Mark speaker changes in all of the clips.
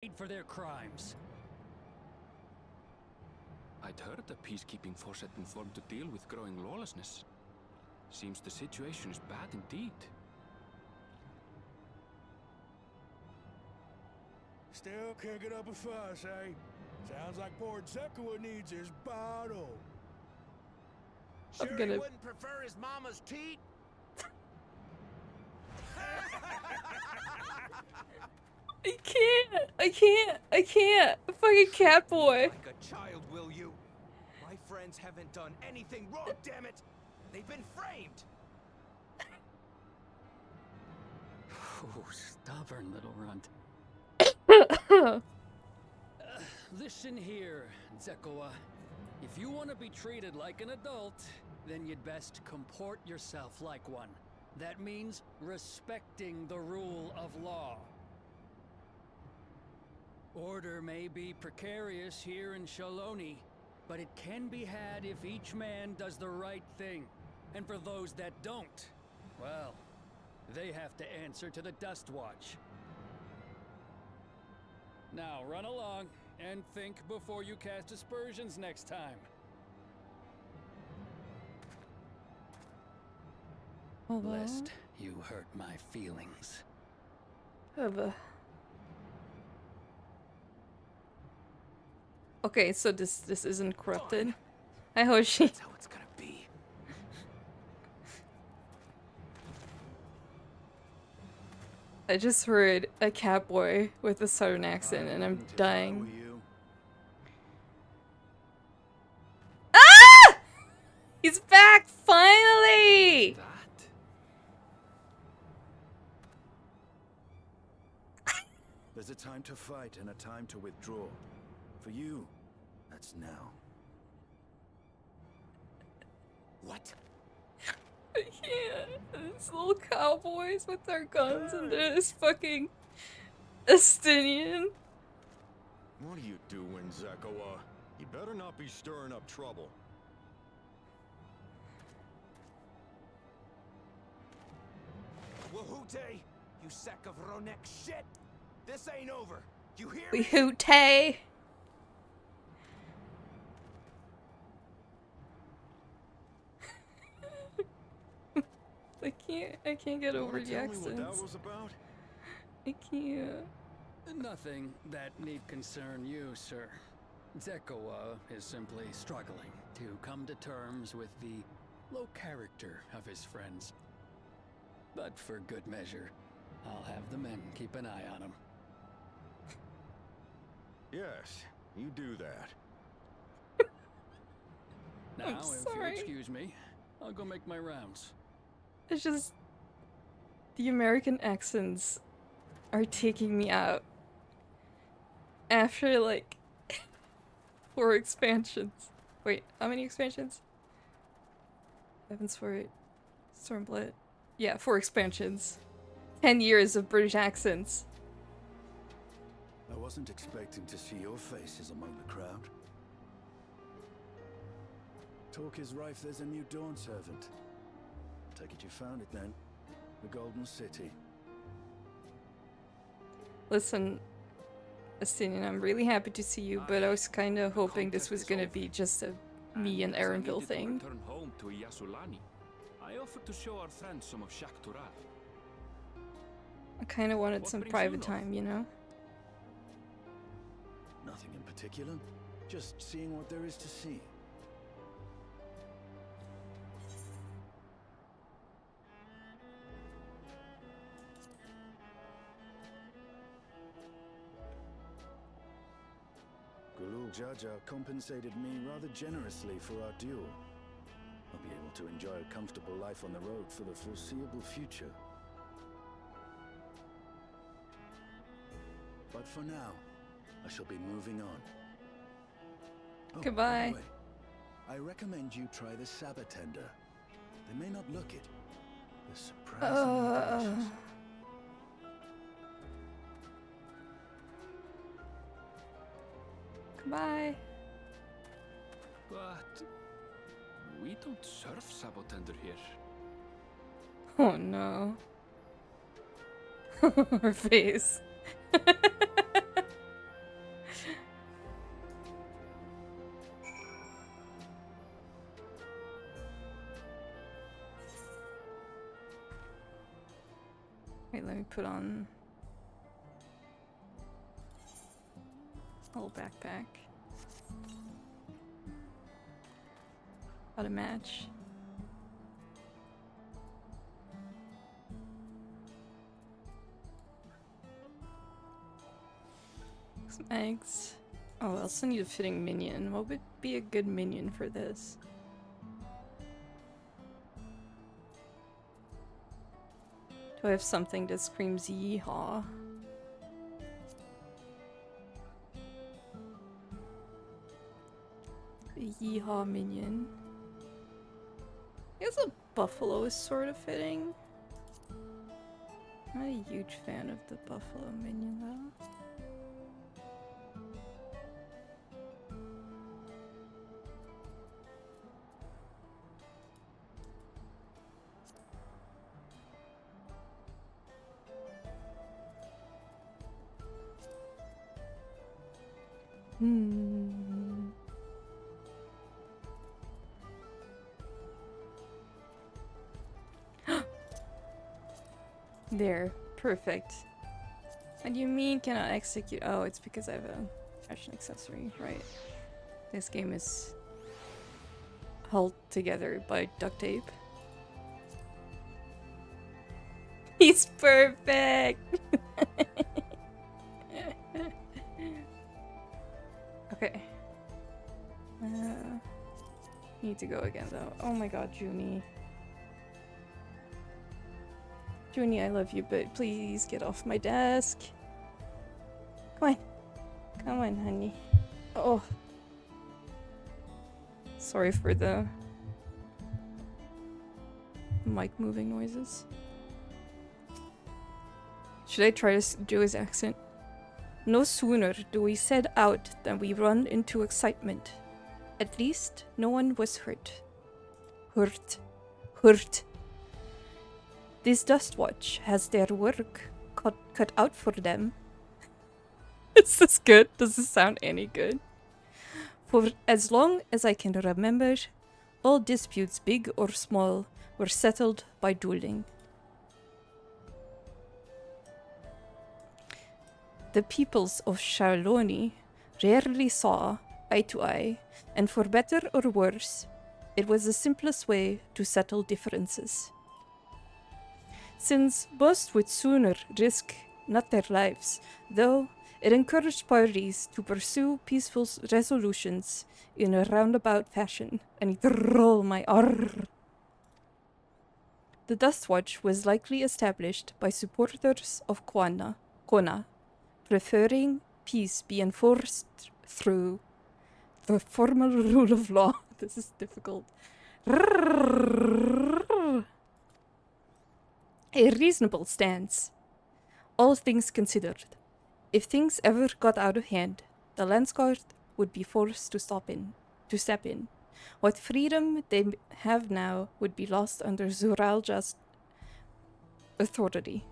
Speaker 1: for their crimes.
Speaker 2: I'd heard the peacekeeping force had been formed to deal with growing lawlessness. Seems the situation is bad indeed.
Speaker 3: Still can't get up a fuss, eh? Sounds like poor Zekua needs his bottle.
Speaker 4: I'm
Speaker 5: Sure
Speaker 4: gonna...
Speaker 5: he wouldn't prefer his mama's teat?
Speaker 4: I can't. Fucking cat boy.
Speaker 5: Like a child, will you? My friends haven't done anything wrong, damn it! They've been framed!
Speaker 1: Oh, stubborn little runt. Listen here, Zekua. If you want to be treated like an adult, then you'd best comport yourself like one. That means respecting the rule of law. Order may be precarious here in Shaloni, but it can be had if each man does the right thing. And for those that don't, well, they have to answer to the Dust Watch. Now run along and think before you cast aspersions next time. Lest you hurt my feelings.
Speaker 4: Okay, so this isn't corrupted. I hope she.
Speaker 5: That's how it's gonna be.
Speaker 4: I just heard a cat boy with a southern accent, and I'm dying. Ah! He's back finally.
Speaker 3: There's a time to fight and a time to withdraw. For you, that's now.
Speaker 5: What?
Speaker 4: I can't. These little cowboys with their guns and this fucking Estinian.
Speaker 3: What are you doing, Zekua? You better not be stirring up trouble.
Speaker 5: Wahute, you sack of Ronek shit! This ain't over. You hear
Speaker 4: We
Speaker 5: me?
Speaker 4: hoot. I can't get over the accents.
Speaker 3: What that was about?
Speaker 4: I can't.
Speaker 1: Nothing that need concern you, sir. Zekua is simply struggling to come to terms with the low character of his friends. But for good measure, I'll have the men keep an eye on him.
Speaker 3: Yes, you do that.
Speaker 1: Now, if
Speaker 4: sorry.
Speaker 1: you excuse me, I'll go make my rounds.
Speaker 4: It's just the American accents are taking me out. After like 4 expansions. Wait, how many expansions? Heavens for it. Stormblood. Yeah, 4 expansions. 10 years of British accents.
Speaker 3: I wasn't expecting to see your faces among the crowd. Talk is rife, there's a new Dawn servant. Take it you found it then. The Golden City.
Speaker 4: Listen, Estinian, I'm really happy to see you, but I was kind of hoping this was gonna be just a me and Aaronville thing.
Speaker 2: Return home to Yasulani. I offered to show our friends some of Shak Tural.
Speaker 4: I kind of wanted
Speaker 2: What
Speaker 4: some
Speaker 2: brings you
Speaker 4: private
Speaker 2: north?
Speaker 4: time, you know?
Speaker 3: Nothing in particular. Just seeing what there is to see. Gulul Jaja compensated me rather generously for our duel. I'll be able to enjoy a comfortable life on the road for the foreseeable future. But for now, I shall be moving on. Oh,
Speaker 4: Goodbye.
Speaker 3: by the way, I recommend you try the Sabatender. They may not look it. They're surprisingly delicious.
Speaker 4: Goodbye.
Speaker 2: But we don't serve Sabotender here.
Speaker 4: Oh no. Her face. put on a little backpack. How to match. Some eggs. Oh, I also need a fitting minion. What would be a good minion for this? Do I have something that screams yeehaw? A yeehaw minion. I guess a buffalo is sort of fitting. Not a huge fan of the buffalo minion though. There. Perfect. What do you mean cannot execute? Oh, it's because I have a fashion accessory, right. This game is held together by duct tape. He's perfect! Okay. Need to go again though. Oh my god, Junie. Junie, I love you, but please get off my desk. Come on. Come on, honey. Oh. Sorry for the mic moving noises. Should I try to do his accent? No sooner do we set out than we run into excitement. At least, no one was hurt. Hurt. This Dustwatch has their work cut out for them. Is this good? Does this sound any good? For as long as I can remember, all disputes, big or small, were settled by dueling. The peoples of Charloni rarely saw eye to eye, and for better or worse, it was the simplest way to settle differences. Since most would sooner risk not their lives, though it encouraged parties to pursue peaceful resolutions in a roundabout fashion. I need to roll my R. The Dustwatch was likely established by supporters of Kona, preferring peace be enforced through the formal rule of law. This is difficult. A reasonable stance. All things considered. If things ever got out of hand, the Landsguard would be forced to step in. What freedom they have now would be lost under Zuralja's authority.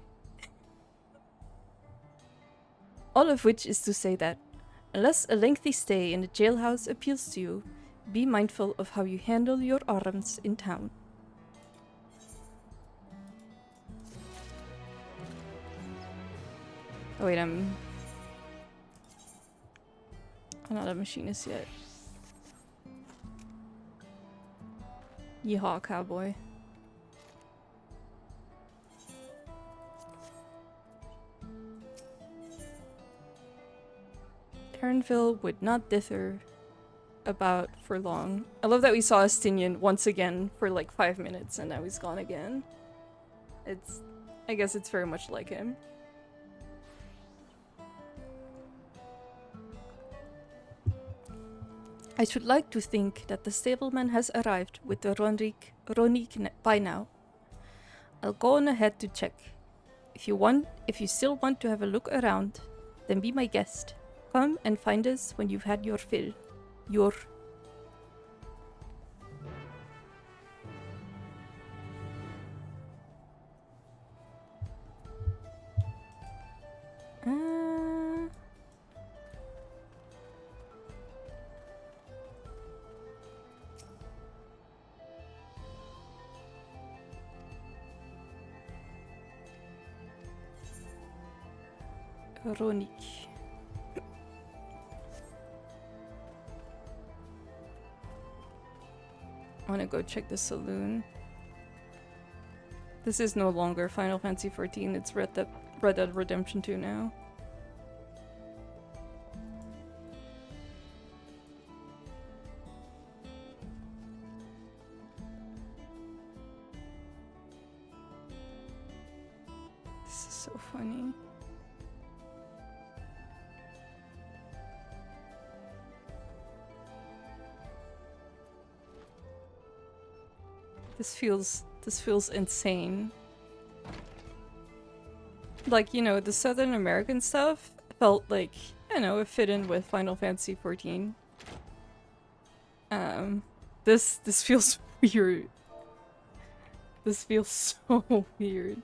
Speaker 4: All of which is to say that, unless a lengthy stay in a jailhouse appeals to you, be mindful of how you handle your arms in town. Oh wait, I'm not a machinist yet. Yeehaw, cowboy. Tarnville would not dither about for long. I love that we saw Estinian once again for like 5 minutes and now he's gone again. I guess it's very much like him. I should like to think that the stableman has arrived with the Ronik by now. I'll go on ahead to check. If you still want to have a look around, then be my guest. Come and find us when you've had your fill. Ronik. I wanna go check the saloon. This is no longer Final Fantasy XIV, it's Red Dead Redemption 2 now. This is so funny. This feels insane. Like, you know, the Southern American stuff felt like, you know, it fit in with Final Fantasy XIV. This feels weird. This feels so weird.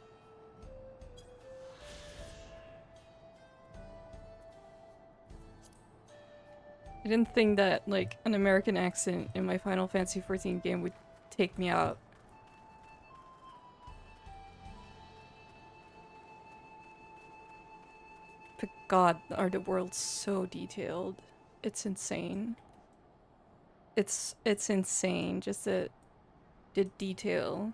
Speaker 4: I didn't think that, like, an American accent in my Final Fantasy XIV game would take me out. But god, are the worlds so detailed. It's insane. It's insane, just the detail.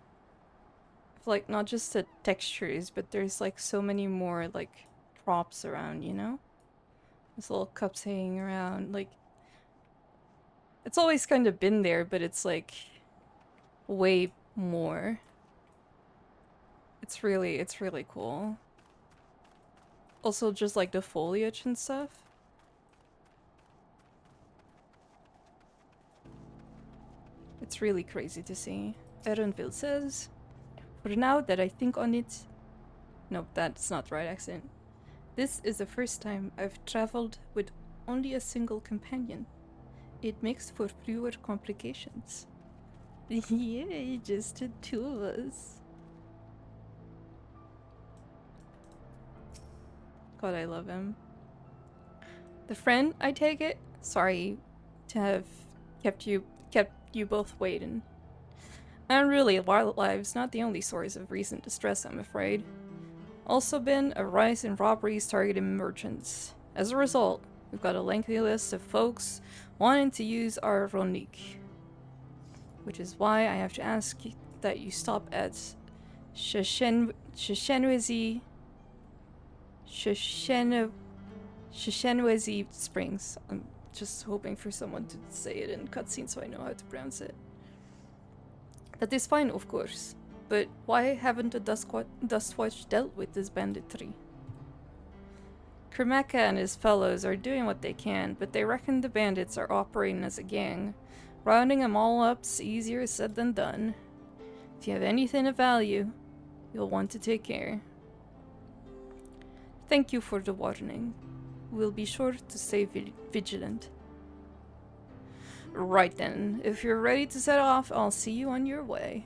Speaker 4: Like, not just the textures, but there's like so many more like props around, you know? There's little cups hanging around, like it's always kind of been there, but it's like way more. It's really cool. Also just like the foliage and stuff. It's really crazy to see. Erenville says, for now that I think on it... Nope, that's not the right accent. This is the first time I've traveled with only a single companion. It makes for fewer complications. Yay, just the two of us. God, I love him. The friend, I take it? Sorry to have kept you both waiting. And really, wildlife's not the only source of recent distress, I'm afraid. Also been a rise in robberies targeting merchants. As a result, we've got a lengthy list of folks wanting to use our Ronik. Which is why I have to ask that you stop at Shishenwezi Springs. I'm just hoping for someone to say it in cutscene so I know how to pronounce it. That is fine, of course. But why haven't the Dustwatch dealt with this banditry? Kermaka and his fellows are doing what they can, but they reckon the bandits are operating as a gang. Rounding them all up's easier said than done. If you have anything of value, you'll want to take care. Thank you for the warning. We'll be sure to stay vigilant. Right then, if you're ready to set off, I'll see you on your way.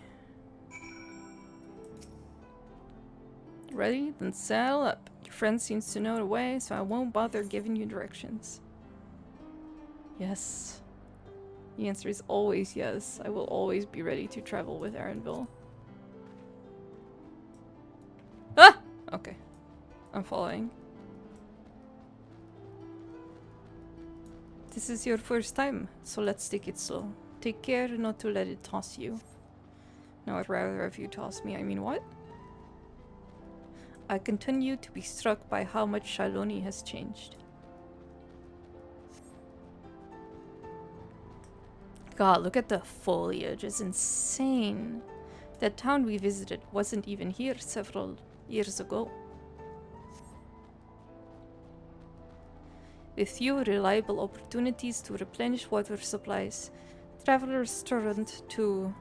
Speaker 4: Ready? Then saddle up. Your friend seems to know the way, so I won't bother giving you directions. Yes. The answer is always yes. I will always be ready to travel with Erenville. Ah! Okay. I'm following. This is your first time, so let's take it slow. Take care not to let it toss you. No, I'd rather have you toss me. I mean, what? I continue to be struck by how much Shaloni has changed. God, look at the foliage. It's insane. That town we visited wasn't even here several years ago. With few reliable opportunities to replenish water supplies, travelers turned to...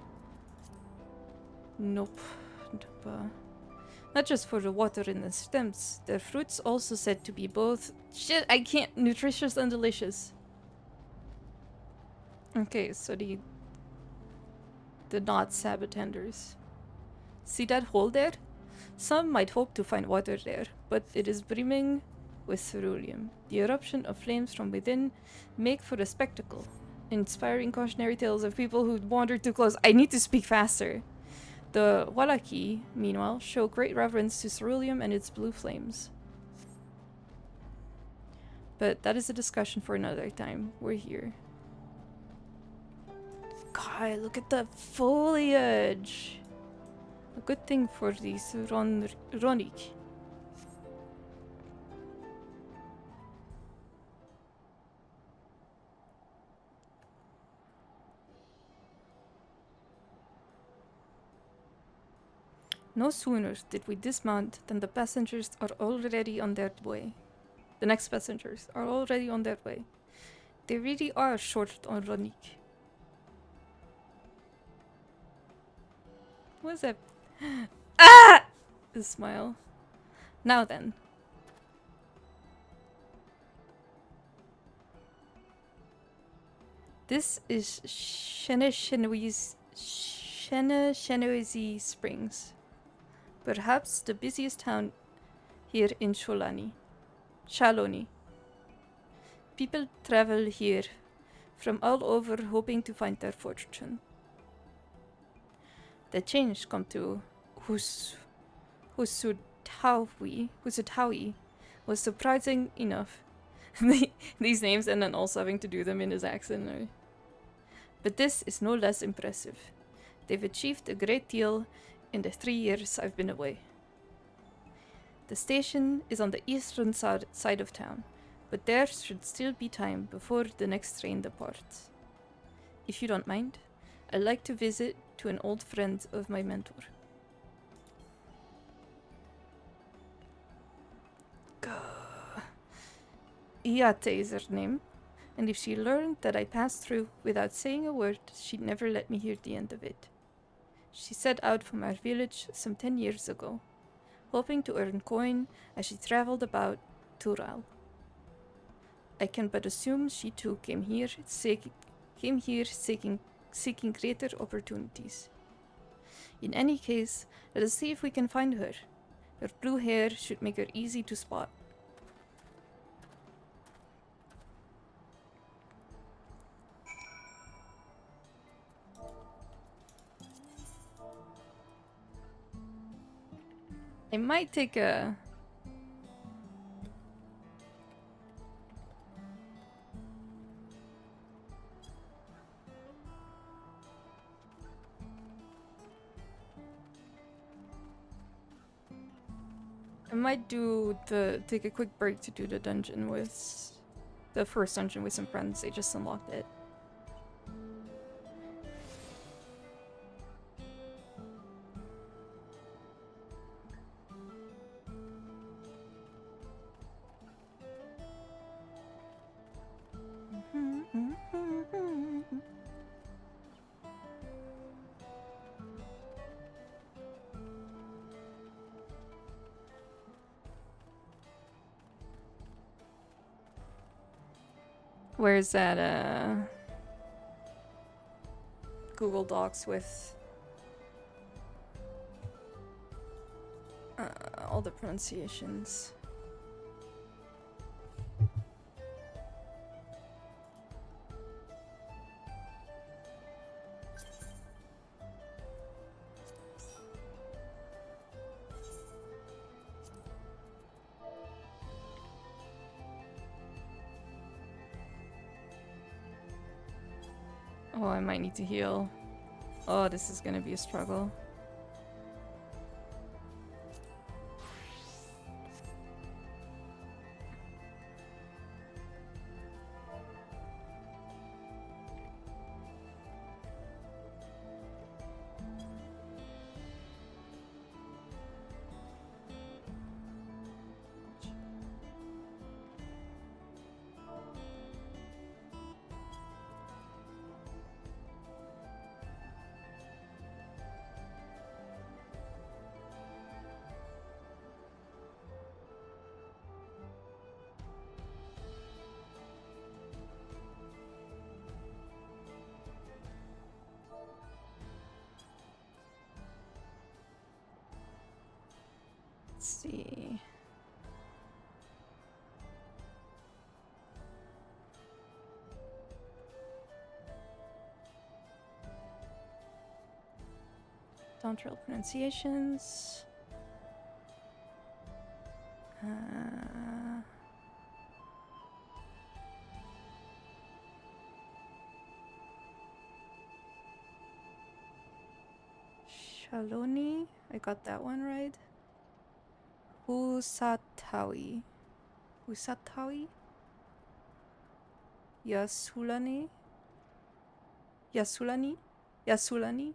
Speaker 4: Nope. Not just for the water in the stems, their fruits also said to be both... Shit, I can't! Nutritious and delicious. Okay, so the not sabotenders. See that hole there? Some might hope to find water there, but it is brimming with ceruleum. The eruption of flames from within make for a spectacle. Inspiring cautionary tales of people who wander too close. I need to speak faster. The Wallaki, meanwhile, show great reverence to ceruleum and its blue flames. But that is a discussion for another time. We're here. God, look at the foliage! A good thing for this Ronik. No sooner did we dismount than the passengers are already on their way. The next passengers are already on their way. They really are short on Ronik. What is that? Ah! A smile. Now then. This is Shenawisi Springs. Perhaps the busiest town here in Shaloni. People travel here from all over hoping to find their fortune. The change come to Husutawi was surprising enough. These names and then also having to do them in his accent. Right? But this is no less impressive. They've achieved a great deal in the 3 years I've been away. The station is on the eastern side of town, but there should still be time before the next train departs. If you don't mind, I'd like to visit to an old friend of my mentor. Iate is her name, and if she learned that I passed through without saying a word, she'd never let me hear the end of it. She set out from our village some 10 years ago, hoping to earn coin as she traveled about Tural. I can but assume she too came here seeking greater opportunities. In any case, let us see if we can find her. Her blue hair should make her easy to spot. I might take a... I might take a quick break to do the dungeon with... the first dungeon with some friends. They just unlocked it. Where's that, Google Docs with all the pronunciations? Oh, I might need to heal. Oh, this is gonna be a struggle. Let's see. Dawntrail pronunciations. Shaloni. I got that one right. Husatawi. Husatawi? Yasulani? Yasulani? Yasulani?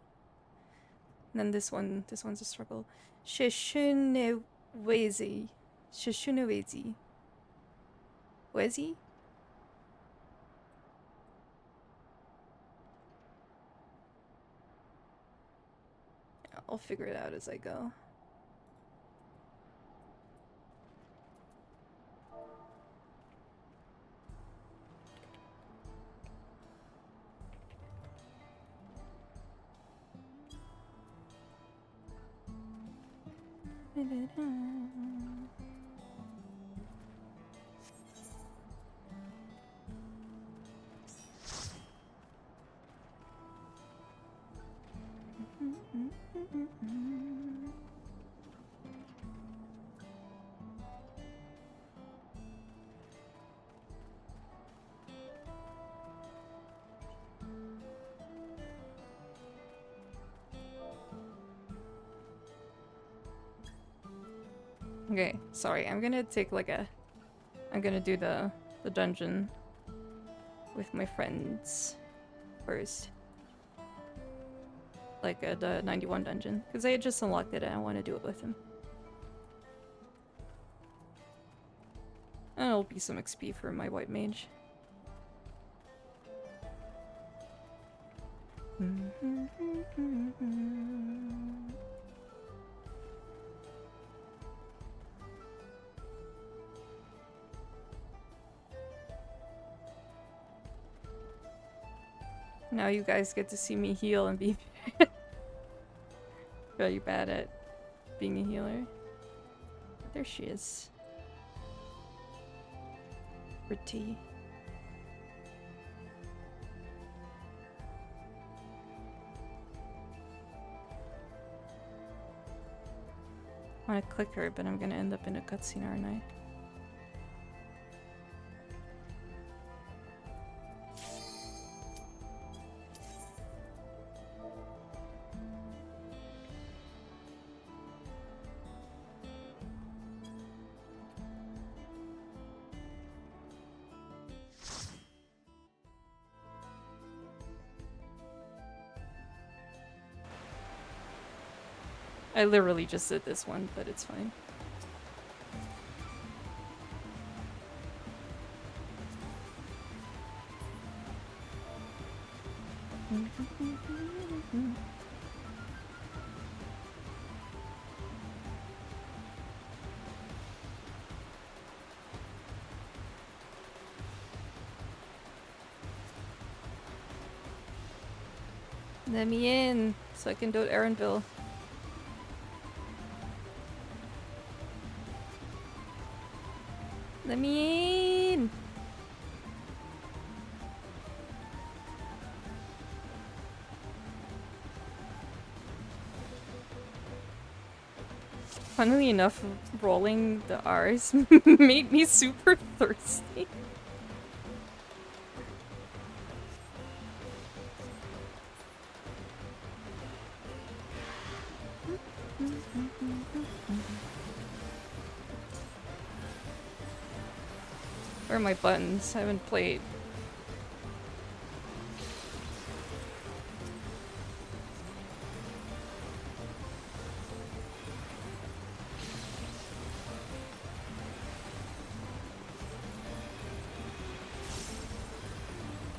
Speaker 4: And then this one's a struggle. Shishunewezi. Shishunewezi. Wezi? I'll figure it out as I go. Okay, sorry, I'm gonna take like I'm gonna do the dungeon with my friends first. Like the 91 dungeon. Because I had just unlocked it and I want to do it with him. And it'll be some XP for my white mage. Now you guys get to see me heal and be really bad at being a healer. There she is. Pretty. I want to click her, but I'm gonna end up in a cutscene, aren't I? I literally just did this one, but it's fine. Let me in so I can do Aaronville. Let me in. Funnily enough, rolling the R's made me super thirsty. Where are my buttons? I haven't played.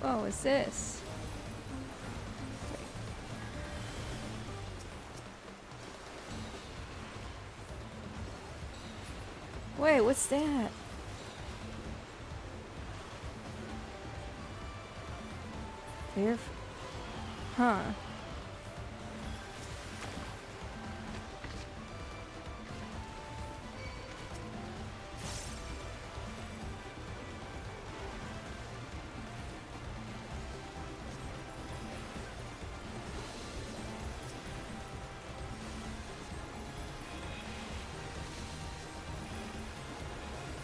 Speaker 4: Oh, what's this? Wait, what's that? Huh.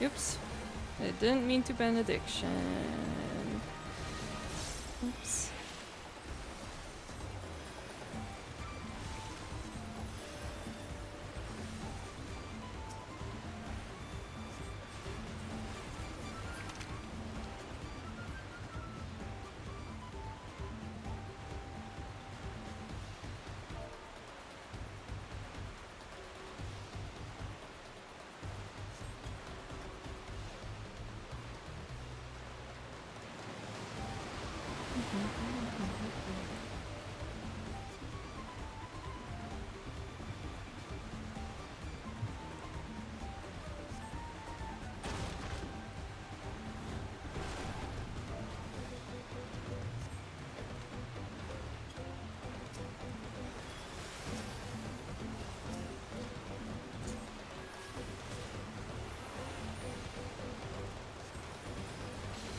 Speaker 4: Oops. I didn't mean to benediction. Oops.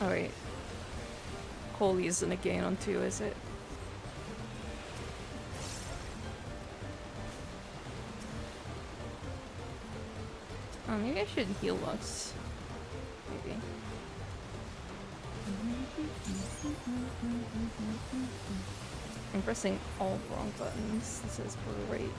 Speaker 4: Oh wait. Holy isn't a gain on 2, is it? Oh, maybe I should heal us. Maybe. I'm pressing all wrong buttons. This is great.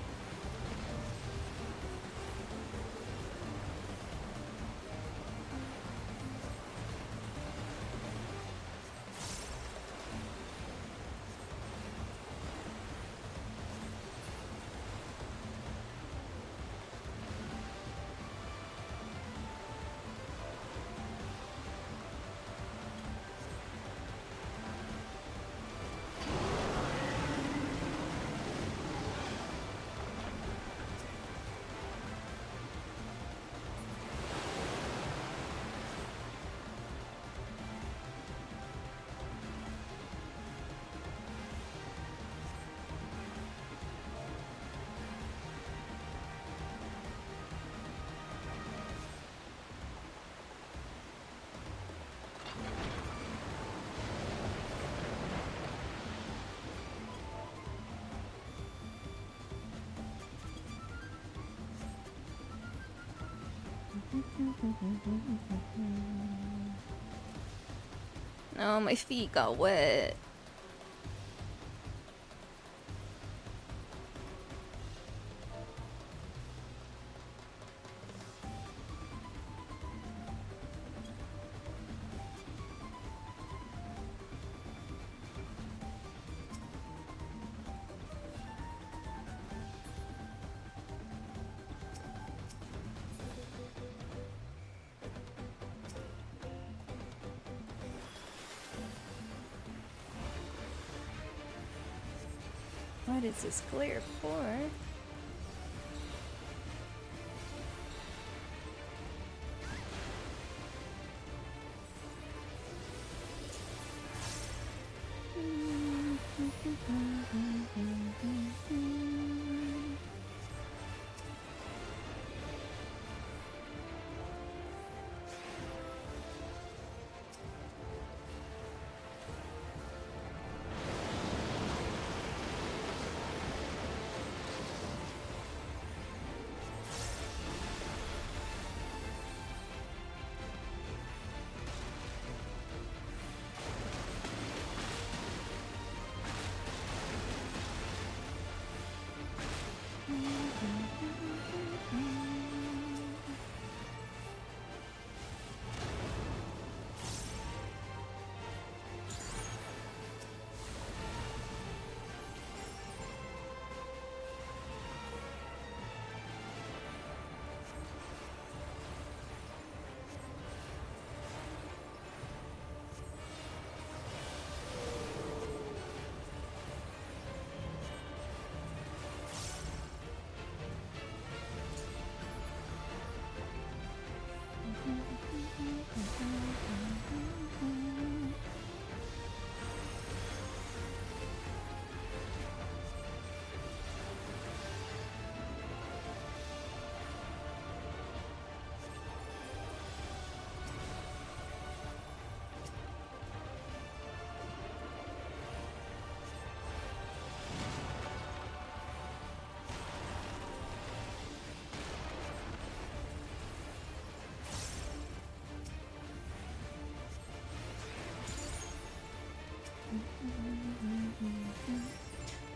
Speaker 4: Oh, my feet got wet. What is this glare for?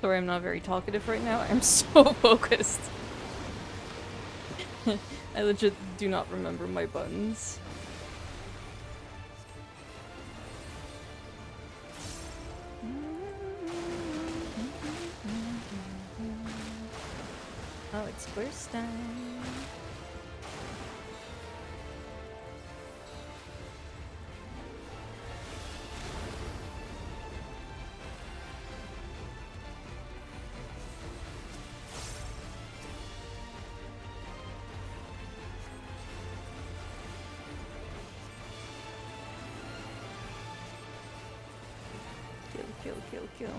Speaker 4: Sorry, I'm not very talkative right now. I'm so focused. I legit do not remember my buttons. Oh, it's burst time. Kill, kill, kill.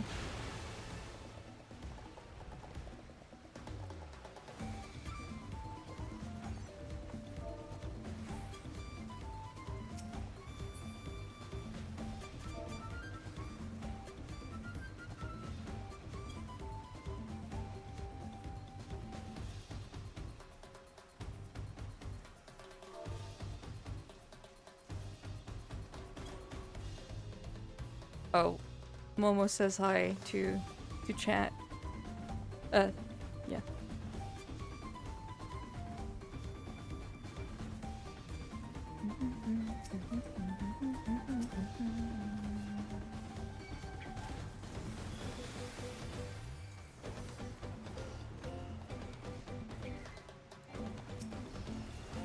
Speaker 4: Oh, Momo says hi to chat. Yeah.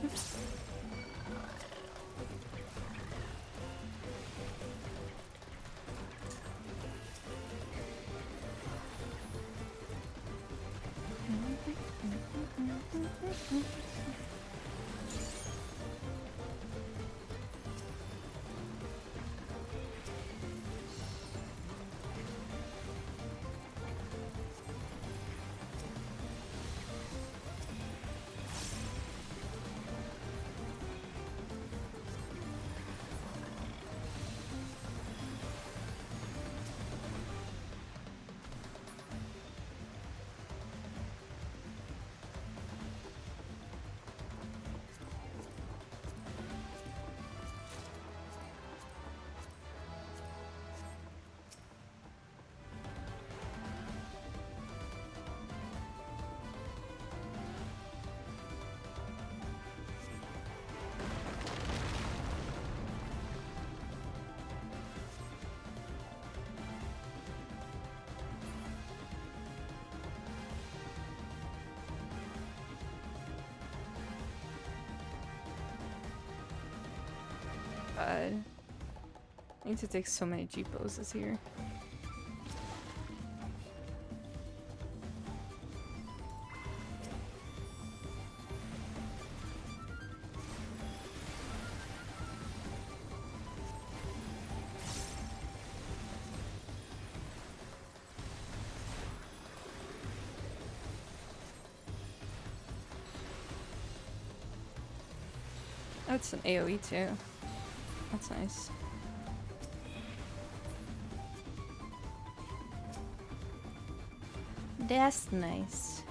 Speaker 4: Oops. God. I need to take so many G poses here. That's an AoE too. That's nice. That's nice.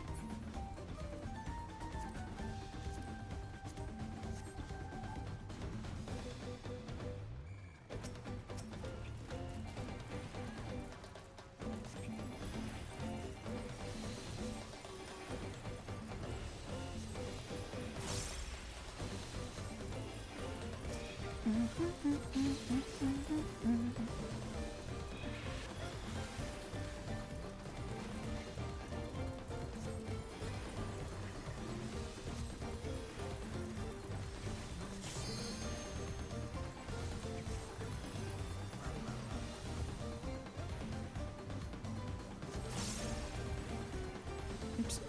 Speaker 4: Oops.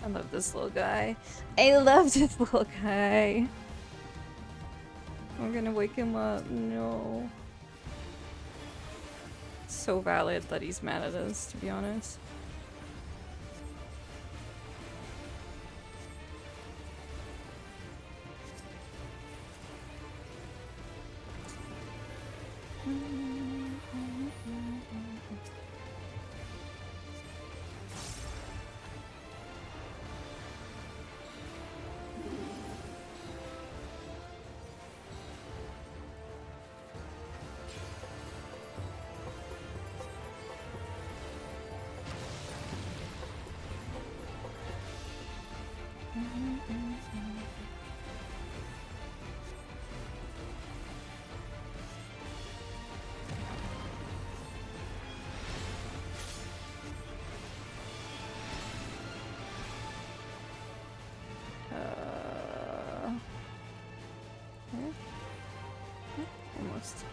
Speaker 4: I love this little guy. I love this little guy. I'm gonna wake him up. No. So valid that he's mad at us, to be honest. confused.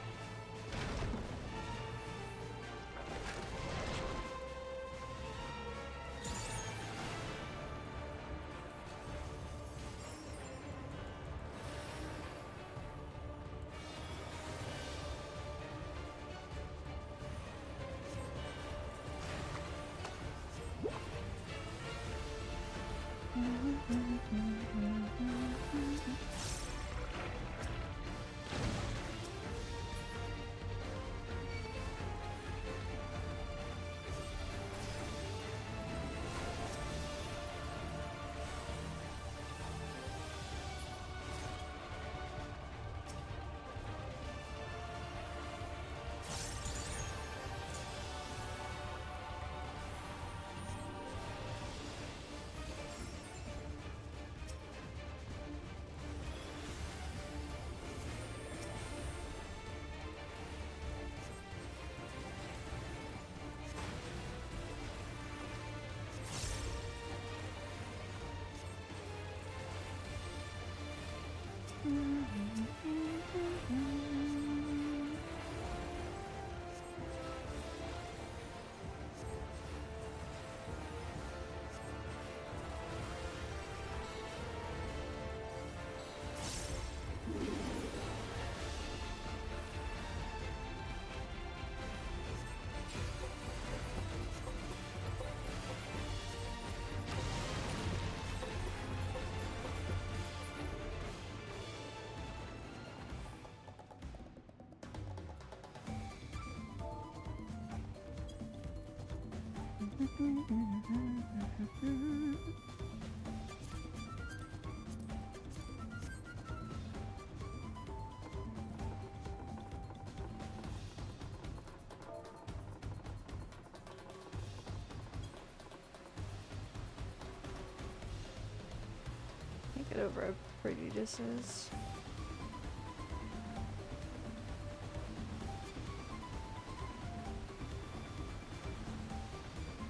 Speaker 4: Get over how pretty this is.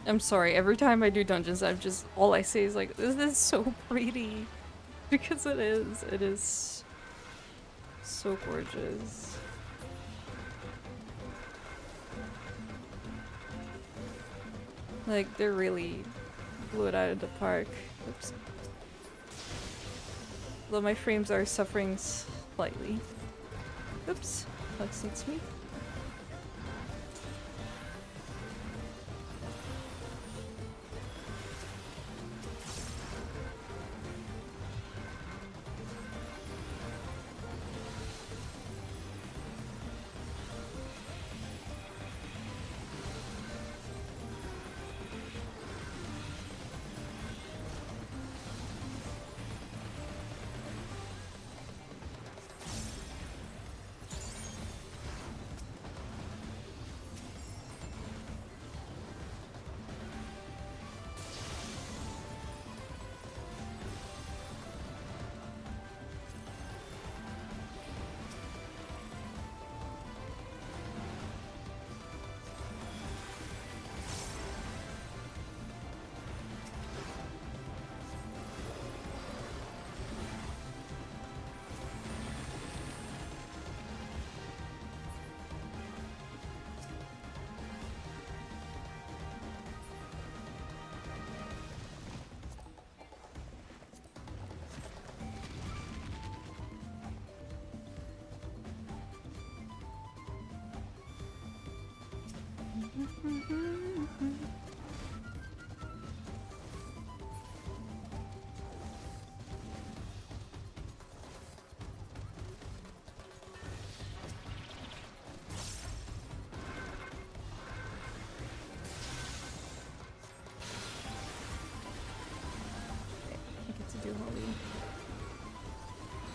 Speaker 4: I'm sorry, every time I do dungeons, I'm just, all I say is like, this is so pretty. Because it is so gorgeous. Like, they really blew it out of the park. Oops. Though my frames are suffering slightly. Oops, that suits me.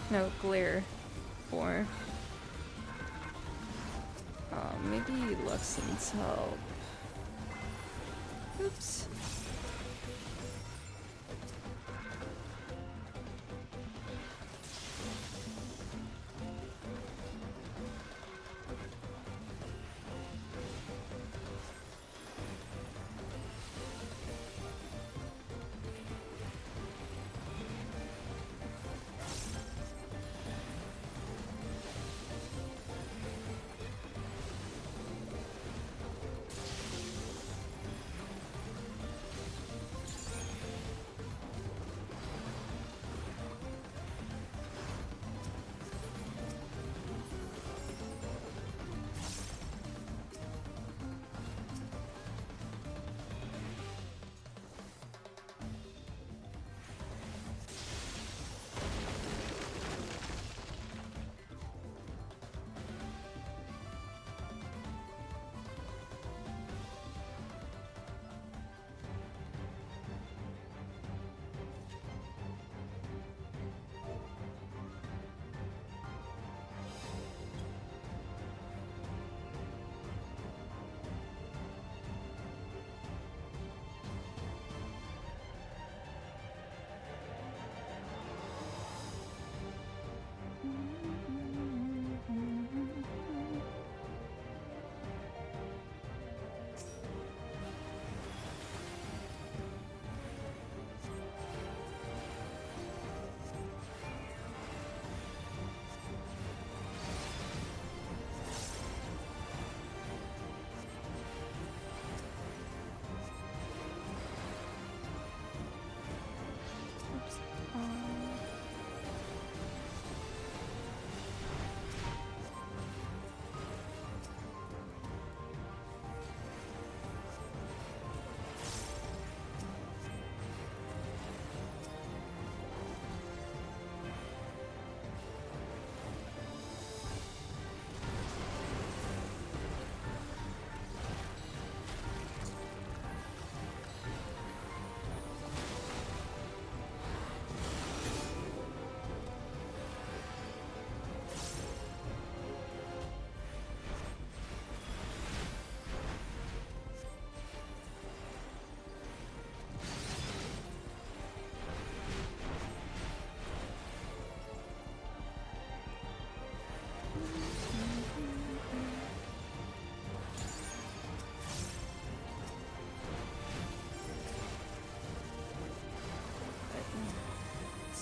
Speaker 4: No, glare. Or maybe Luxon's help. Oops.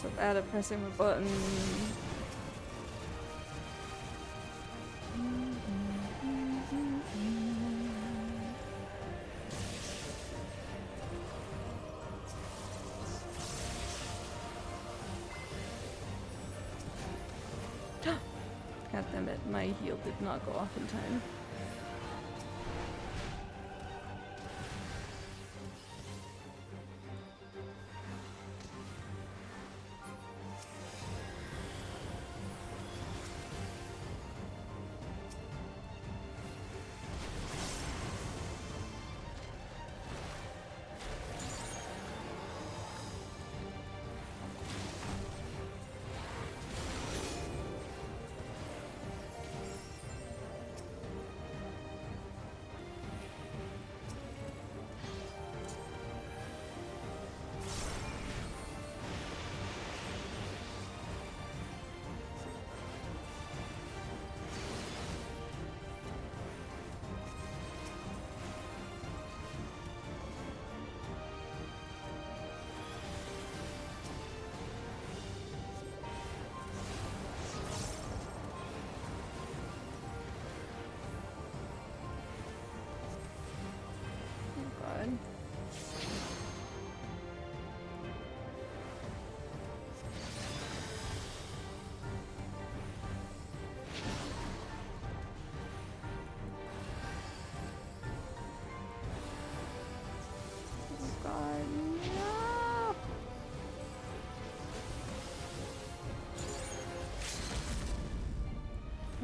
Speaker 4: So bad at pressing the button. God damn it, my heal did not go off in time.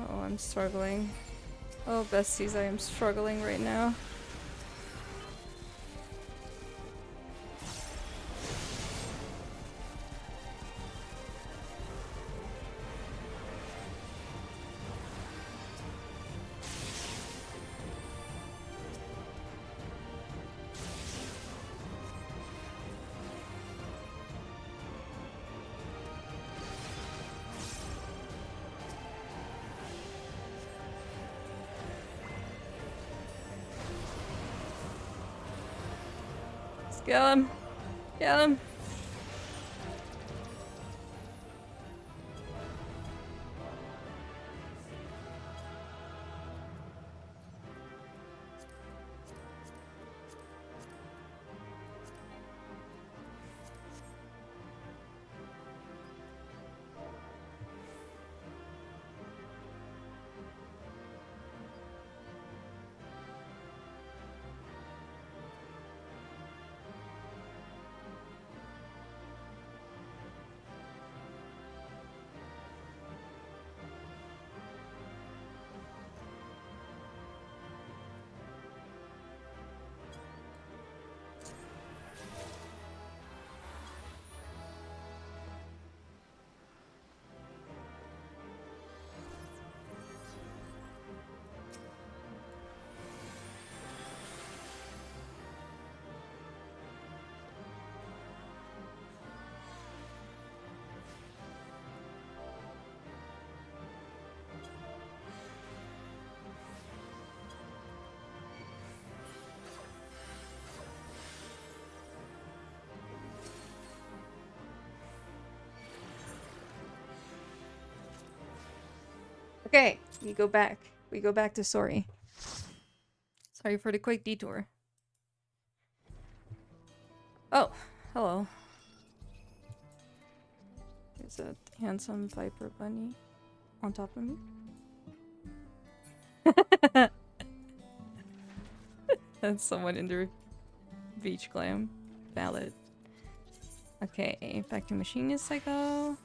Speaker 4: Oh, I'm struggling. Oh, besties, I am struggling right now. Kill him! Kill him! Okay, we go back. We go back to Sori. Sorry for the quick detour. Oh, hello. There's a handsome viper bunny on top of me. That's someone in their beach glam ballad. Okay, back to machinist I go.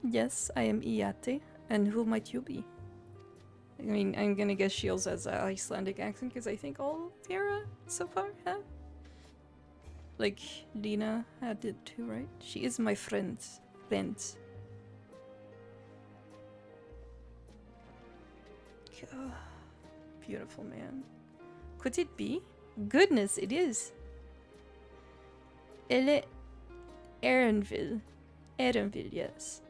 Speaker 4: Yes, I am Iate. And who might you be? I mean, I'm gonna guess Shields has an Icelandic accent because I think all Terra so far have. Like, Lena had it too, right? She is my friend. Oh, beautiful man. Could it be? Goodness, it is. Elle Erenville. Erenville, yes.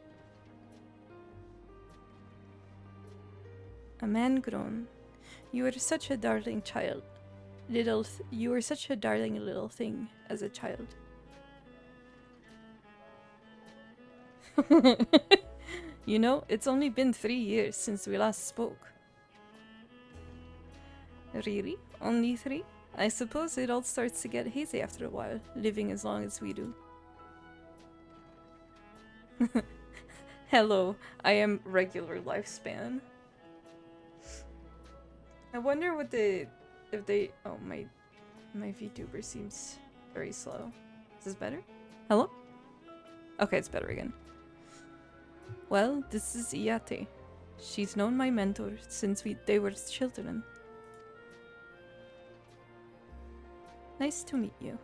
Speaker 4: A man grown. You were such a darling child. You were such a darling little thing as a child. You know, it's only been 3 years since we last spoke. Really? Only 3? I suppose it all starts to get hazy after a while, living as long as we do. Hello, I am regular lifespan. I wonder what oh, my VTuber seems very slow. Is this better? Hello? Okay, it's better again. Well, this is Iate. She's known my mentor since they were children. Nice to meet you.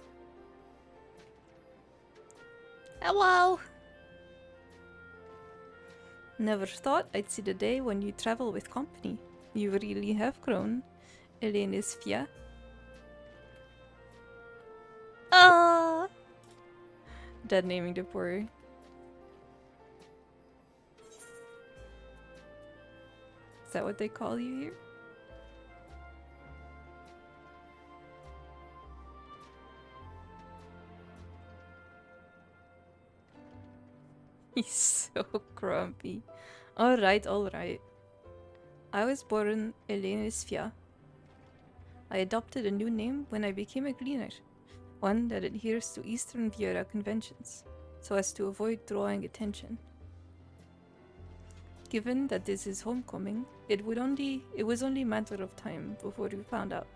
Speaker 4: Hello! Never thought I'd see the day when you travel with company. You really have grown. Elaine is Fia. Ah! Dead naming the poor. Is that what they call you here? He's so grumpy. Alright, alright. I was born Elaine Fia. I adopted a new name when I became a gleaner, one that adheres to Eastern Viera conventions, so as to avoid drawing attention. Given that this is homecoming, it was only a matter of time before you found out.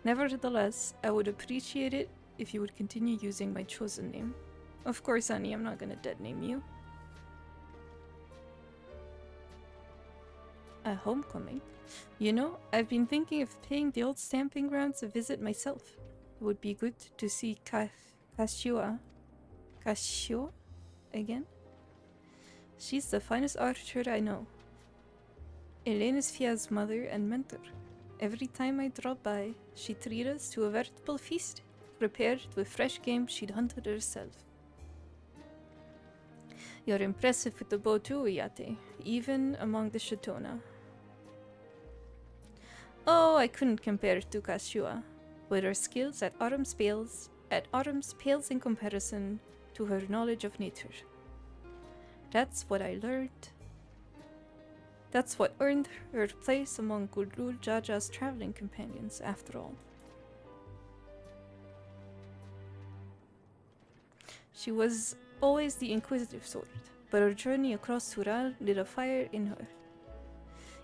Speaker 4: Nevertheless, I would appreciate it if you would continue using my chosen name. Of course, honey, I'm not gonna dead name you. A homecoming? You know, I've been thinking of paying the old stamping grounds a visit myself. It would be good to see Kashua again. She's the finest archer I know. Elaine is Fia's mother and mentor. Every time I drop by, she treats us to a veritable feast, prepared with fresh game she'd hunted herself. You're impressive with the bow too, Iate, even among the Shatona. Oh, I couldn't compare to Kashua, with her skills at arms pales in comparison to her knowledge of nature. That's what I learned. That's what earned her place among Gulrul Jaja's traveling companions, after all. She was always the inquisitive sort, but her journey across Hural lit a fire in her.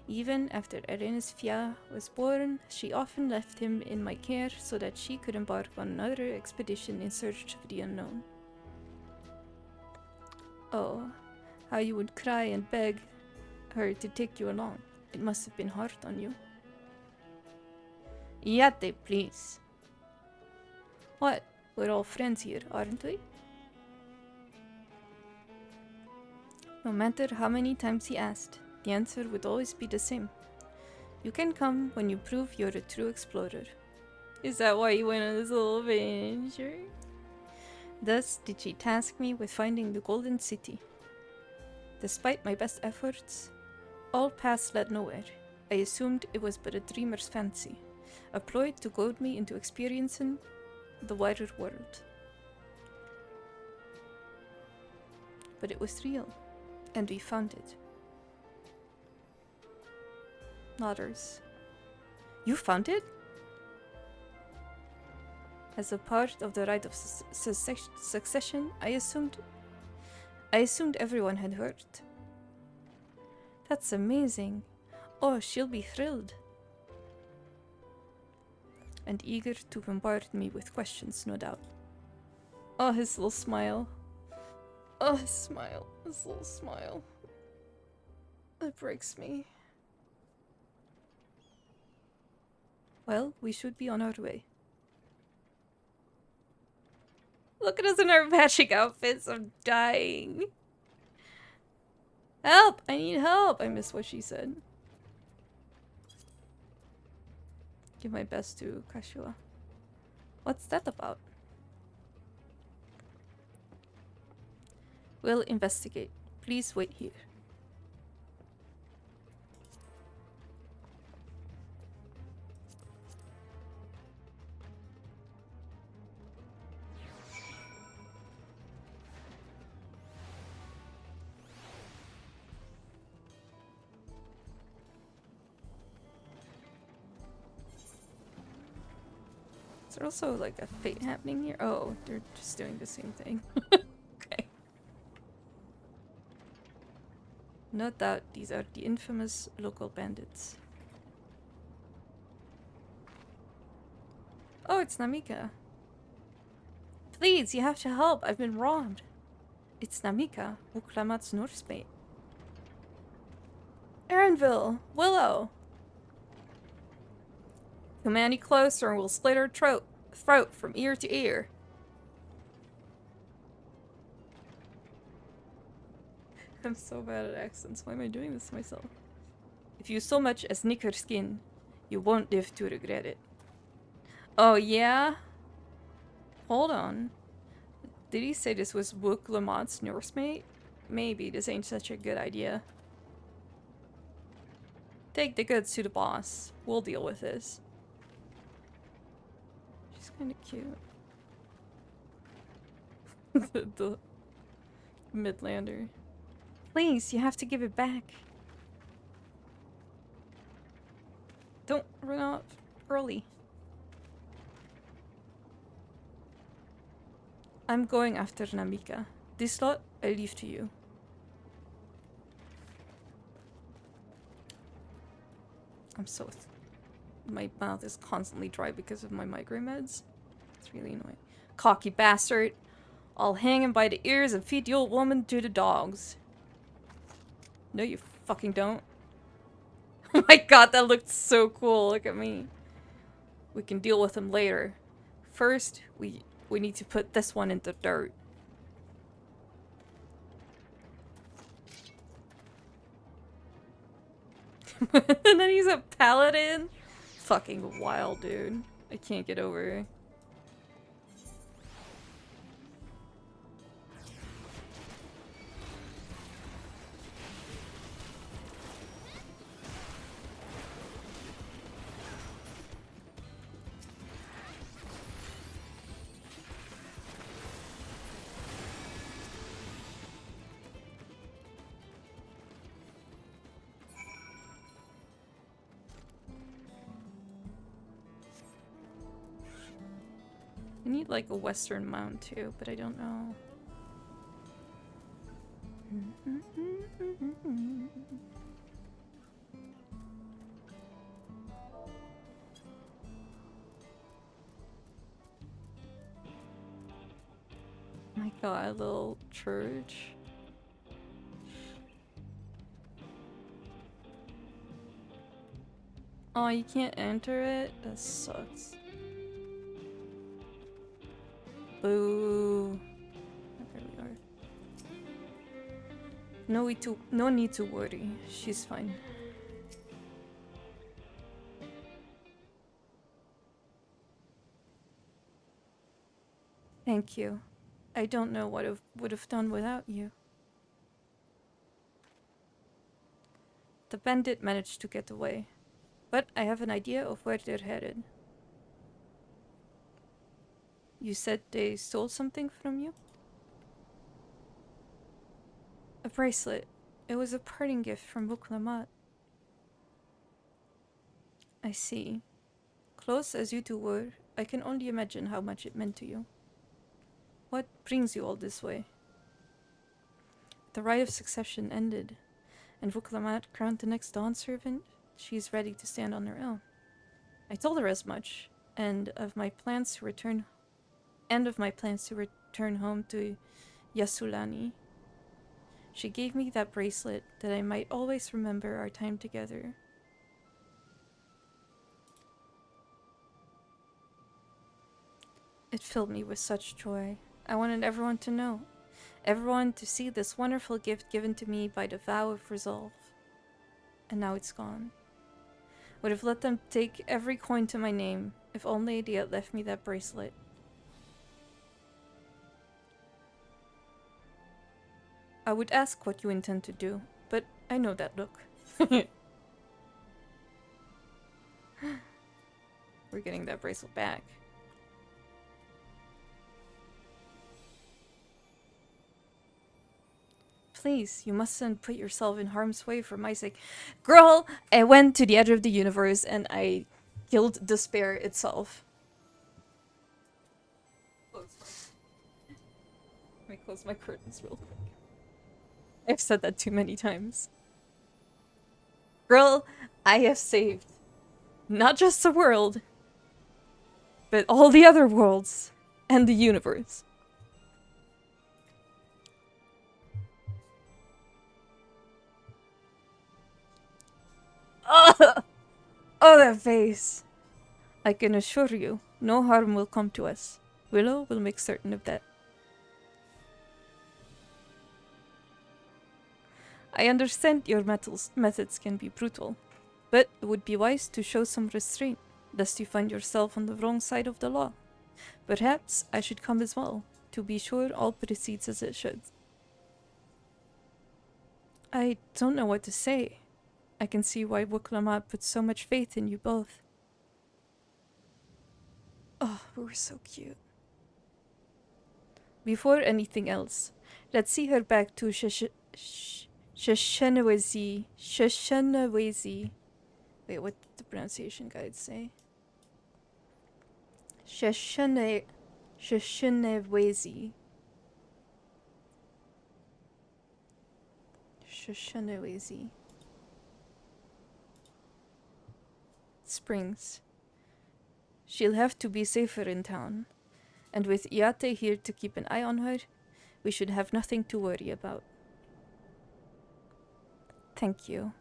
Speaker 4: Even after Erenis Fia was born, she often left him in my care so that she could embark on another expedition in search of the unknown. Oh, how you would cry and beg her to take you along. It must have been hard on you. Iate, please. What? We're all friends here, aren't we? No matter how many times he asked, the answer would always be the same. You can come when you prove you're a true explorer. Is that why you went on this little adventure? Thus did she task me with finding the Golden City. Despite my best efforts, all paths led nowhere. I assumed it was but a dreamer's fancy, a ploy to goad me into experiencing the wider world. But it was real, and we found it. Nodders. You found it? As a part of the rite of succession, I assumed everyone had heard. That's amazing. Oh, she'll be thrilled. And eager to bombard me with questions, no doubt. Oh, his little smile. Oh, his smile. His little smile. It breaks me. Well, we should be on our way. Look at us in our matching outfits. I'm dying. Help! I need help! I missed what she said. Give my best to Kashua. What's that about? We'll investigate. Please wait here. Is there also like a fate happening here? Oh, they're just doing the same thing. Okay. Note that these are the infamous local bandits. Oh, it's Namika. Please, you have to help. I've been robbed. It's Namika, Wuklamat's nursemaid. Erinville! Willow! Come any closer and we'll slit her throat from ear to ear. I'm so bad at accents. Why am I doing this to myself? If you so much as nick her skin, you won't live to regret it. Oh, yeah? Hold on. Did he say this was Wook Lamont's nursemaid? Maybe this ain't such a good idea. Take the goods to the boss. We'll deal with this. She's kind of cute. the Midlander. Please, you have to give it back. Don't run off early. I'm going after Namika. This lot, I leave to you. I'm so... My mouth is constantly dry because of my migraine meds. It's really annoying. Cocky bastard. I'll hang him by the ears and feed the old woman to the dogs. No, you fucking don't. Oh my god, that looked so cool. Look at me. We can deal with him later. First, we need to put this one in the dirt. And then he's a paladin? Fucking wild, dude. I can't get over it. I need like a western mount too, but I don't know. My god, little church. Oh, you can't enter it? That sucks. Boo. There we are. No need to worry. She's fine. Thank you. I don't know what I would have done without you. The bandit managed to get away, but I have an idea of where they're headed. You said they stole something from you? A bracelet. It was a parting gift from Wuklamat. I see. Close as you two were, I can only imagine how much it meant to you. What brings you all this way? The right of succession ended, and Wuklamat crowned the next Dawn servant. She is ready to stand on her own. I told her as much, and of my plans to return home to Yasulani. She gave me that bracelet that I might always remember our time together. It filled me with such joy. I wanted everyone to know. Everyone to see this wonderful gift given to me by the vow of resolve. And now it's gone. Would have let them take every coin to my name, if only they had left me that bracelet. I would ask what you intend to do, but I know that look. We're getting that bracelet back. Please, you mustn't put yourself in harm's way for my sake. Girl, I went to the edge of the universe and I killed despair itself. Let me close my curtains real quick. I've said that too many times. Girl, I have saved not just the world, but all the other worlds and the universe. Oh, oh, that face. I can assure you, no harm will come to us. Willow will make certain of that. I understand your methods can be brutal, but it would be wise to show some restraint, lest you find yourself on the wrong side of the law. Perhaps I should come as well, to be sure all proceeds as it should. I don't know what to say. I can see why Wuklamat put so much faith in you both. Oh, we were so cute. Before anything else, let's see her back to Shoshenawezi. Wait, what did the pronunciation guide say? Shoshenawezi. Shoshenawezi. Springs. She'll have to be safer in town. And with Iate here to keep an eye on her, we should have nothing to worry about. Thank you.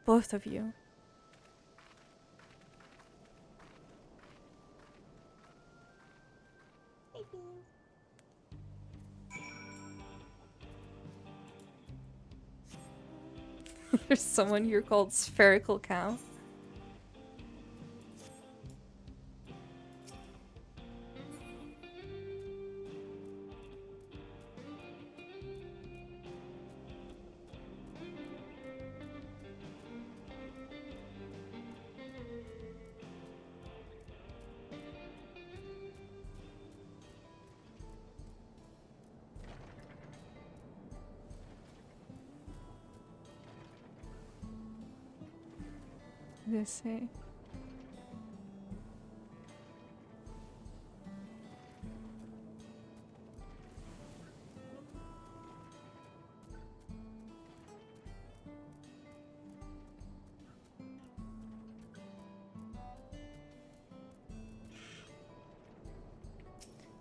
Speaker 4: Both of you. There's someone here called Spherical Cow. They say.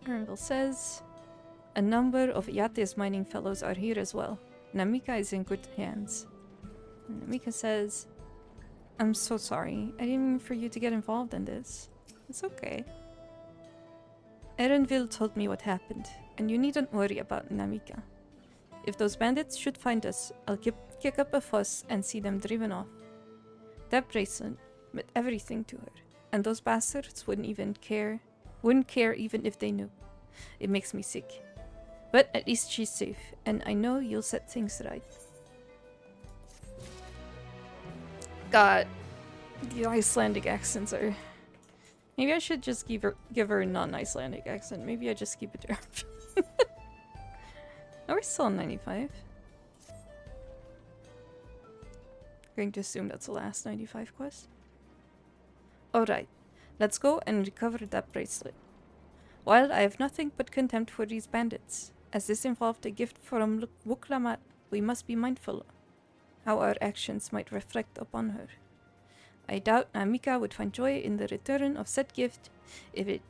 Speaker 4: Arundel says, a number of Yate's mining fellows are here as well. Namika is in good hands. And Namika says, I'm so sorry. I didn't mean for you to get involved in this. It's okay. Erenville told me what happened, and you needn't worry about Namika. If those bandits should find us, I'll kick up a fuss and see them driven off. That bracelet meant everything to her, and those bastards wouldn't care even if they knew. It makes me sick. But at least she's safe, and I know you'll set things right. God, the Icelandic accents are... Maybe I should just give her a non-Icelandic accent. Maybe I just keep it there. Oh, we're still on 95. Going to assume that's the last 95 quest. Alright, let's go and recover that bracelet. While I have nothing but contempt for these bandits, as this involved a gift from Wuklamat, we must be mindful how our actions might reflect upon her. I doubt Namika would find joy in the return of said gift if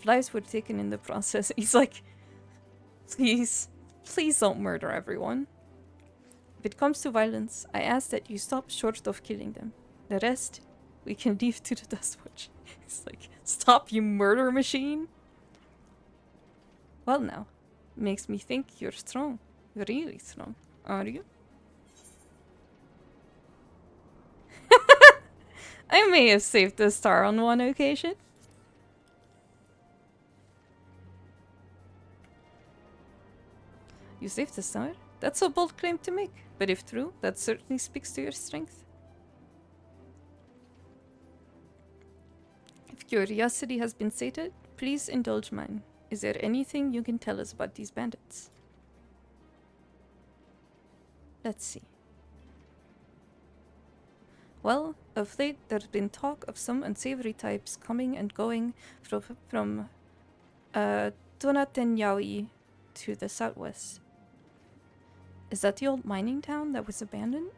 Speaker 4: lives were taken in the process. He's like, please don't murder everyone. If it comes to violence, I ask that you stop short of killing them. The rest, we can leave to the Dustwatch. He's like, stop, you murder machine! Well now, makes me think you're strong. You're really strong, are you? I may have saved the star on one occasion. You saved the star? That's a bold claim to make, but if true, that certainly speaks to your strength. If curiosity has been sated, please indulge mine. Is there anything you can tell us about these bandits? Let's see. Well, of late there's been talk of some unsavory types coming and going from Tunatenyawi to the southwest. Is that the old mining town that was abandoned?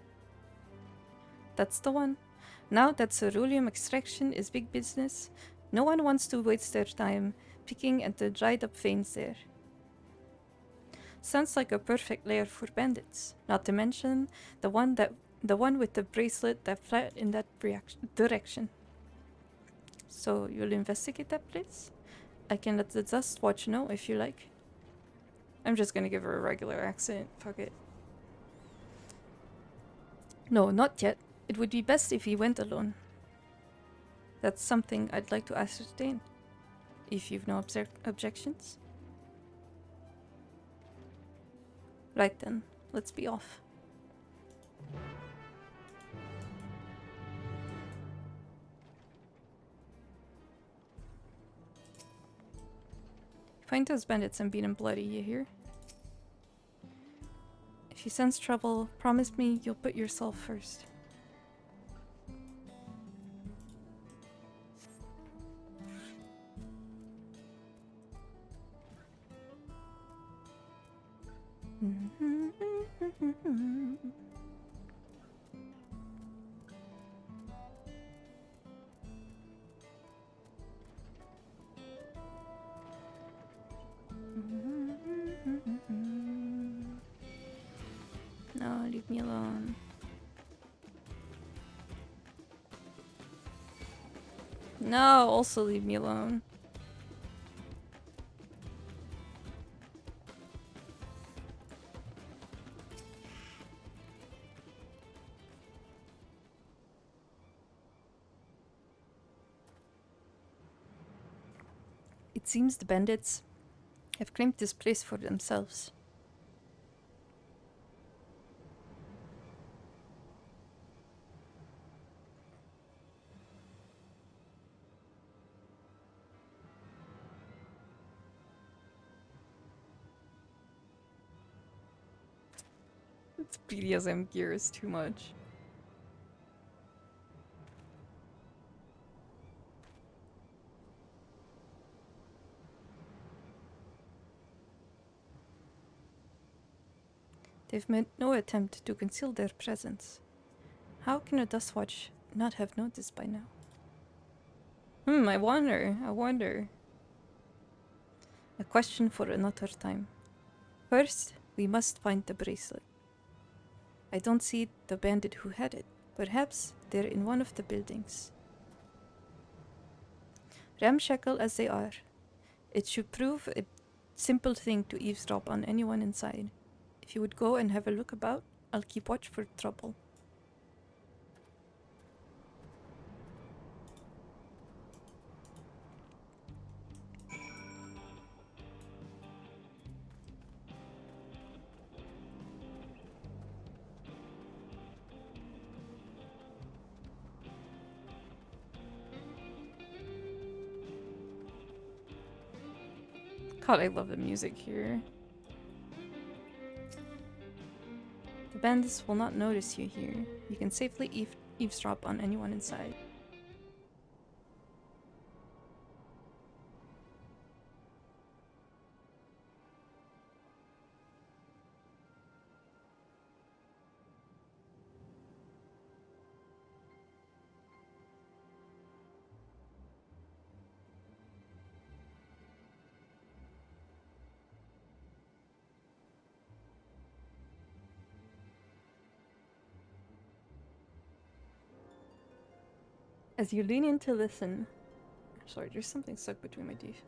Speaker 4: That's the one. Now that ceruleum extraction is big business, no one wants to waste their time picking at the dried up veins there. Sounds like a perfect lair for bandits, not to mention the one with the bracelet that fled in that direction. So you'll investigate that place? I can let the Dust Watch know if you like. I'm just gonna give her a regular accent. Fuck it. No, not yet. It would be best if he went alone. That's something I'd like to ascertain. If you've no objections. Right then, let's be off. Find those bandits and beat them bloody, you hear? If you sense trouble, promise me you'll put yourself first. No, leave me alone. No, also leave me alone. It seems the bandits have claimed this place for themselves. It's BDSM gear is too much. They've made no attempt to conceal their presence. How can a Dustwatch not have noticed by now? I wonder. A question for another time. First, we must find the bracelet. I don't see the bandit who had it. Perhaps they're in one of the buildings. Ramshackle as they are, it should prove a simple thing to eavesdrop on anyone inside. If you would go and have a look about, I'll keep watch for trouble. God, I love the music here. The bandits will not notice you here. You can safely eavesdrop on anyone inside. As you lean in to listen... Sorry, there's something stuck between my teeth.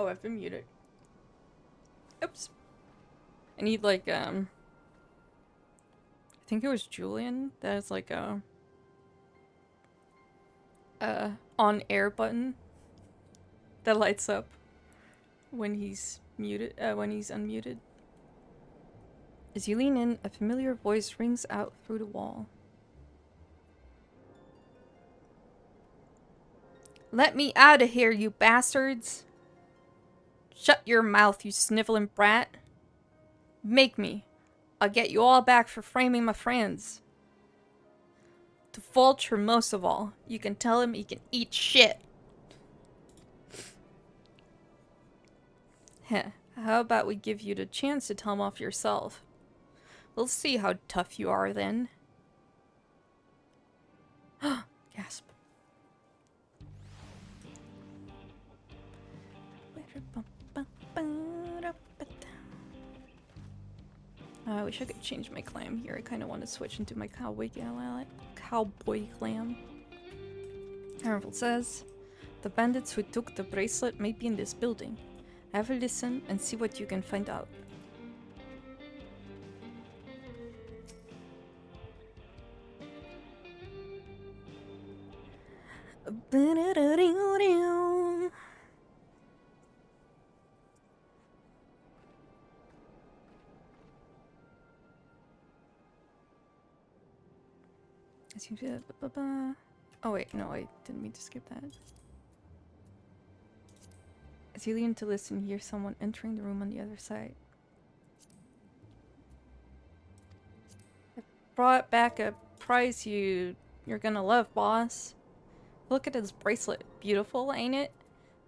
Speaker 4: Oh, I've been muted. Oops. I need like I think it was Julian that has like a on air button that lights up when he's muted, when he's unmuted. As you lean in, a familiar voice rings out through the wall. Let me out of here, you bastards! Shut your mouth, you sniveling brat. Make me. I'll get you all back for framing my friends. To Vulture most of all. You can tell him he can eat shit. Heh. How about we give you the chance to tell him off yourself? We'll see how tough you are then. Gasp. I wish I could change my clam here. I kind of want to switch into my cowboy clam. Harmful says, the bandits who took the bracelet may be in this building. Have a listen and see what you can find out. Oh wait, no, I didn't mean to skip that. As you lean to listen, you hear someone entering the room on the other side. I brought back a prize you're gonna love, boss. Look at this bracelet. Beautiful, ain't it?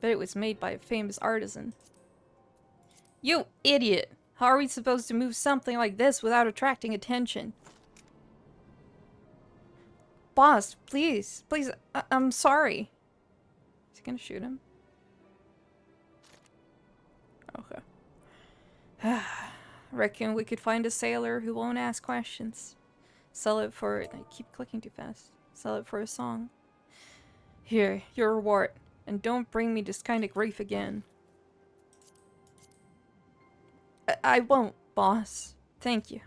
Speaker 4: Bet it was made by a famous artisan. You idiot! How are we supposed to move something like this without attracting attention? Boss, please, please, I'm sorry. Is he gonna shoot him? Okay. Reckon we could find a sailor who won't ask questions. Sell it for... I keep clicking too fast. Sell it for a song. Here, your reward. And don't bring me this kind of grief again. I won't, boss. Thank you.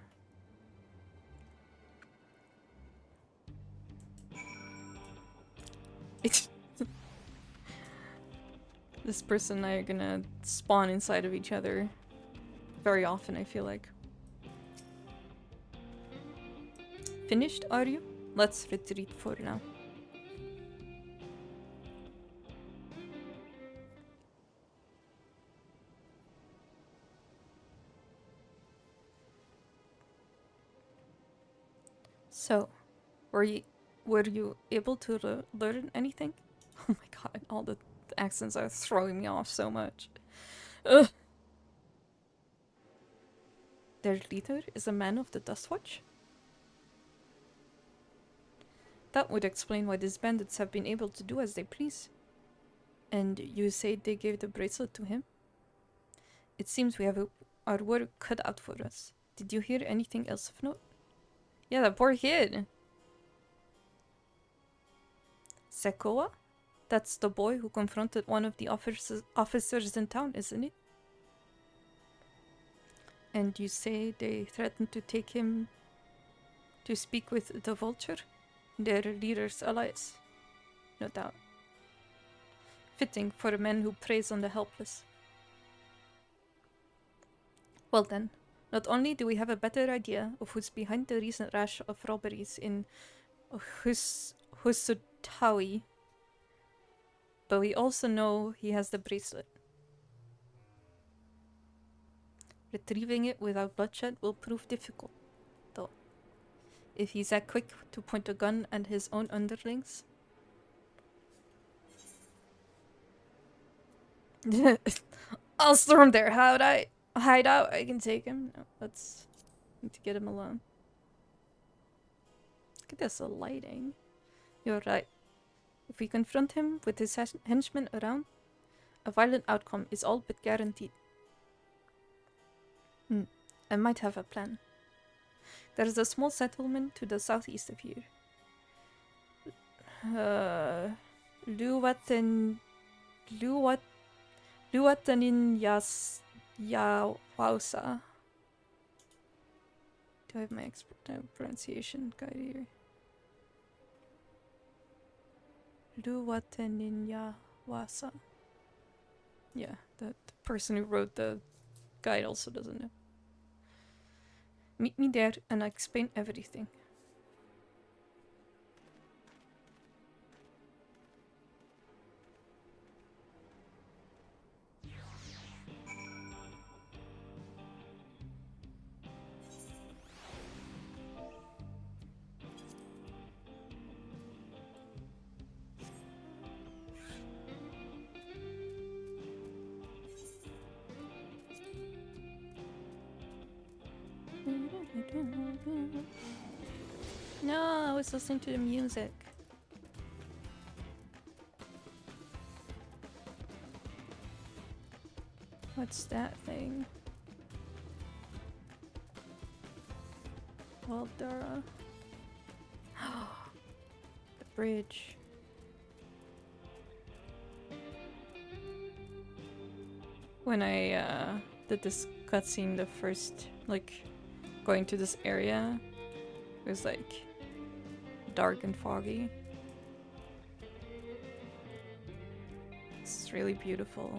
Speaker 4: This person and I are gonna spawn inside of each other very often, I feel like. Finished, are you? Let's retreat for now. So, were you able to learn anything? Oh my god, all the accents are throwing me off so much. Ugh. Their leader is a man of the Dustwatch? That would explain why these bandits have been able to do as they please. And you say they gave the bracelet to him? It seems we have our work cut out for us. Did you hear anything else of note? Yeah, that poor kid. Sekoa? That's the boy who confronted one of the officers in town, isn't it? And you say they threatened to take him to speak with the Vulture? Their leader's allies? No doubt. Fitting for a man who preys on the helpless. Well then, not only do we have a better idea of who's behind the recent rash of robberies in Husutawi, but we also know he has the bracelet. Retrieving it without bloodshed will prove difficult, though. If he's that quick to point a gun at his own underlings. I'll storm their hideout. I can take him. No, let's need to get him alone. Look at this lighting. You're right. If we confront him with his henchmen around, a violent outcome is all but guaranteed. I might have a plan. There is a small settlement to the southeast of here. Duatanin Yawausa. Do I have my pronunciation guide here? Duatanin Yawasa. Yeah, the person who wrote the guide also doesn't know. Meet me there and I'll explain everything. No, I was listening to the music. What's that thing? Waldara. The bridge. When I did this cutscene, the first, like, going to this area, it was like dark and foggy. It's really beautiful.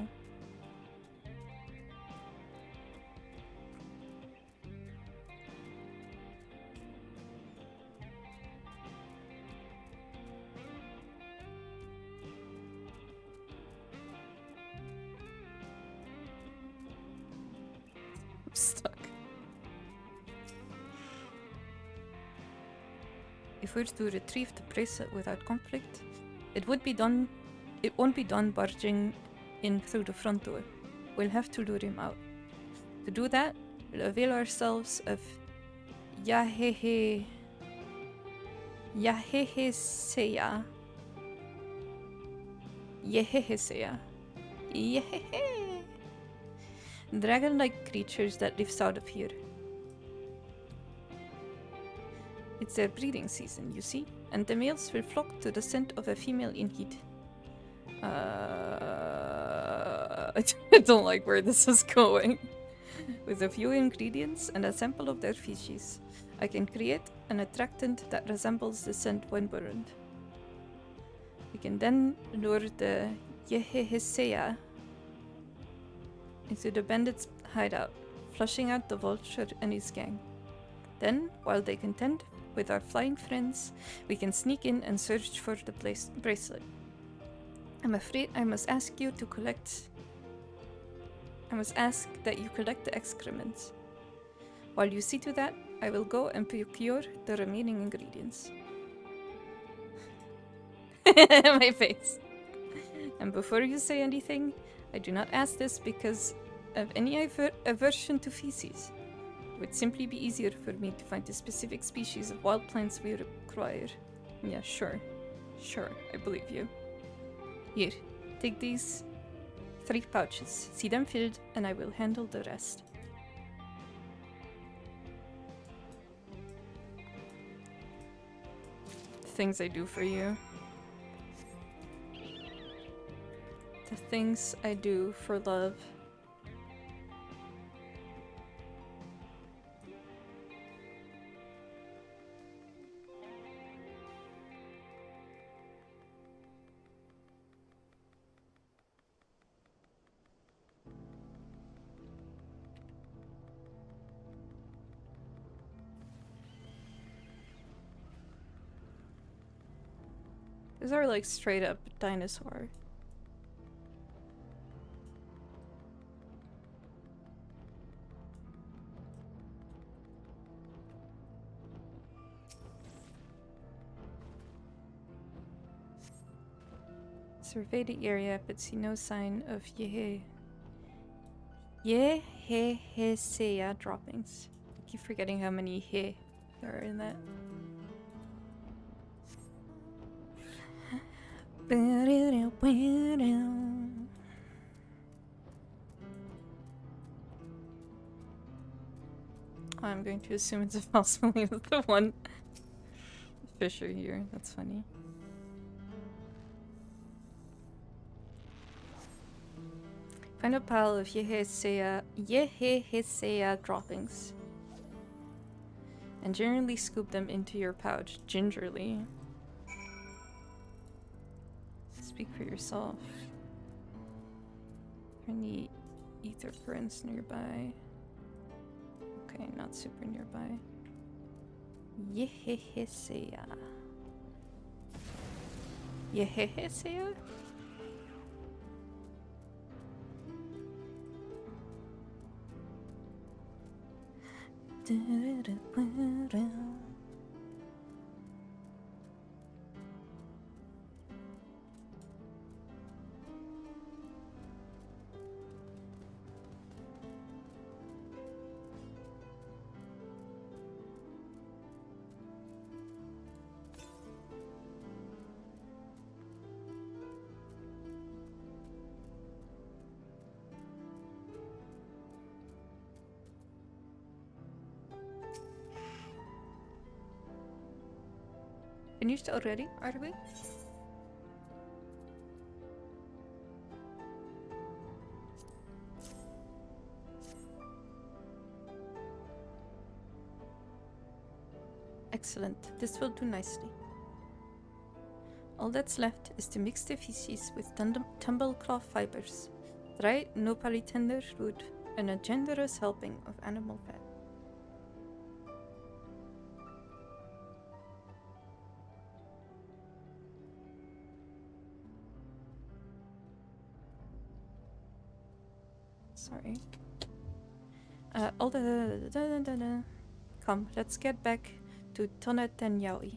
Speaker 4: I'm stuck. If we're to retrieve the bracelet without conflict, it won't be done barging in through the front door. We'll have to lure him out. To do that, we'll avail ourselves of Yaheheseya. Yehehe. Dragon-like creatures that live south of here. It's their breeding season, you see, and the males will flock to the scent of a female in heat. I don't like where this is going. With a few ingredients and a sample of their feces, I can create an attractant that resembles the scent when burned. We can then lure the Yeheheseya into the bandits' hideout, flushing out the vulture and his gang. Then, while they contend with our flying friends, we can sneak in and search for the bracelet. I'm afraid I must ask that you collect the excrements. While you see to that, I will go and procure the remaining ingredients. My face. And before you say anything, I do not ask this because of any aversion to feces. It would simply be easier for me to find the specific species of wild plants we require. Yeah, sure. Sure, I believe you. Here, take these 3 pouches. See them filled, and I will handle the rest. Things I do for you. The things I do for love. These are like straight up dinosaur. Survey the area but see no sign of Yeheheseya droppings. I keep forgetting how many he there are in that. I'm going to assume it's a possibly the one Fisher here. That's funny. Find a pile of Yehesea droppings. And gingerly scoop them into your pouch. Gingerly. Speak for yourself. Any ether currents nearby? Okay, not super nearby. Yehesea. Yehesea? Finished already, are we? Excellent. This will do nicely. All that's left is to mix the feces with tumblecloth fibers, dry nopali tender wood, and a generous helping of animal fat. Sorry. Come, let's get back to Tonet and Yaoi.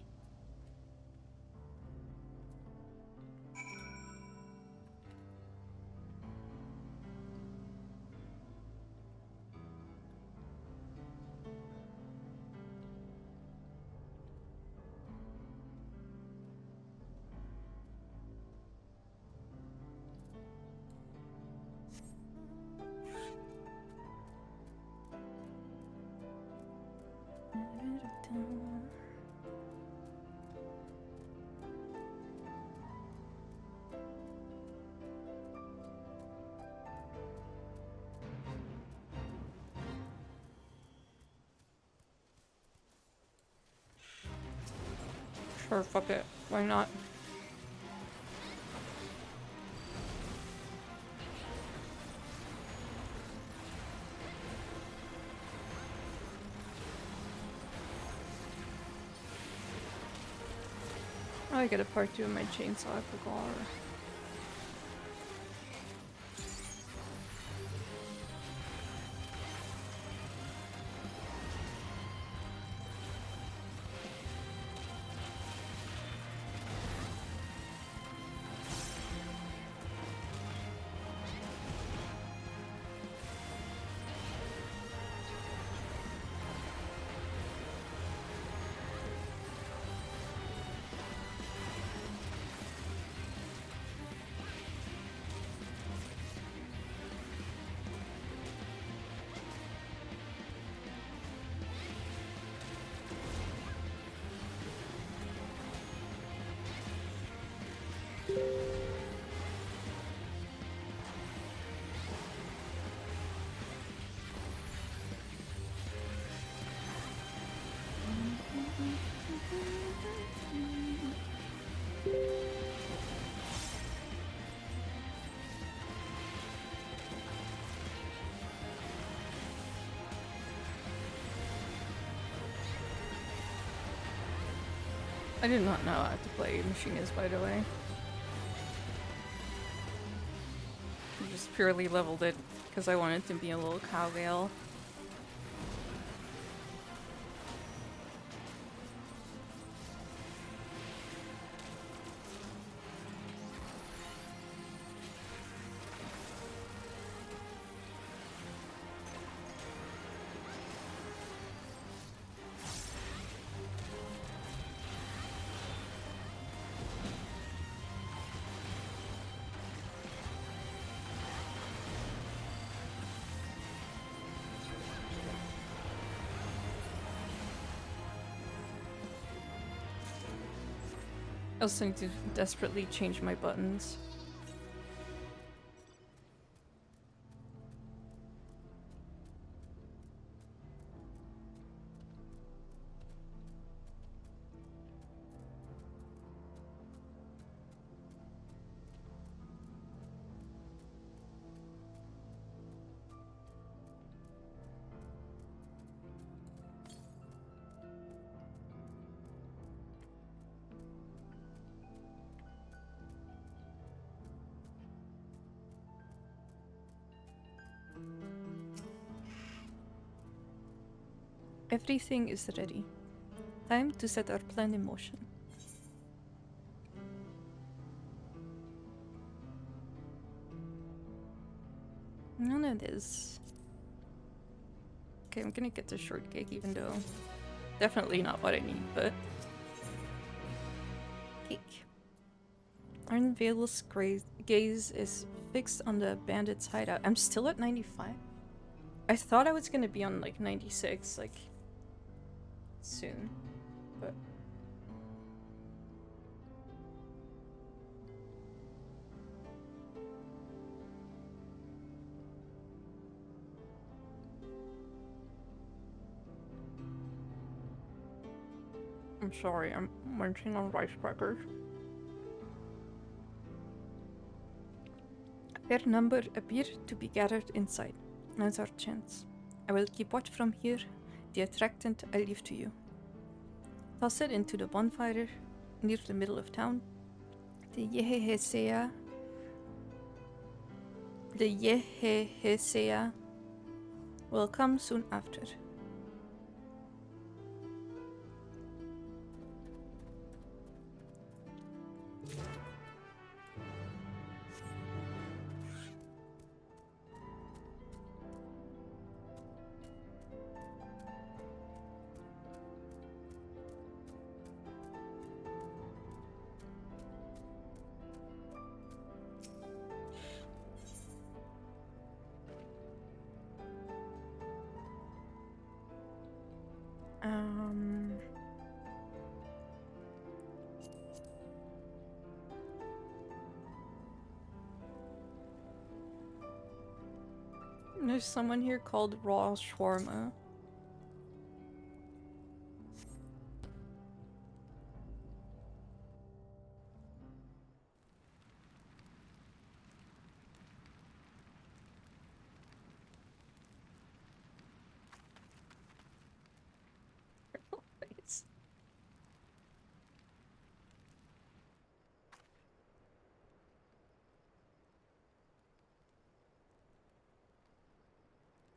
Speaker 4: Sure, fuck it. Why not? Oh, I gotta part 2 of my chainsaw, I forgot. I did not know how to play Machinist, by the way. I just purely leveled it because I wanted to be a little cowgirl. I also need to desperately change my buttons. Everything is ready. Time to set our plan in motion. None of this. Okay, I'm gonna get the shortcake, even though definitely not what I need, but cake. Arnvale's gaze is fixed on the bandits' hideout. I'm still at 95. I thought I was gonna be on like 96, like soon, but I'm sorry, I'm munching on rice crackers. A fair number appear to be gathered inside. Now's our chance. I will keep watch from here. The attractant I leave to you. Toss it into the bonfire near the middle of town. The Yehehesea will come soon after. There's someone here called Raw Shawarma.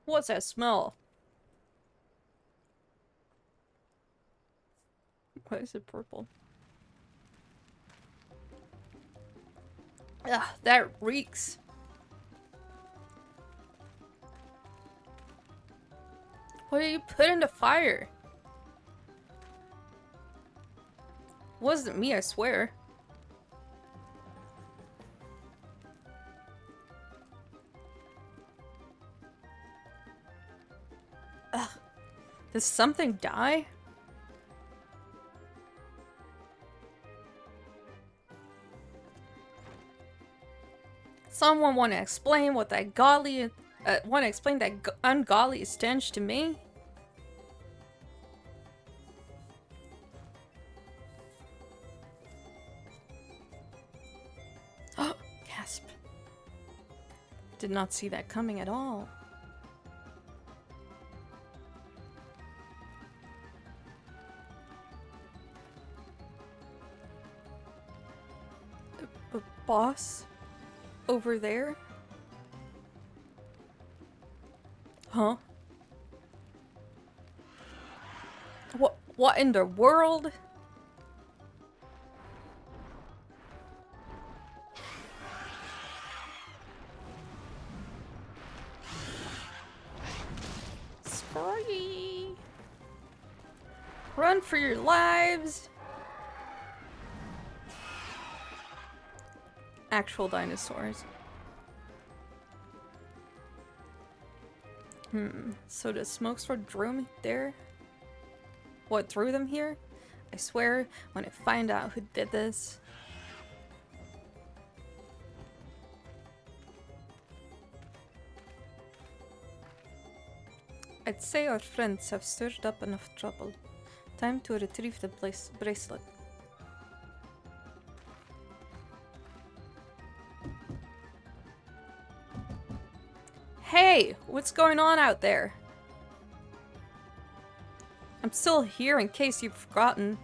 Speaker 4: What's that smell? Why is it purple? Ugh, that reeks. What did you put in the fire? Wasn't me, I swear. Ugh. Does something die? Someone want to explain what that golly, want to explain that ungodly stench to me? Oh, gasp. Did not see that coming at all. The boss? Over there? Huh? What in the world? Sorry. Run for your lives. Actual dinosaurs. So the smoke sword drew me there? What drew them here? I swear, when I find out who did this... I'd say our friends have stirred up enough trouble. Time to retrieve the bracelet. Hey, what's going on out there? I'm still here in case you've forgotten.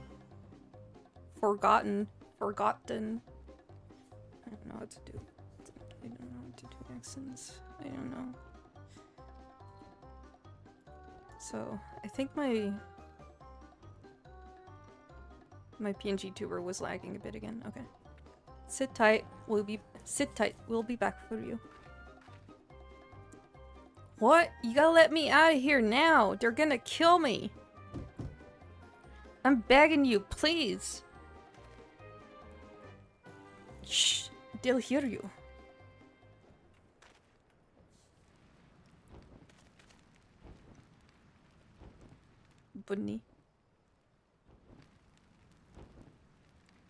Speaker 4: Forgotten. I don't know what to do. I don't know what to do accents. I don't know. So, I think my PNG tuber was lagging a bit again. Okay. Sit tight. Sit tight. We'll be back for you. What? You gotta let me out of here now. They're gonna kill me. I'm begging you, please. Shh. They'll hear you. Bunny.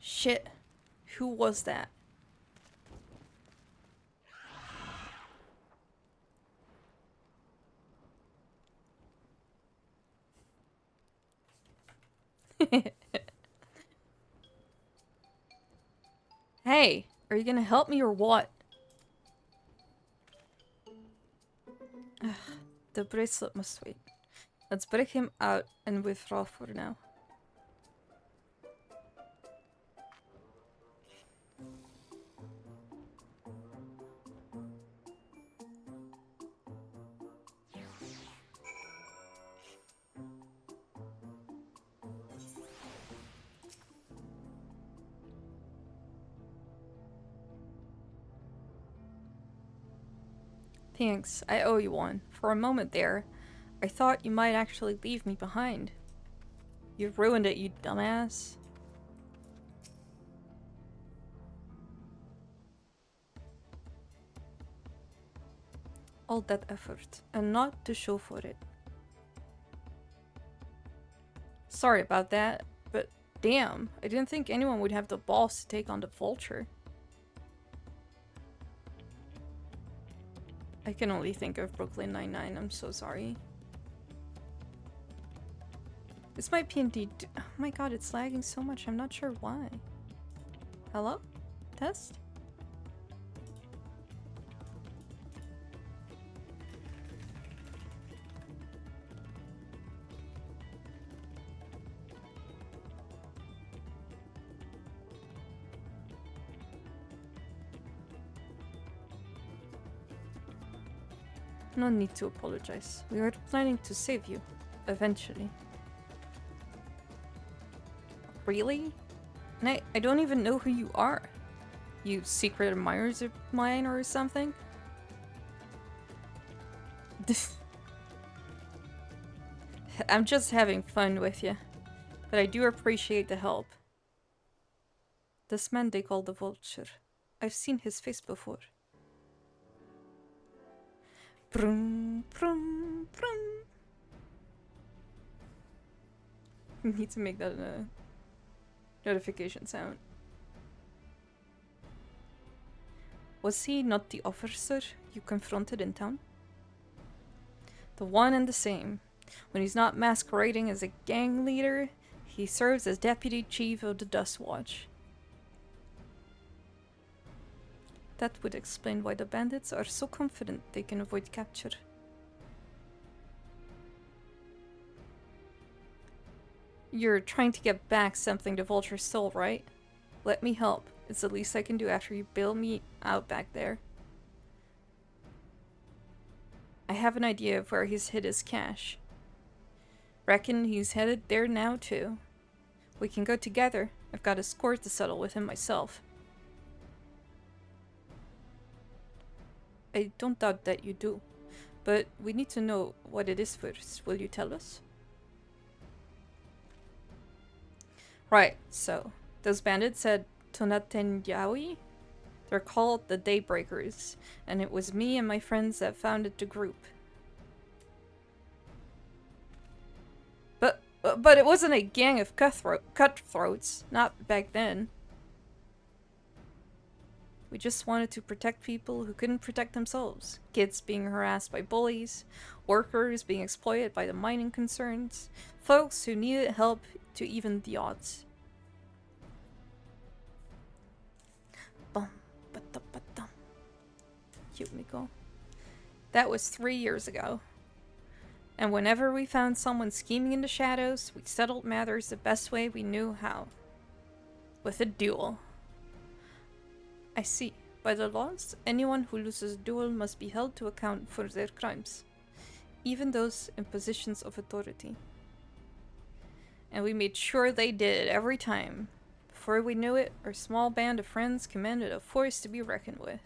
Speaker 4: Shit. Who was that? Hey, are you gonna help me or what? Ugh, the bracelet must wait. Let's break him out and withdraw for now. Thanks, I owe you one. For a moment there, I thought you might actually leave me behind. You ruined it, you dumbass. All that effort, and not to show for it. Sorry about that, but damn, I didn't think anyone would have the balls to take on the Vulture. I can only think of Brooklyn Nine-Nine, I'm so sorry. This might be oh my god, it's lagging so much, I'm not sure why. Hello? Test? No need to apologize. We were planning to save you. Eventually. Really? And I don't even know who you are. You secret admirers of mine or something? I'm just having fun with you. But I do appreciate the help. This man they call the Vulture. I've seen his face before. Brum, brum, brum. You need to make that a notification sound. Was he not the officer you confronted in town? The one and the same. When he's not masquerading as a gang leader, he serves as deputy chief of the Dust Watch. That would explain why the bandits are so confident they can avoid capture. You're trying to get back something the Vulture stole, right? Let me help. It's the least I can do after you bail me out back there. I have an idea of where he's hid his cash. Reckon he's headed there now too. We can go together. I've got a score to settle with him myself. I don't doubt that you do, but we need to know what it is first. Will you tell us? Right, so those bandits at Tonatenyawi? They're called the Daybreakers, and it was me and my friends that founded the group. But it wasn't a gang of cutthroats, not back then. We just wanted to protect people who couldn't protect themselves. Kids being harassed by bullies, workers being exploited by the mining concerns, folks who needed help to even the odds. Yumiko. That was 3 years ago. And whenever we found someone scheming in the shadows, we settled matters the best way we knew how. With a duel. I see. By the laws, anyone who loses a duel must be held to account for their crimes. even those in positions of authority. And we made sure they did every time. Before we knew it, our small band of friends commanded a force to be reckoned with.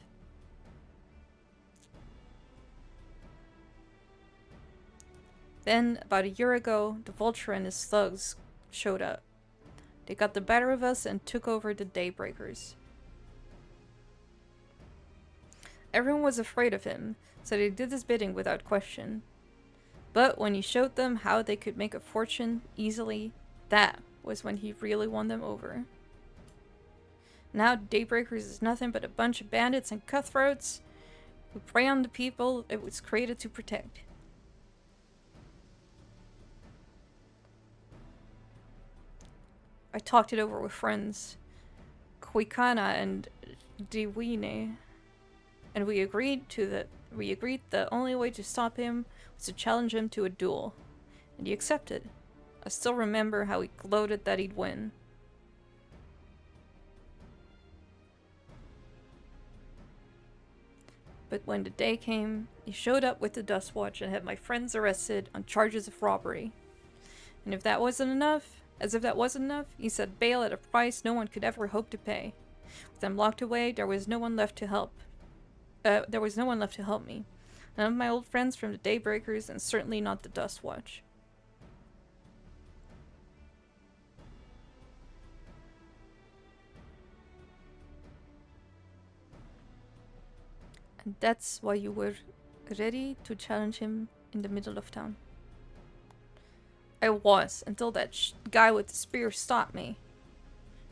Speaker 4: Then, about a year ago, the Vulture and his thugs showed up. They got the better of us and took over the Daybreakers. Everyone was afraid of him, so they did his bidding without question. But when he showed them how they could make a fortune easily, that was when he really won them over. Now Daybreakers is nothing but a bunch of bandits and cutthroats who prey on the people it was created to protect. I talked it over with friends, Kwikana and Diwine, and we agreed the only way to stop him was to challenge him to a duel, and he accepted. I still remember how he gloated that he'd win. But when the day came, he showed up with the Dust Watch and had my friends arrested on charges of robbery. And if that wasn't enough, he set bail at a price no one could ever hope to pay. With them locked away, there was no one left to help me. None of my old friends from the Daybreakers, and certainly not the Dust Watch. And that's why you were ready to challenge him in the middle of town. I was, until that guy with the spear stopped me.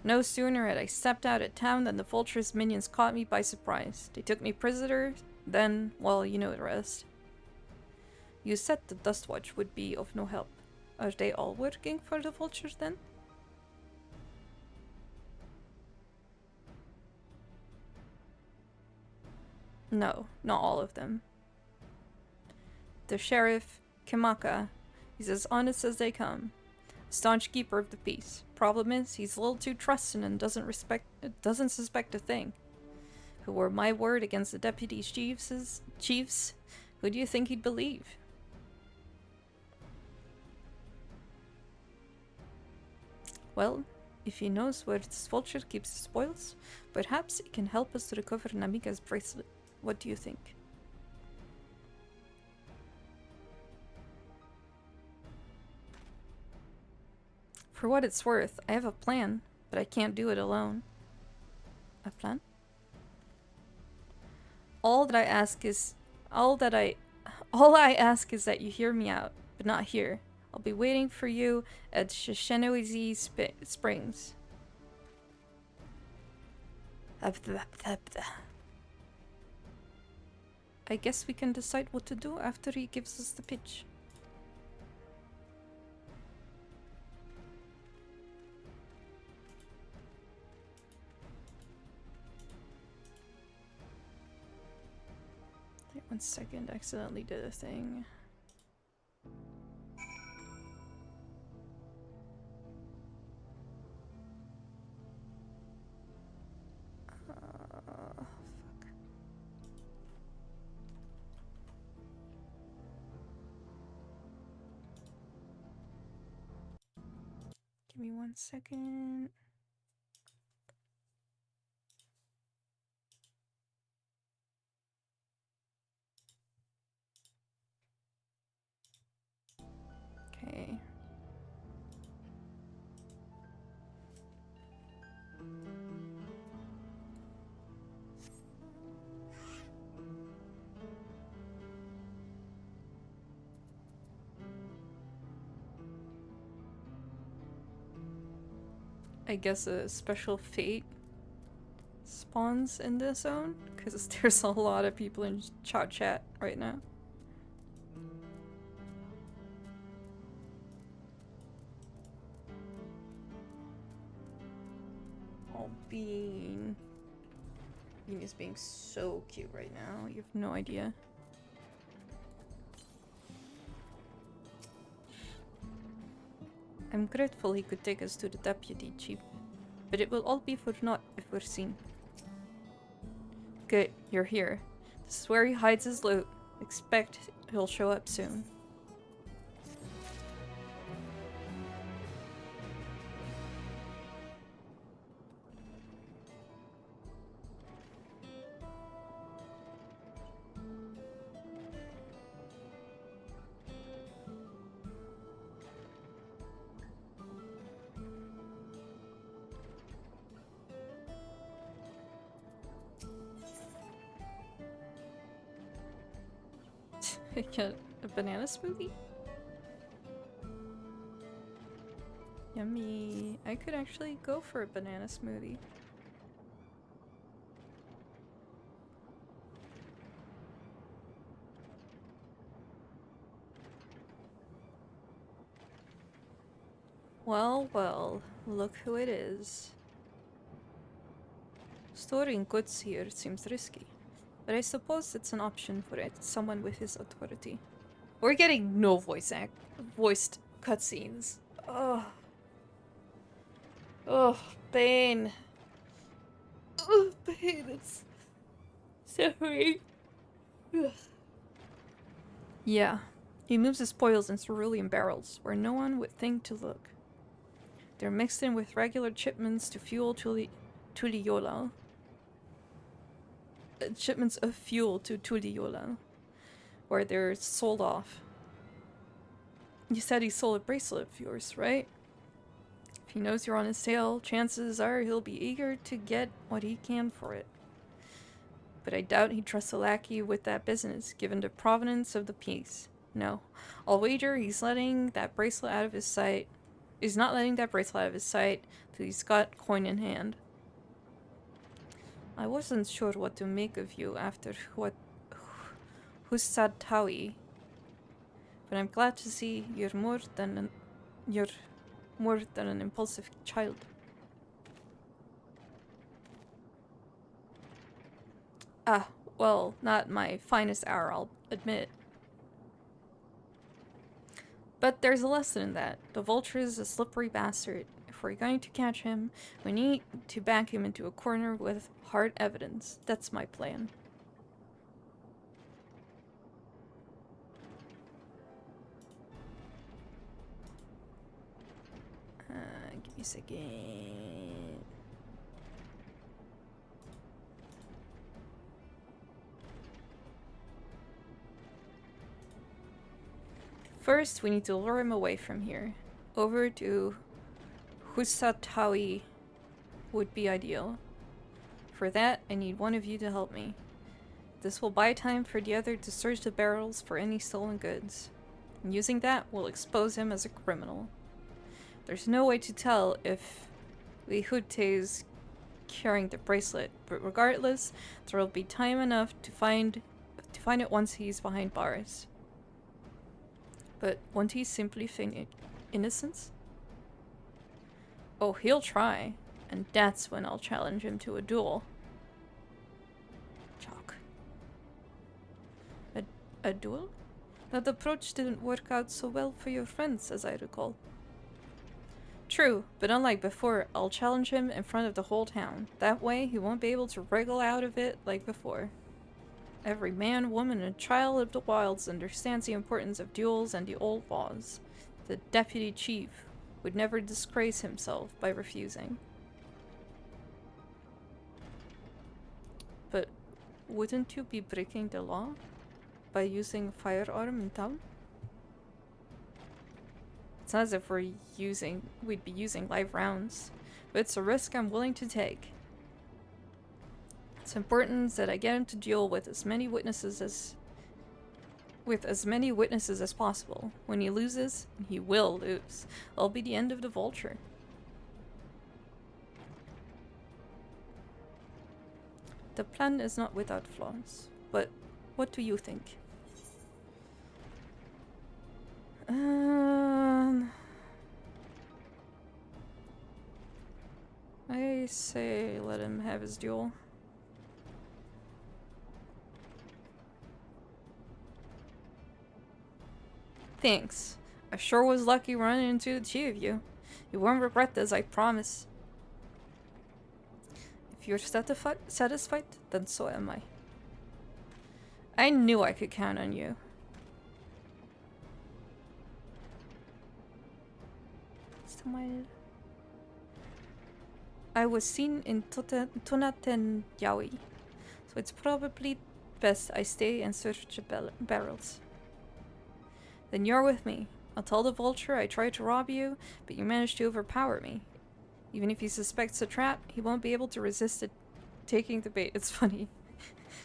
Speaker 4: No sooner had I stepped out of town than the Vulture's minions caught me by surprise. They took me prisoner, then, well, you know the rest. You said the Dust Watch would be of no help. Are they all working for the Vultures then? No, not all of them. The sheriff, Kimaka, he's as honest as they come. A staunch keeper of the peace. Problem is, he's a little too trusting and doesn't suspect a thing. If it were my word against the deputy chiefs, who do you think he'd believe? Well, if he knows where this Vulture keeps his spoils, perhaps it can help us to recover Namika's bracelet. What do you think? For what it's worth, I have a plan, but I can't do it alone. A plan? All I ask is that you hear me out, but not here. I'll be waiting for you at Shishenoizi Springs. I guess we can decide what to do after he gives us the pitch. Wait 1 second, I accidentally did a thing. Fuck. Give me 1 second. Okay. I guess a special fate spawns in this zone, because there's a lot of people in chat right now. Oh, Bean. Bean is being so cute right now. You have no idea. I'm grateful he could take us to the deputy chief, but it will all be for naught if we're seen. Good, you're here. This is where he hides his loot. Expect he'll show up soon. Get a banana smoothie? Yummy. I could actually go for a banana smoothie. Well, well, look who it is. Storing goods here seems risky, but I suppose it's an option for someone with his authority. We're getting no voiced cutscenes. Ugh. Ugh, pain. Ugh, pain, it's suffering. Ugh. Yeah, he moves his spoils in cerulean barrels where no one would think to look. They're mixed in with regular shipments to fuel Tuliola. Shipments of fuel to Tuliola, where they're sold off. You said he sold a bracelet of yours, right? If he knows you're on his tail, chances are he'll be eager to get what he can for it. But I doubt he trusts a lackey with that business, given the provenance of the piece. No, I'll wager he's letting that bracelet out of his sight. He's not letting that bracelet out of his sight till he's got coin in hand. I wasn't sure what to make of you after what Hussad Tawi, but I'm glad to see you're more than an impulsive child. Ah, well, not my finest hour, I'll admit. But there's a lesson in that. The vulture is a slippery bastard. If we're going to catch him, we need to back him into a corner with hard evidence. That's my plan. Give me a second. First, we need to lure him away from here. Over to Husatawi would be ideal. For that, I need one of you to help me. This will buy time for the other to search the barrels for any stolen goods. And using that, we'll expose him as a criminal. There's no way to tell if Lihute carrying the bracelet, but regardless, there will be time enough to find it once he's behind bars. But won't he simply feign innocence? Oh, he'll try, and that's when I'll challenge him to a duel. Chalk. A duel? That approach didn't work out so well for your friends, as I recall. True, but unlike before, I'll challenge him in front of the whole town. That way, he won't be able to wriggle out of it like before. Every man, woman, and child of the wilds understands the importance of duels and the old laws. The deputy chief would never disgrace himself by refusing. But wouldn't you be breaking the law by using a firearm in town? It's not as if we'd be using live rounds, but it's a risk I'm willing to take. It's important that I get him to duel with as many witnesses as possible. When he loses, and he will lose, that'll be the end of the vulture. The plan is not without flaws, but what do you think? I say let him have his duel. Thanks. I sure was lucky running into the two of you. You won't regret this, I promise. If you're satisfied, then so am I. I knew I could count on you. I was seen in Tonaten Yaoi, so it's probably best I stay and search the barrels. Then you're with me. I'll tell the vulture I tried to rob you, but you managed to overpower me. Even if he suspects a trap, he won't be able to resist it taking the bait. It's funny.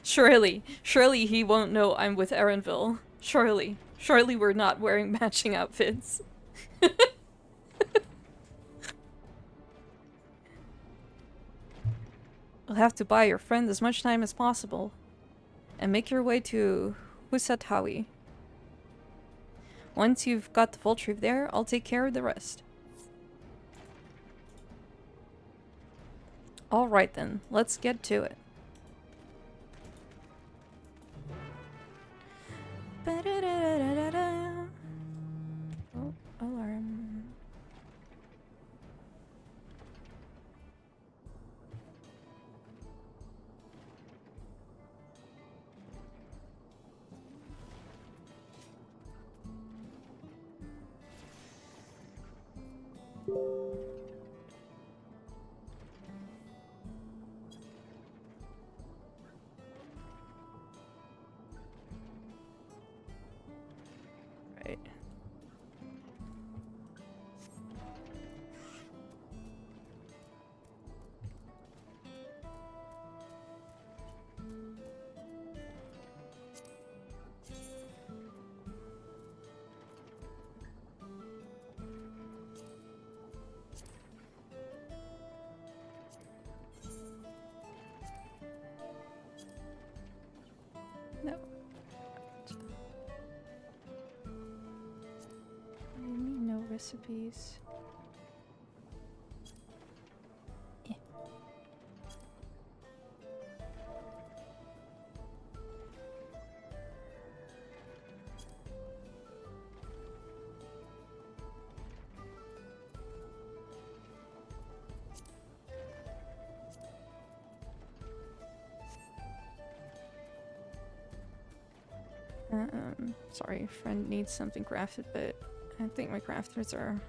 Speaker 4: Surely he won't know I'm with Erenville. Surely. Surely we're not wearing matching outfits. You'll have to buy your friend as much time as possible. And make your way to Husatawi. Once you've got the full troop there, I'll take care of the rest. Alright then, let's get to it. Oh, alarm. Right. No. What do you mean no recipes? Yeah. Sorry, friend needs something crafted, but I think my crafters are...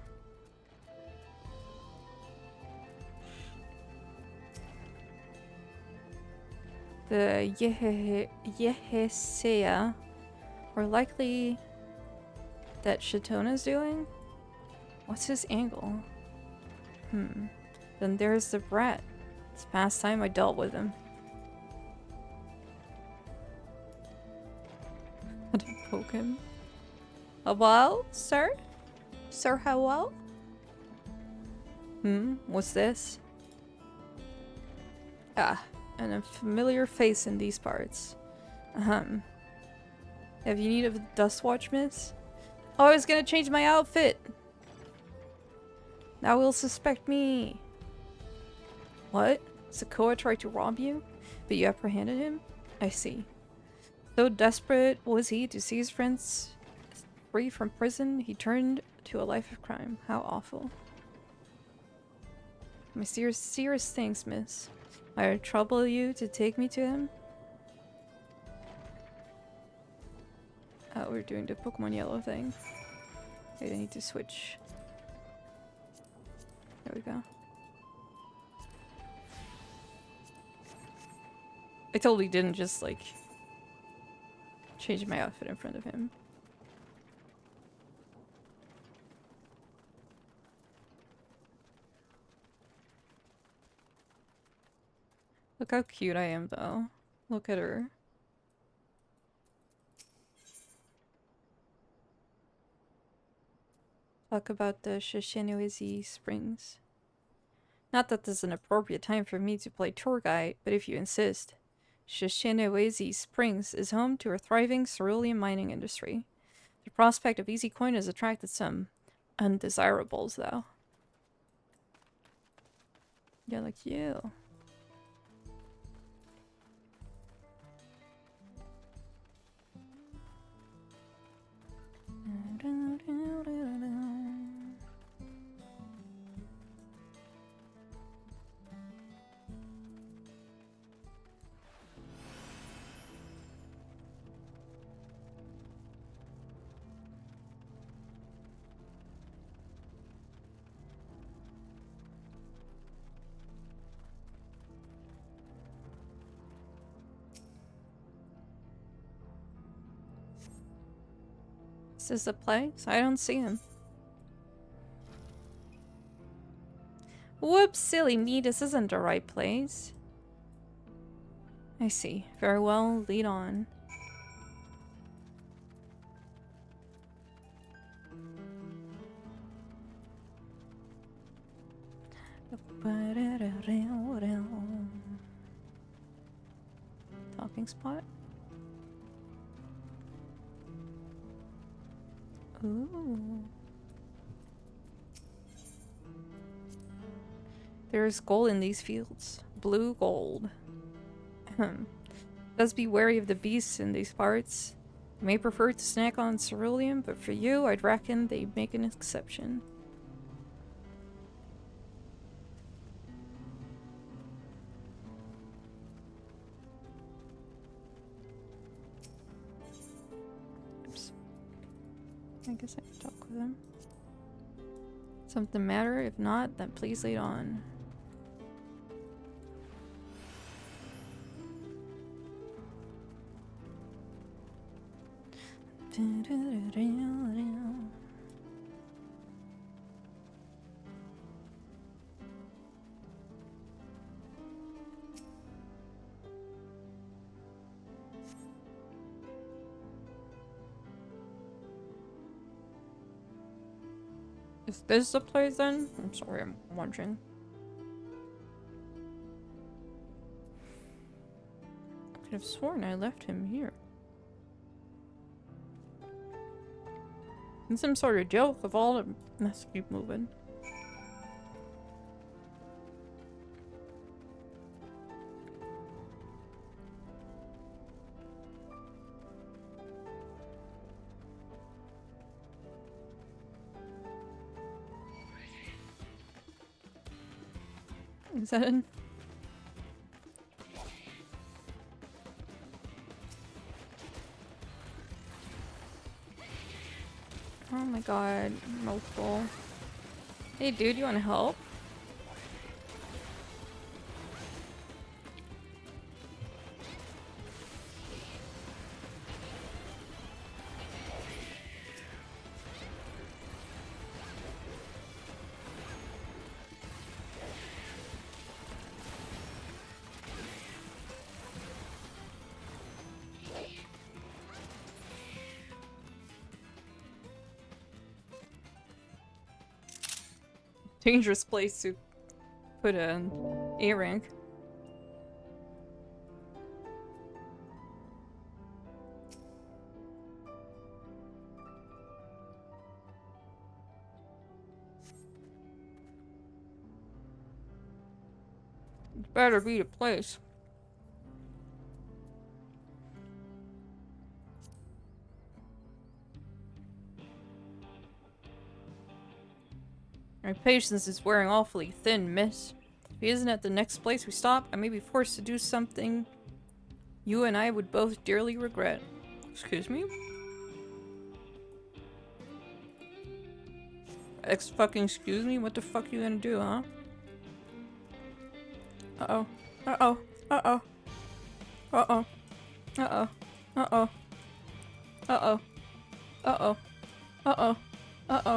Speaker 4: The Yehesea are likely that Shatona's doing? What's his angle? Then there's the brat. It's past time I dealt with him. How to poke him? Hello, sir? Sir, hello? What's this? Ah, and a familiar face in these parts. Have you need of a dust watch, miss? Oh, I was gonna change my outfit! Now he'll suspect me! What? Sakoa tried to rob you? But you apprehended him? I see. So desperate was he to see his friends free from prison, he turned to a life of crime. How awful. My serious thanks, miss. Might I trouble you to take me to him? Oh, we're doing the Pokemon Yellow thing. Wait, I need to switch. There we go. I totally didn't just, like, change my outfit in front of him. Look how cute I am, though. Look at her. Talk about the Shishinuizi Springs. Not that this is an appropriate time for me to play tour guide, but if you insist. Shishinuizi Springs is home to a thriving cerulean mining industry. The prospect of easy coin has attracted some undesirables, though. Yeah, like you. Is this a place? I don't see him. Whoops, silly me, this isn't the right place. I see. Very well, lead on. Talking spot. Ooh. There is gold in these fields. Blue gold. Thus be wary of the beasts in these parts. You may prefer to snack on cerulean, but for you, I'd reckon they make an exception. Oops. I guess I can talk with him. Something matter? If not, then please lead on. Is this the place then? I'm sorry, I'm wondering. I could have sworn I left him here. It's some sort of joke of all the... Let's keep moving. Is that in? Oh my god, multiple. Hey dude, you wanna help? Dangerous place to put an A rank. It better be the place. My patience is wearing awfully thin, miss. If he isn't at the next place we stop, I may be forced to do something you and I would both dearly regret. Excuse me? Excuse me? What the fuck you gonna do, huh? Uh-oh. Uh-oh. Uh-oh. Uh-oh. Uh-oh. Uh-oh. Uh-oh. Uh-oh. Uh-oh. Uh-oh.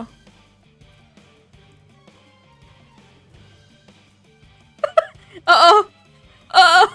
Speaker 4: Uh-oh! Uh-oh!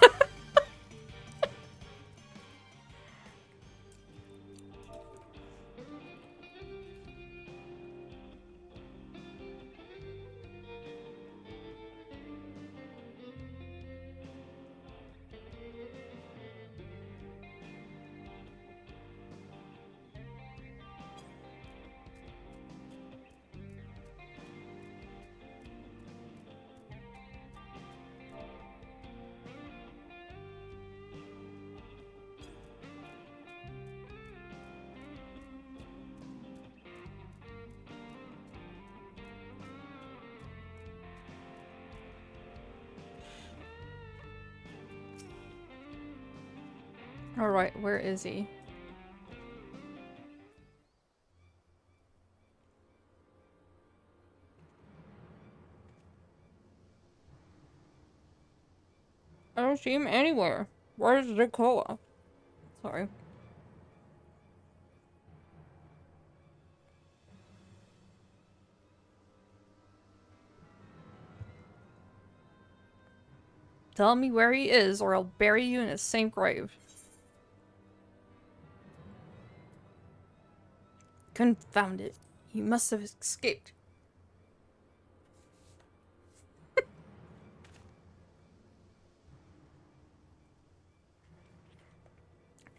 Speaker 4: Alright, where is he? I don't see him anywhere. Where's Zikoa? Sorry. Tell me where he is, or I'll bury you in the same grave. Confound it. He must have escaped.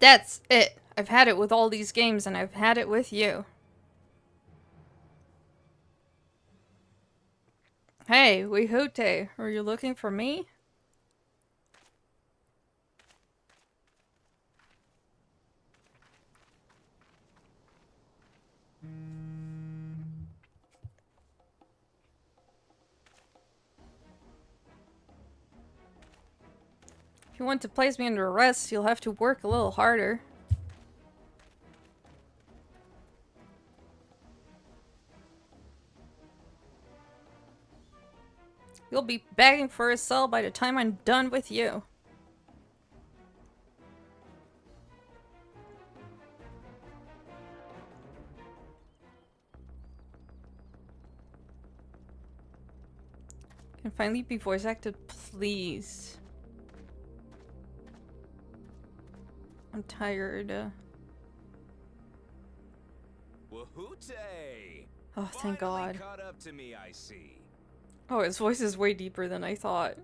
Speaker 4: That's it. I've had it with all these games, and I've had it with you. Hey, Wihute, are you looking for me? If you want to place me under arrest, you'll have to work a little harder. You'll be begging for a cell by the time I'm done with you. Can finally be voice acted, please. I'm tired.
Speaker 5: Wahoote!
Speaker 4: Oh, thank God.
Speaker 5: Caught up to me, I see.
Speaker 4: Oh, his voice is way deeper than I thought.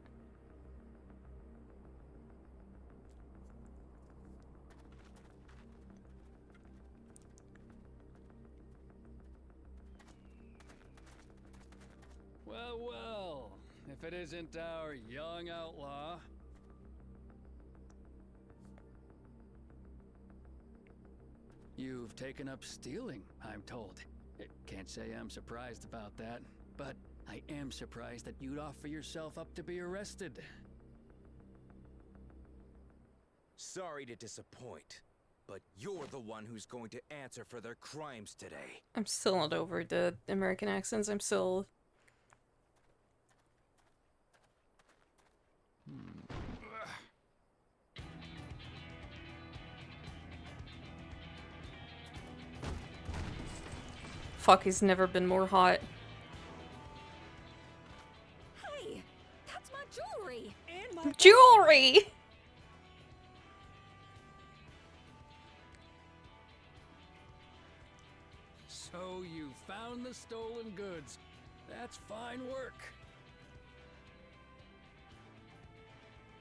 Speaker 1: Well, well, if it isn't our young outlaw. You've taken up stealing, I'm told. Can't say I'm surprised about that, but I am surprised that you'd offer yourself up to be arrested.
Speaker 5: Sorry to disappoint, but you're the one who's going to answer for their crimes today.
Speaker 4: I'm still not over the American accents. I'm still... Fuck, he's never been more hot.
Speaker 6: Hey, that's my jewelry. And my
Speaker 4: Jewelry!
Speaker 1: So you found the stolen goods. That's fine work.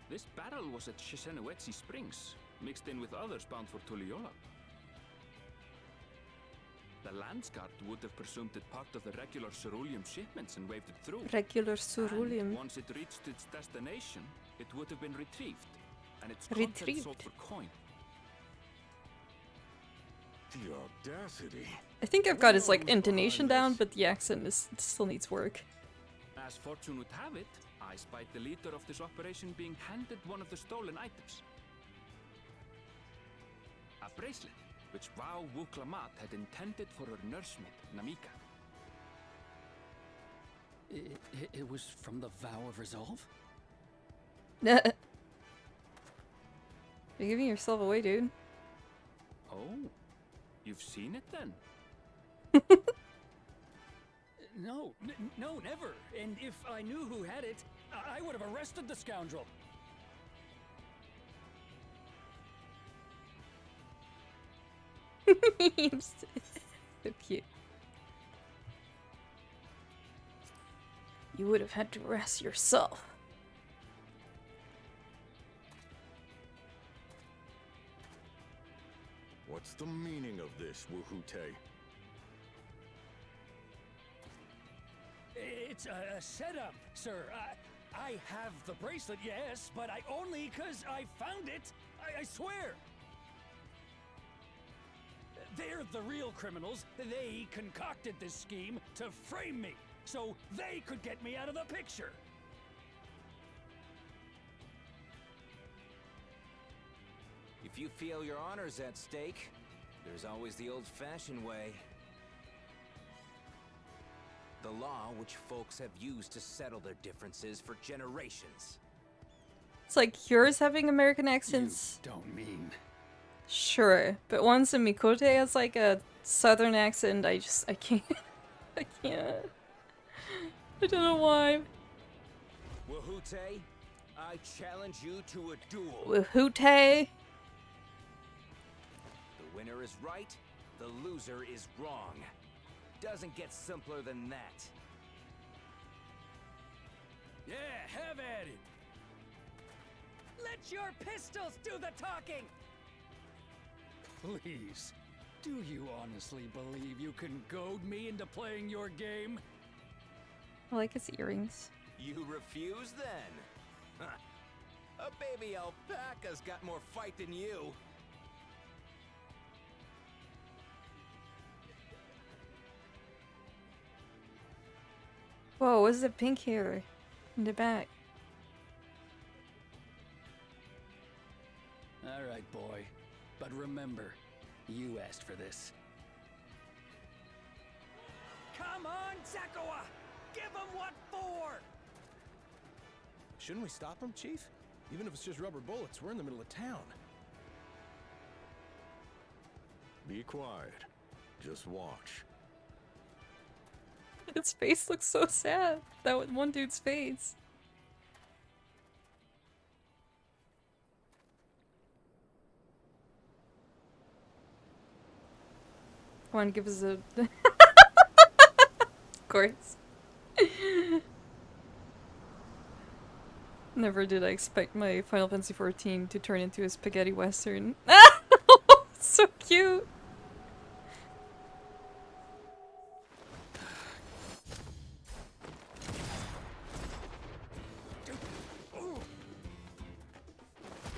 Speaker 2: This barrel was at Shisenowetsi Springs, mixed in with others bound for Tuliyola. The Landsguard would have presumed it part of the regular ceruleum shipments and waved it through.
Speaker 4: Regular
Speaker 2: And
Speaker 4: ceruleum.
Speaker 2: once it reached its destination, it would have been retrieved, and its contents sold for coin.
Speaker 3: The audacity.
Speaker 4: I think I've got his, like, intonation down, but the accent still needs work.
Speaker 2: As fortune would have it, I spied the leader of this operation being handed one of the stolen items. A bracelet, which Vau Wuklamat had intended for her nursemaid, Namika.
Speaker 1: It was from the Vow of Resolve?
Speaker 4: You're giving yourself away, dude.
Speaker 2: Oh, you've seen it then?
Speaker 1: No, no, never. And if I knew who had it, I would have arrested the scoundrel.
Speaker 4: So cute. You would have had to arrest yourself.
Speaker 3: What's the meaning of this, Wahoote?
Speaker 1: It's a setup, sir. I have the bracelet, yes, but I only 'cause I found it. I swear. They're the real criminals. They concocted this scheme to frame me, so they could get me out of the picture.
Speaker 5: If you feel your honor's at stake, there's always the old-fashioned way. The law which folks have used to settle their differences for generations.
Speaker 4: It's like yours having American accents.
Speaker 1: You don't mean...
Speaker 4: Sure, but once a Mikote has like a southern accent, I can't. I can't. I don't know why.
Speaker 5: Wahoote, I challenge you to a duel.
Speaker 4: Wahoote.
Speaker 5: The winner is right, the loser is wrong. Doesn't get simpler than that.
Speaker 1: Yeah, have at it. Let your pistols do the talking. Please. Do you honestly believe you can goad me into playing your game?
Speaker 4: I like his earrings.
Speaker 5: You refuse then? Huh. A baby alpaca's got more fight than you.
Speaker 4: Whoa, what's the pink hair in the back?
Speaker 1: All right, boy. But remember, you asked for this. Come on, Zekawa! Give him what for!
Speaker 7: Shouldn't we stop him, Chief? Even if it's just rubber bullets, we're in the middle of town.
Speaker 3: Be quiet. Just watch.
Speaker 4: His face looks so sad. That one dude's face. Come on, give us a... Of course. Never did I expect my Final Fantasy XIV to turn into a spaghetti western. So cute!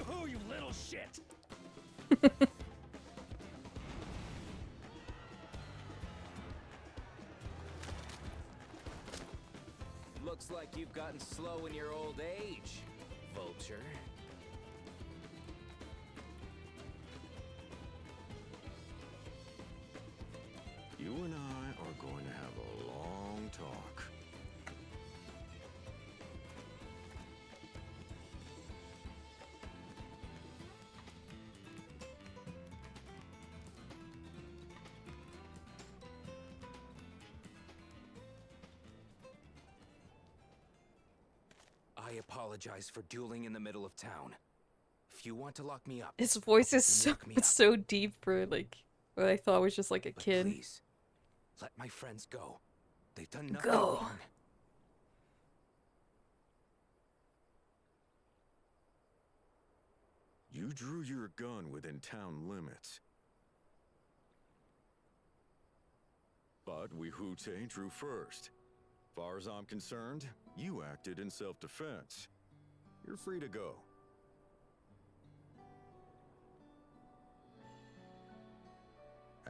Speaker 1: Oh, you little shit!
Speaker 5: Looks like you've gotten slow in your old age, Vulture.
Speaker 3: You and I are going to have a long talk.
Speaker 5: I apologize for dueling in the middle of town. If you want to lock me up,
Speaker 4: His voice is
Speaker 5: then
Speaker 4: so
Speaker 5: lock me
Speaker 4: it's
Speaker 5: up.
Speaker 4: so deep for like what I thought was just like a
Speaker 5: But
Speaker 4: kid.
Speaker 5: please, let my friends go. They've done nothing
Speaker 4: Go.
Speaker 5: wrong.
Speaker 3: You drew your gun within town limits. But Wihute drew first. Far as I'm concerned, you acted in self-defense. You're free to go.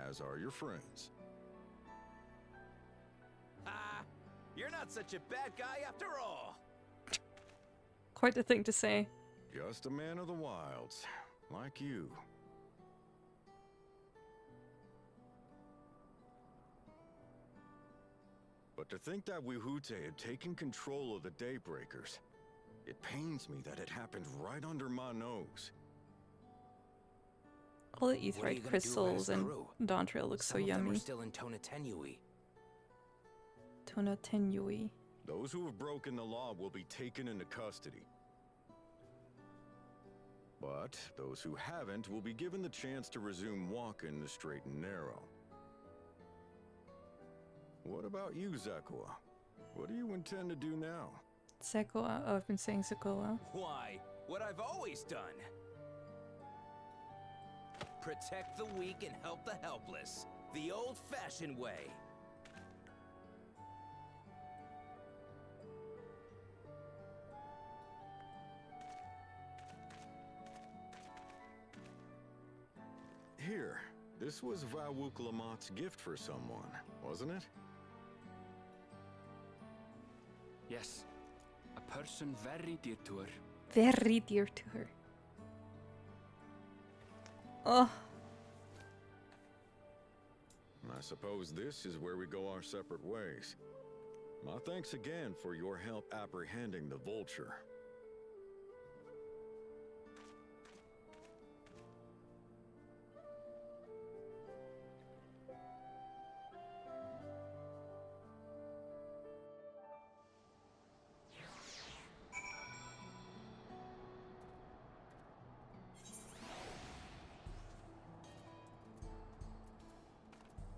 Speaker 3: As are your friends.
Speaker 5: Ah, you're not such a bad guy after all.
Speaker 4: Quite the thing to say.
Speaker 3: Just a man of the wilds, like you. But to think that Wihute had taken control of the Daybreakers, it pains me that it happened right under my nose.
Speaker 4: All the
Speaker 5: What are you
Speaker 4: aetheryte
Speaker 5: gonna do
Speaker 4: crystals
Speaker 5: about his
Speaker 4: and
Speaker 5: crew?
Speaker 4: Dawntrail look so
Speaker 5: Some of them are
Speaker 4: yummy.
Speaker 5: still in Tonatenui.
Speaker 4: Tona Tenui.
Speaker 3: Those who have broken the law will be taken into custody. But those who haven't will be given the chance to resume walking the straight and narrow. What about you, Zekawa? What do you intend to do now?
Speaker 4: Sekoa. Oh, I've been saying Sekoa.
Speaker 5: Why? What I've always done. Protect the weak and help the helpless. The old-fashioned way.
Speaker 3: Here, this was Vawuk Lamott's gift for someone, wasn't it?
Speaker 2: Yes. A person very dear to her.
Speaker 4: Very dear to her. Oh,
Speaker 3: I suppose this is where we go our separate ways. My thanks again for your help apprehending the Vulture.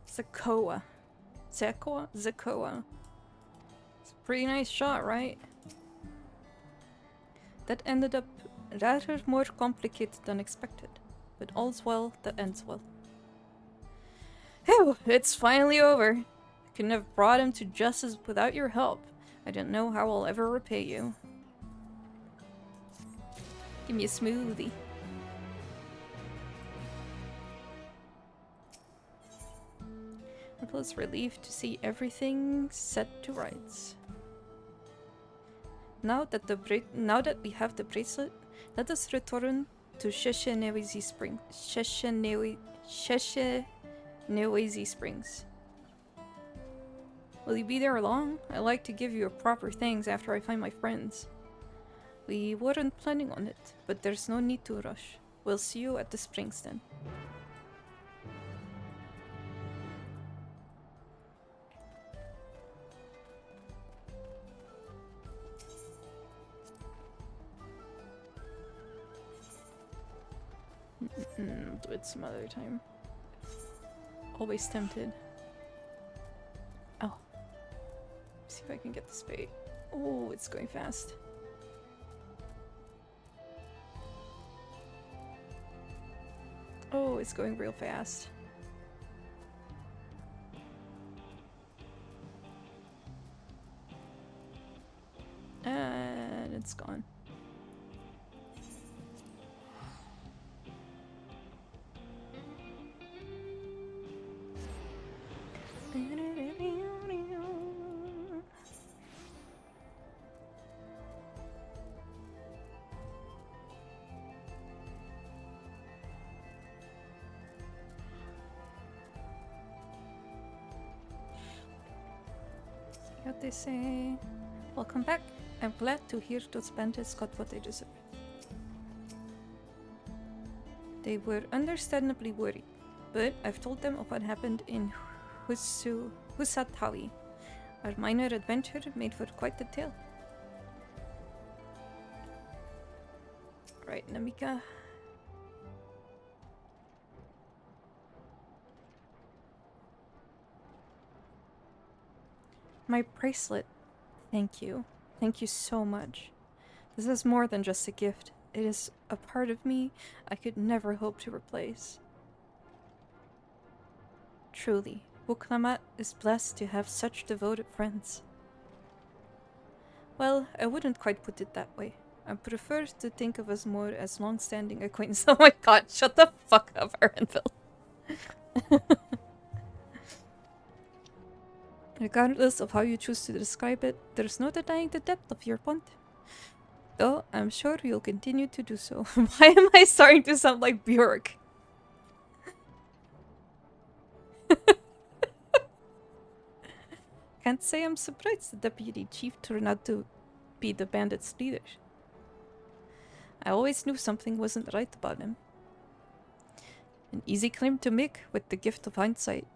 Speaker 4: Sekoa. Sekoa? Zekoa. It's a pretty nice shot, right? That ended up rather more complicated than expected. But all's well that ends well. Phew, it's finally over. I couldn't have brought him to justice without your help. I don't know how I'll ever repay you. Give me a smoothie. I was relieved to see everything set to rights. Now that we have the bracelet, let us return to Sheshenewezi Springs. Sheshenewezi Springs. Will you be there long? I like to give you a proper thanks after I find my friends. We weren't planning on it, but there's no need to rush. We'll see you at the springs then. I'll do it some other time. Always tempted. Oh. See if I can get this bait. Oh, it's going fast. Oh, it's going real fast. And it's gone. What they say. Welcome back. I'm glad to hear those bandits got what they deserve. They were understandably worried, but I've told them of what happened in Husatawi. Our minor adventure made for quite the tale. Right, Namika. My bracelet. Thank you. Thank you so much. This is more than just a gift. It is a part of me I could never hope to replace. Truly, Wuklamat is blessed to have such devoted friends. Well, I wouldn't quite put it that way. I prefer to think of us more as long-standing acquaintances. Oh my god, shut the fuck up, Arenville. Regardless of how you choose to describe it, there's no denying the depth of your bond. Though, I'm sure you'll continue to do so. Why am I starting to sound like Bjork? Can't say I'm surprised the deputy chief turned out to be the bandits' leader. I always knew something wasn't right about him. An easy claim to make with the gift of hindsight.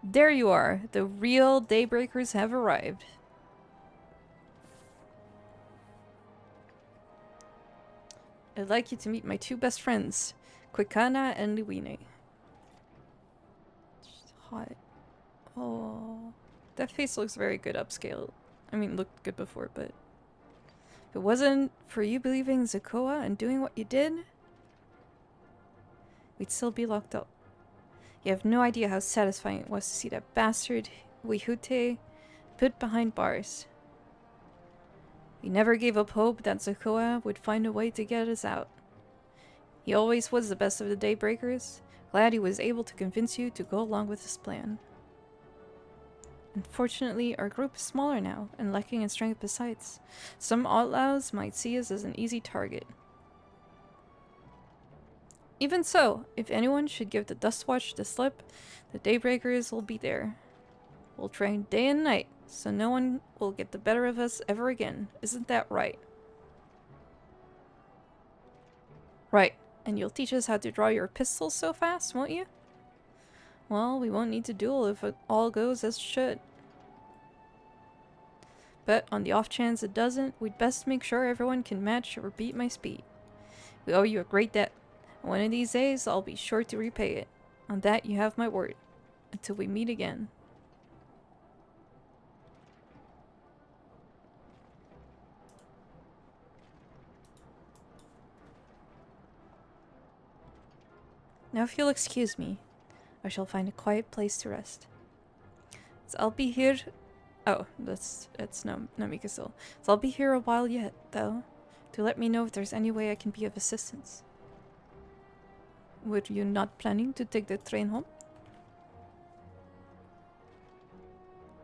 Speaker 4: There you are. The real Daybreakers have arrived. I'd like you to meet my two best friends, Quickana and Luine. Hot. Oh. That face looks very good upscale. I mean, looked good before, but... If it wasn't for you believing Zakoa and doing what you did, we'd still be locked up. You have no idea how satisfying it was to see that bastard Wihute put behind bars. We never gave up hope that Zakoa would find a way to get us out. He always was the best of the Daybreakers. Glad he was able to convince you to go along with his plan. Unfortunately, our group is smaller now, and lacking in strength besides. Some outlaws might see us as an easy target. Even so, if anyone should give the Dustwatch the slip, the Daybreakers will be there. We'll train day and night, so no one will get the better of us ever again. Isn't that right? Right, and you'll teach us how to draw your pistols so fast, won't you? Well, we won't need to duel if it all goes as it should. But on the off chance it doesn't, we'd best make sure everyone can match or beat my speed. We owe you a great debt. One of these days, I'll be sure to repay it. On that, you have my word. Until we meet again. Now if you'll excuse me, I shall find a quiet place to rest. So I'll be here... Oh, it's Namika still. So I'll be here a while yet, though, to let me know if there's any way I can be of assistance. Were you not planning to take the train home?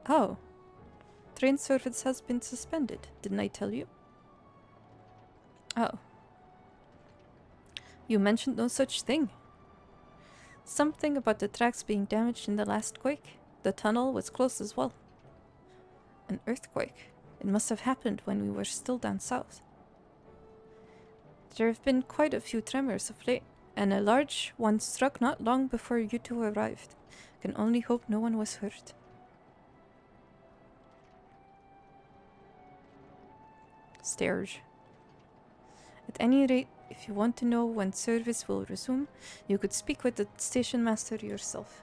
Speaker 4: Oh. Train service has been suspended, didn't I tell you? Oh. You mentioned no such thing. Something about the tracks being damaged in the last quake. The tunnel was closed as well. An earthquake. It must have happened when we were still down south. There have been quite a few tremors of late, and a large one struck not long before you two arrived. Can only hope no one was hurt. Stares. At any rate, if you want to know when service will resume, you could speak with the station master yourself.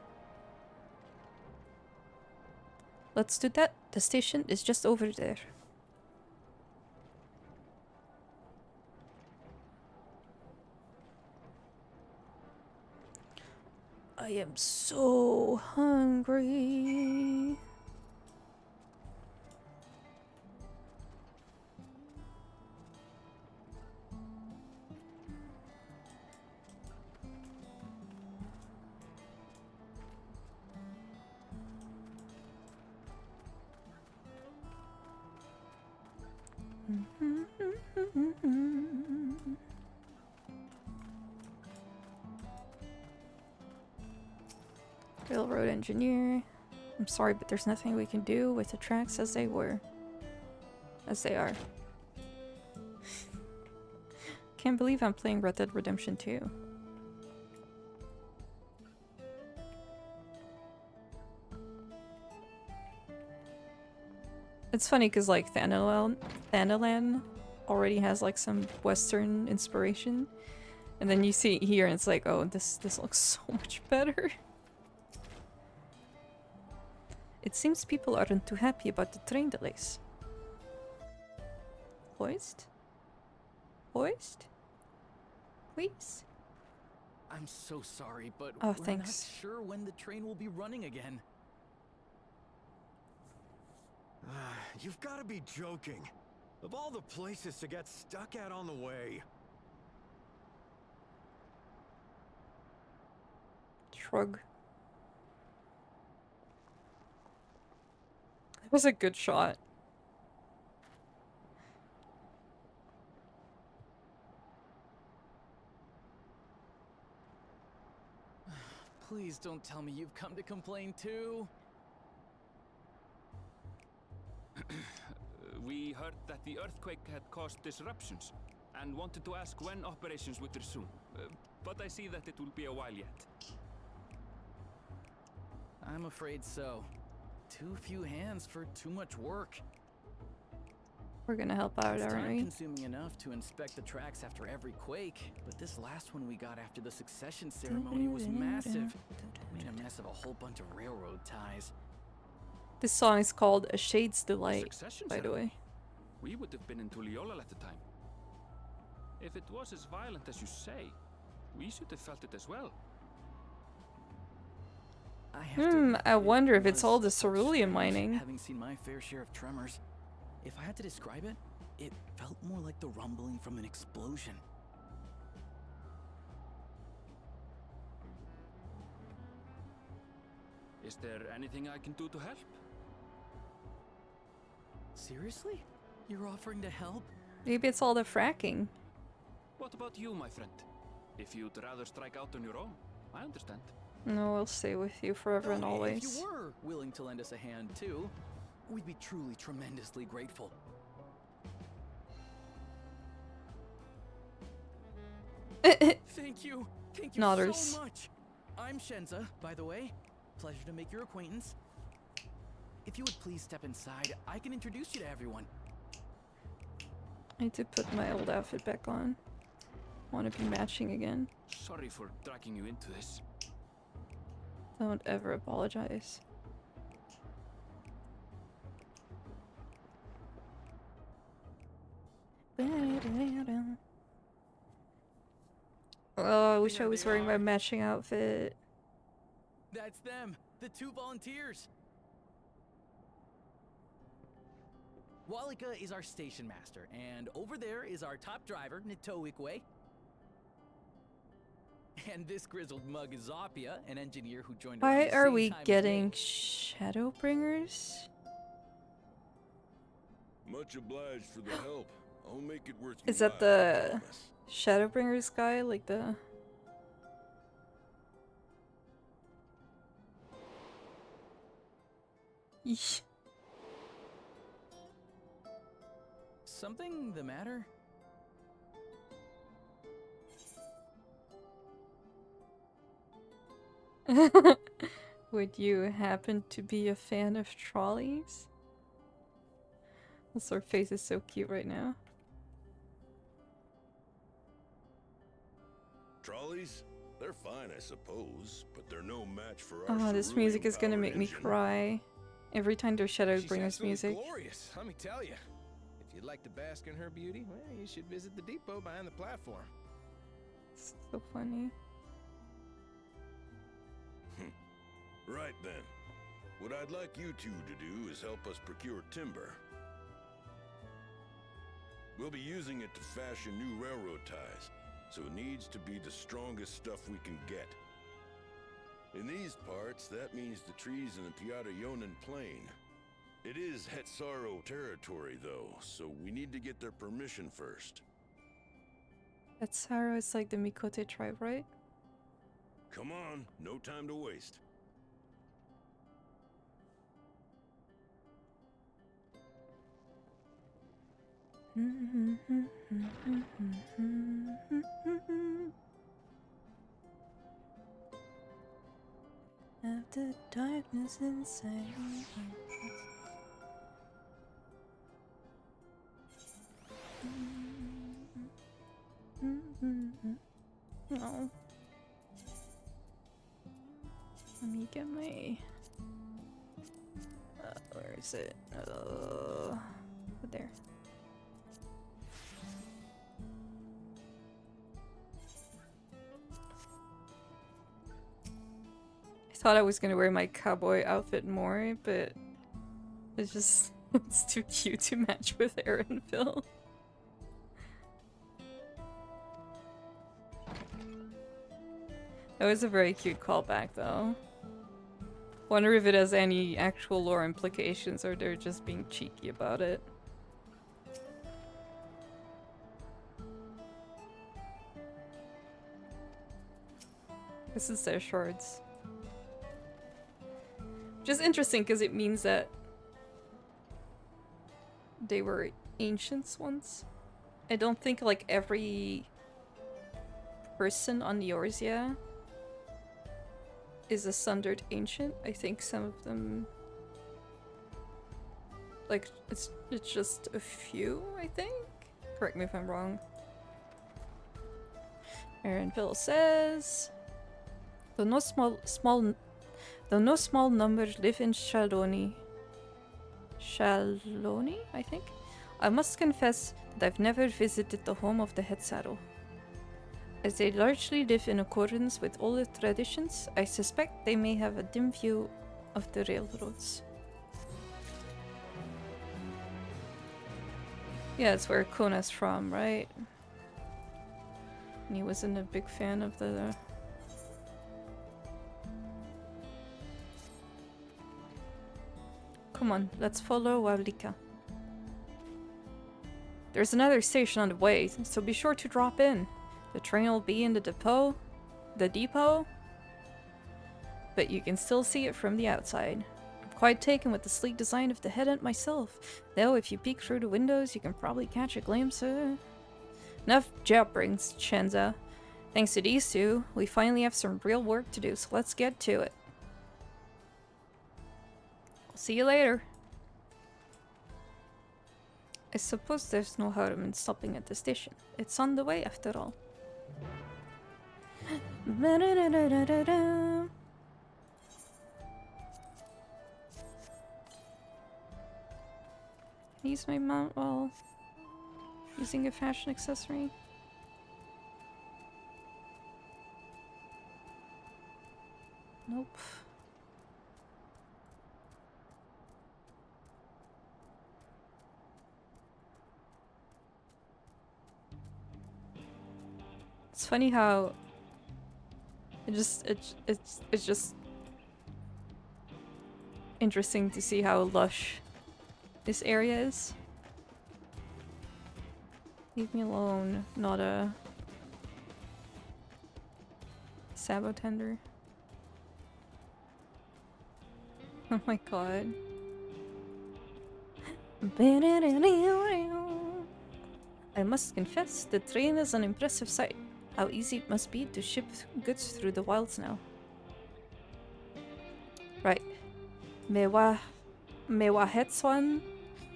Speaker 4: Let's do that. The station is just over there. I am so hungry. Railroad engineer. I'm sorry, but there's nothing we can do with the tracks as they were. As they are. Can't believe I'm playing Red Dead Redemption 2. It's funny because like Thanalan already has like some Western inspiration, and then you see it here and it's like, oh, this looks so much better. It seems people aren't too happy about the train delays. Hoist? Hoist? Please?
Speaker 8: I'm so sorry, but
Speaker 4: Oh,
Speaker 8: we're
Speaker 4: thanks.
Speaker 8: not sure when the train will be running again.
Speaker 9: You've got to be joking. Of all the places to get stuck at on the way.
Speaker 4: Shrug. That was a good shot.
Speaker 8: Please don't tell me you've come to complain too.
Speaker 2: We heard that the earthquake had caused disruptions and wanted to ask when operations would resume. But I see that it will be a while yet.
Speaker 8: I'm afraid so. Too few hands for too much work.
Speaker 4: We're gonna help out,
Speaker 8: It's
Speaker 4: aren't we?
Speaker 8: time-consuming enough to inspect the tracks after every quake, but this last one we got after the succession ceremony was massive. Made a mess of a whole bunch of railroad ties.
Speaker 4: This song is called A Shade's Delight,
Speaker 2: Succession
Speaker 4: by the
Speaker 2: ceremony?
Speaker 4: way.
Speaker 2: We would have been in Tuliolal at the time. If it was as violent as you say, we should have felt it as well.
Speaker 8: I have to admit,
Speaker 4: I wonder if
Speaker 8: it
Speaker 4: it's all the
Speaker 8: was
Speaker 4: cerulean
Speaker 8: strange
Speaker 4: mining.
Speaker 8: Having seen my fair share of tremors, if I had to describe it, it felt more like the rumbling from an explosion.
Speaker 2: Is there anything I can do to help?
Speaker 8: Seriously? You're offering to help?
Speaker 4: Maybe it's all the fracking.
Speaker 2: What about you, my friend? If you'd rather strike out on your own, I understand.
Speaker 4: No, we'll stay with you forever and
Speaker 8: If
Speaker 4: always.
Speaker 8: you were willing to lend us a hand too, we'd be truly tremendously grateful. Thank you
Speaker 4: Nodders.
Speaker 8: so much. I'm Shenza, by the way. Pleasure to make your acquaintance. If you would please step inside, I can introduce you to everyone.
Speaker 4: I need to put my old outfit back on. Want to be matching again.
Speaker 2: Sorry for dragging you into this.
Speaker 4: Don't ever apologize. Oh, I wish I was wearing my matching outfit.
Speaker 8: That's them, the 2 volunteers. Walika is our station master, and over there is our top driver, Nitoikwe. And this grizzled mug is Zopia, an engineer who joined around
Speaker 4: Why
Speaker 8: the
Speaker 4: are
Speaker 8: same
Speaker 4: we
Speaker 8: time as
Speaker 4: getting
Speaker 8: me.
Speaker 4: Shadowbringers?
Speaker 10: Much obliged for the help. I'll make it worth
Speaker 4: Is
Speaker 10: your
Speaker 4: that
Speaker 10: while, I
Speaker 4: the
Speaker 10: promise.
Speaker 4: Shadowbringers guy? Like the... Yeesh.
Speaker 8: Something the matter?
Speaker 4: Would you happen to be a fan of trolleys? Also, her face is so cute right now.
Speaker 10: Trolleys? They're fine, I suppose, but they're no match for our
Speaker 4: Oh, this music is gonna
Speaker 10: cerulean
Speaker 4: make me
Speaker 10: power engine.
Speaker 4: cry. Every time there's
Speaker 7: She's
Speaker 4: Shadowbringers
Speaker 7: absolutely
Speaker 4: music.
Speaker 7: glorious, let me tell you. If you'd like to bask in her beauty, well, you should visit the depot behind the platform.
Speaker 4: So funny.
Speaker 10: Right then. What I'd like you two to do is help us procure timber. We'll be using it to fashion new railroad ties, so it needs to be the strongest stuff we can get. In these parts, that means the trees in the Piata-Yonan Plain. It is Hetsaro territory, though, so we need to get their permission first.
Speaker 4: Hetsaro is like the Mikote tribe, right?
Speaker 10: Come on, no time to waste.
Speaker 4: After darkness inside me. No. Let me get my. Where is it? There. I thought I was gonna wear my cowboy outfit more, but it's just it's too cute to match with Aaronville. That was a very cute callback, though. Wonder if it has any actual lore implications or they're just being cheeky about it. This is their shards. Which is interesting because it means that they were ancients once. I don't think like every person on the Eorzea is a sundered ancient. I think some of them, like, it's just a few, I think? Correct me if I'm wrong. Aaronville says, though no small number live in Shaloni, I think? I must confess that I've never visited the home of the Hetsaro. As they largely live in accordance with older traditions, I suspect they may have a dim view of the railroads. Yeah, it's where Kona's from, right? And he wasn't a big fan of the... Come on, let's follow Walika. There's another station on the way, so be sure to drop in. The train will be in the depot, but you can still see it from the outside. I'm quite taken with the sleek design of the head end myself, though if you peek through the windows you can probably catch a glimpse of... Enough jabberings, Chenza. Thanks to these two, we finally have some real work to do, so let's get to it. I'll see you later. I suppose there's no harm in stopping at the station. It's on the way after all. Use my mount while using a fashion accessory. Nope. It's funny how it's just interesting to see how lush this area is. Leave me alone, not a sabotender. Oh my god. I must confess, the train is an impressive sight. How easy it must be to ship goods through the wilds now. Right. Mewahetswan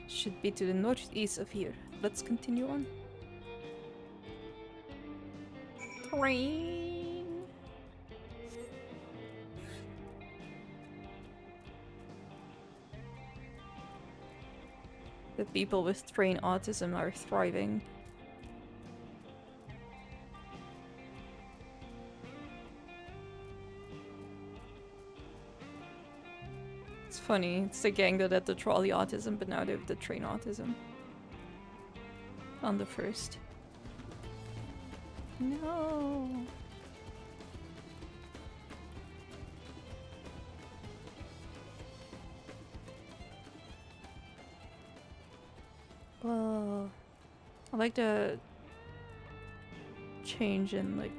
Speaker 4: should be to the northeast of here. Let's continue on. Train. The people with train autism are thriving. It's funny, it's the gang that had the trolley autism, but now they have the train autism. On the first. No. Well, I like the change in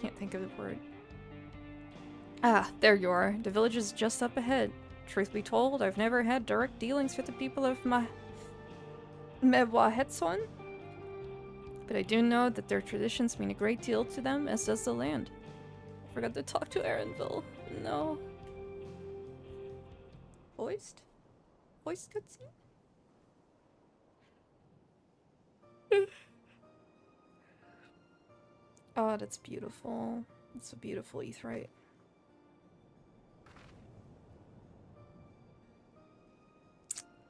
Speaker 4: can't think of the word. Ah, there you are. The village is just up ahead. Truth be told, I've never had direct dealings with the people of Mewahetswan, but I do know that their traditions mean a great deal to them, as does the land. I forgot to talk to Erinville. No. Voiced? Voiced cutscene? Oh, that's beautiful. That's a beautiful Aetheryte.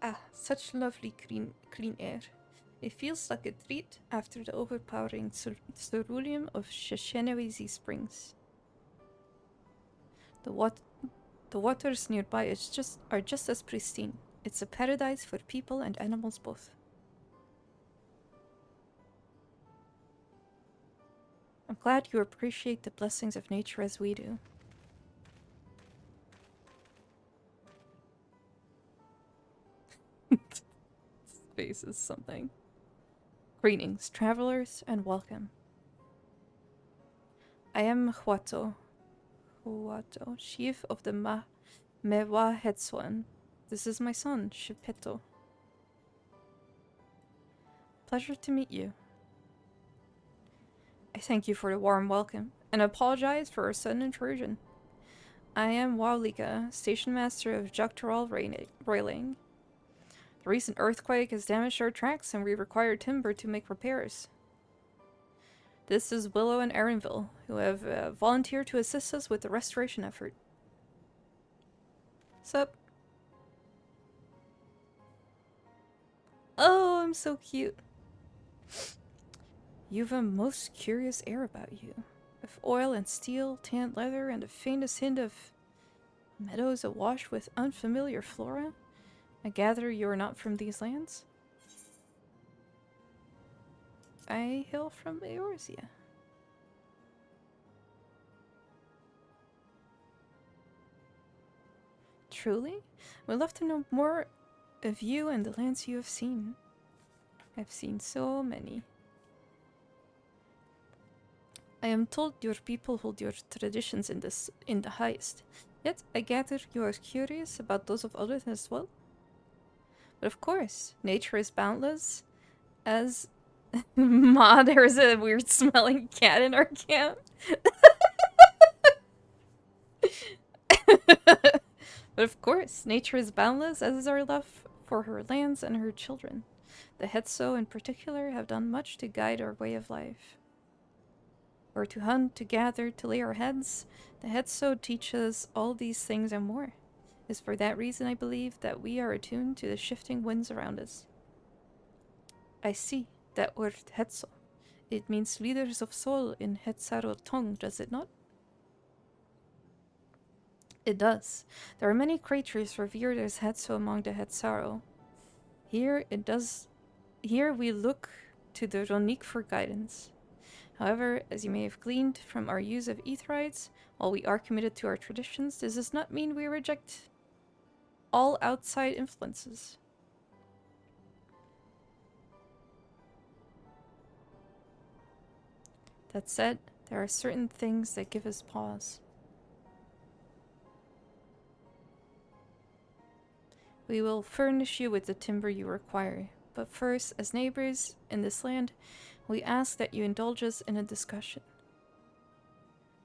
Speaker 4: Ah, such lovely clean air. It feels like a treat after the overpowering ceruleum of Sheshenawezi Springs. The waters nearby are just as pristine. It's a paradise for people and animals both. I'm glad you appreciate the blessings of nature as we do. Face is something. Greetings, travelers, and welcome. I am Huato, chief of the Mewahetswan. This is my son, Shipeto. Pleasure to meet you. I thank you for the warm welcome, and apologize for our sudden intrusion. I am Waulika, station master of Dawntrail Railing. The recent earthquake has damaged our tracks, and we require timber to make repairs. This is Willow and Erinville, who have volunteered to assist us with the restoration effort. Sup? Oh, I'm so cute. You've a most curious air about you. Of oil and steel, tanned leather, and the faintest hint of meadows awash with unfamiliar flora. I gather you are not from these lands? I hail from Eorzea. Truly? We'd love to know more of you and the lands you have seen. I've seen so many. I am told your people hold your traditions in the highest. Yet I gather you are curious about those of others as well. But of course, nature is boundless. As Ma, there's a weird smelling cat in our camp. But of course, nature is boundless, as is our love for her lands and her children. The Hetso in particular have done much to guide our way of life. Or to hunt, to gather, to lay our heads. The Hetso teach us all these things and more. It's for that reason I believe that we are attuned to the shifting winds around us. I see that word Hetso. It means leaders of soul in Hetzaro tongue, does it not? It does. There are many creatures revered as Hetzo among the Hetzaro. Here we look to the Ronique for guidance. However, as you may have gleaned from our use of Aetherites, while we are committed to our traditions, this does not mean we reject all outside influences. That said, there are certain things that give us pause. We will furnish you with the timber you require, but first, as neighbors in this land, we ask that you indulge us in a discussion.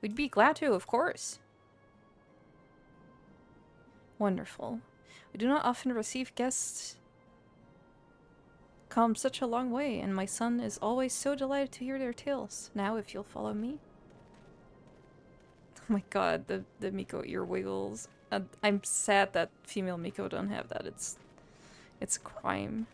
Speaker 4: We'd be glad to, of course. Wonderful. We do not often receive guests come such a long way, and my son is always so delighted to hear their tales. Now, if you'll follow me. Oh my god, the Miko ear wiggles. I'm sad that female Miko don't have that. It's a crime.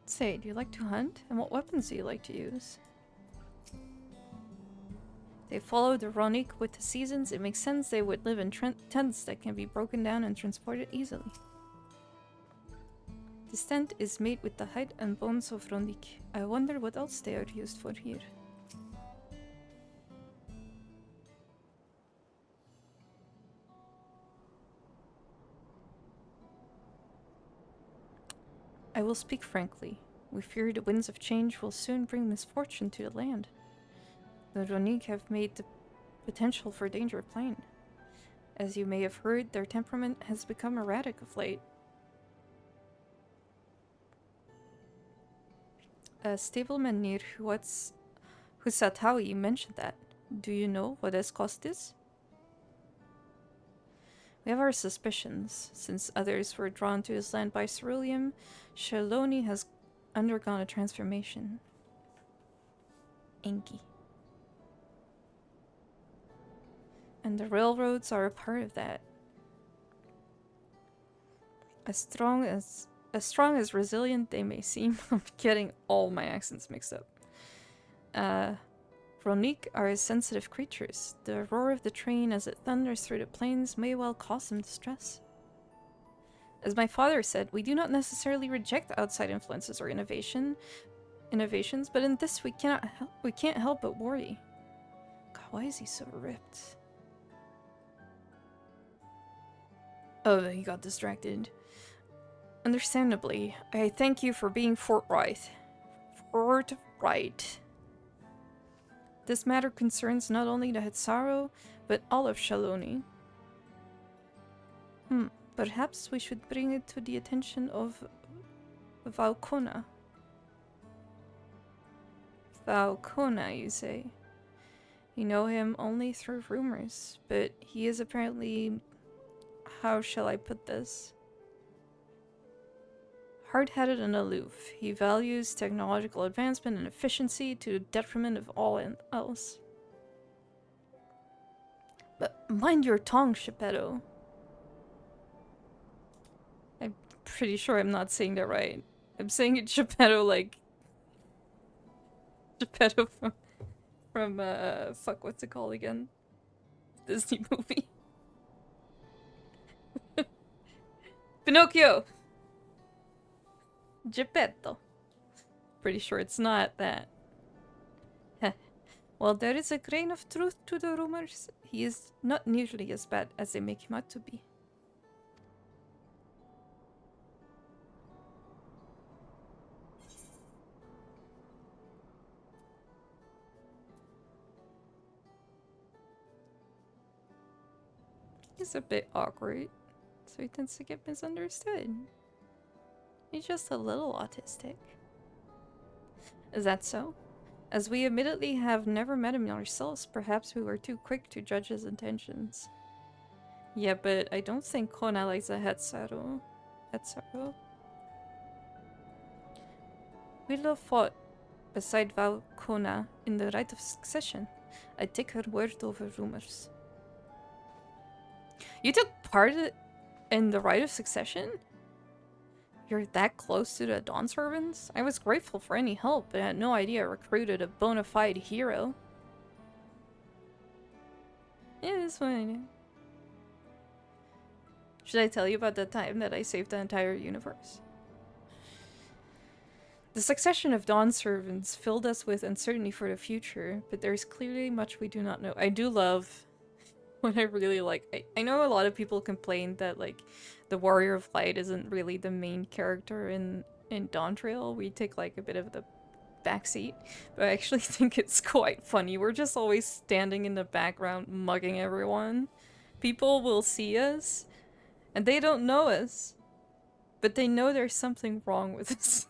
Speaker 4: Say, do you like to hunt? And what weapons do you like to use? They follow the Ronique with the seasons. It makes sense they would live in tents that can be broken down and transported easily. This tent is made with the hide and bones of Ronique. I wonder what else they are used for here. I will speak frankly. We fear the winds of change will soon bring misfortune to the land. The Ronique have made the potential for danger plain. As you may have heard, their temperament has become erratic of late. A stableman near Husatawi mentioned that. Do you know what has caused this? We have our suspicions. Since others were drawn to his land by ceruleum, Shaloni has undergone a transformation. Inky. And the railroads are a part of that. As strong as resilient they may seem, I'm getting all my accents mixed up. Ronique are sensitive creatures. The roar of the train as it thunders through the plains may well cause them distress. As my father said, we do not necessarily reject outside influences or innovations, but in this we can't help but worry. God, why is he so ripped? Oh, he got distracted. Understandably, I thank you for being forthright. Forthright. This matter concerns not only the Hetzaro, but all of Shaloni. Perhaps we should bring it to the attention of Valkona. Valkona, you say? You know him only through rumors, but he is apparently... How shall I put this? Hard-headed and aloof. He values technological advancement and efficiency to the detriment of all else. But mind your tongue, Geppetto. I'm pretty sure I'm not saying that right. I'm saying it Geppetto like... Geppetto from fuck, what's it called again? Disney movie. Pinocchio! Geppetto. Pretty sure it's not that. Well, there is a grain of truth to the rumors. He is not nearly as bad as they make him out to be. He's a bit awkward, so he tends to get misunderstood. He's just a little autistic. Is that so? As we admittedly have never met him ourselves, perhaps we were too quick to judge his intentions. Yeah, but I don't think Kona likes a Hetzaro. We'd have fought beside Valkona in the right of succession. I take her word over rumors. You took part in the right of succession? You're that close to the Dawn Servants? I was grateful for any help, but I had no idea I recruited a bona fide hero. Yeah, that's fine. Should I tell you about the time that I saved the entire universe? The succession of Dawn Servants filled us with uncertainty for the future, but there's clearly much we do not know. I do love what I really like. I know a lot of people complain that like the Warrior of Light isn't really the main character in Dawntrail. We take like a bit of the backseat, but I actually think it's quite funny. We're just always standing in the background mugging everyone. People will see us and they don't know us, but they know there's something wrong with us.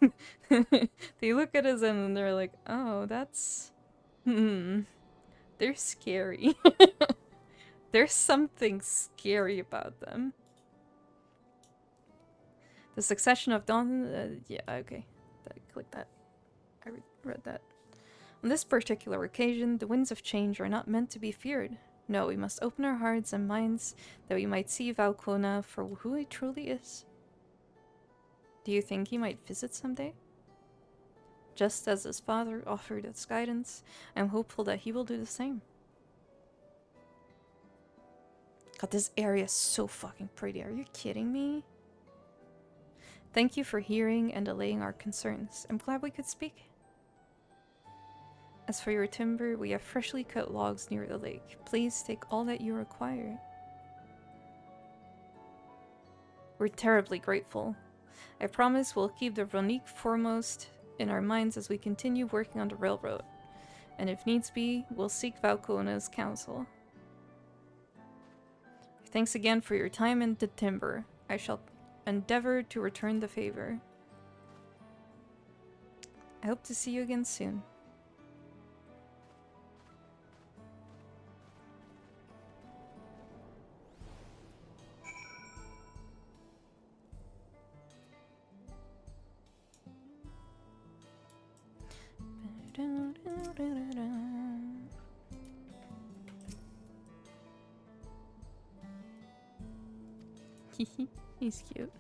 Speaker 4: They look at us and they're like, oh, that's... They're scary. There's something scary about them. The succession of Dawn... yeah, okay. I clicked that. I read that. On this particular occasion, the winds of change are not meant to be feared. No, we must open our hearts and minds that we might see Valkona for who he truly is. Do you think he might visit someday? Just as his father offered us guidance, I'm hopeful that he will do the same. God, this area is so fucking pretty. Are you kidding me? Thank you for hearing and allaying our concerns. I'm glad we could speak. As for your timber, we have freshly cut logs near the lake. Please take all that you require. We're terribly grateful. I promise we'll keep the Ronique foremost in our minds as we continue working on the railroad. And if needs be, we'll seek Valkona's counsel. Thanks again for your time and the timber. I shall endeavor to return the favor. I hope to see you again soon. He's cute.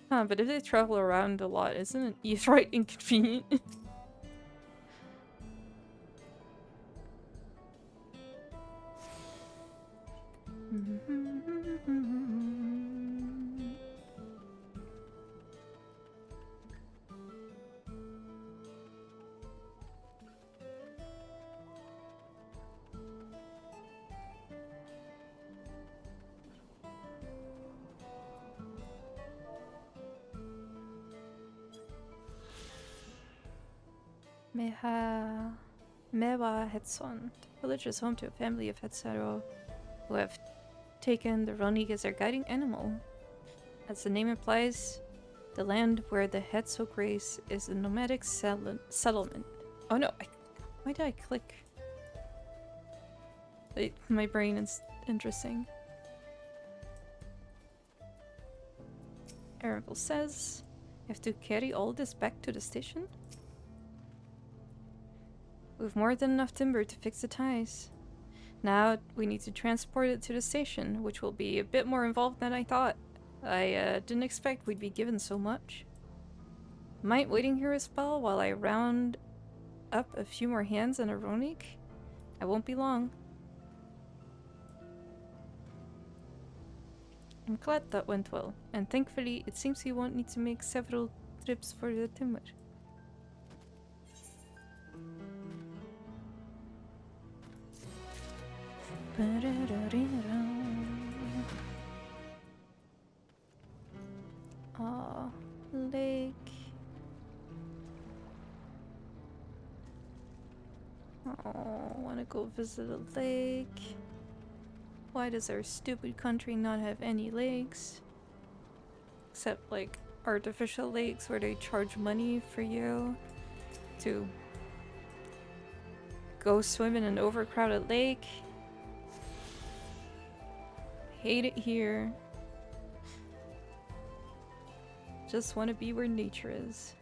Speaker 4: Huh, but if they travel around a lot, isn't it right inconvenient? Mewa Hetson. The village is home to a family of Hetsaro who have taken the Ronique as their guiding animal. As the name implies, the land where the Hetso graze is a nomadic settlement. Oh no, why did I click? My brain is interesting. Aravel says, you have to carry all this back to the station? We've more than enough timber to fix the ties. Now we need to transport it to the station, which will be a bit more involved than I thought. I didn't expect we'd be given so much. Might waiting here a spell while I round up a few more hands and a Ronique? I won't be long. I'm glad that went well, and thankfully it seems you won't need to make several trips for the timber. Oh, lake. Oh, wanna go visit a lake. Why does our stupid country not have any lakes? Except like artificial lakes where they charge money for you to go swim in an overcrowded lake. Hate it here. Just want to be where nature is.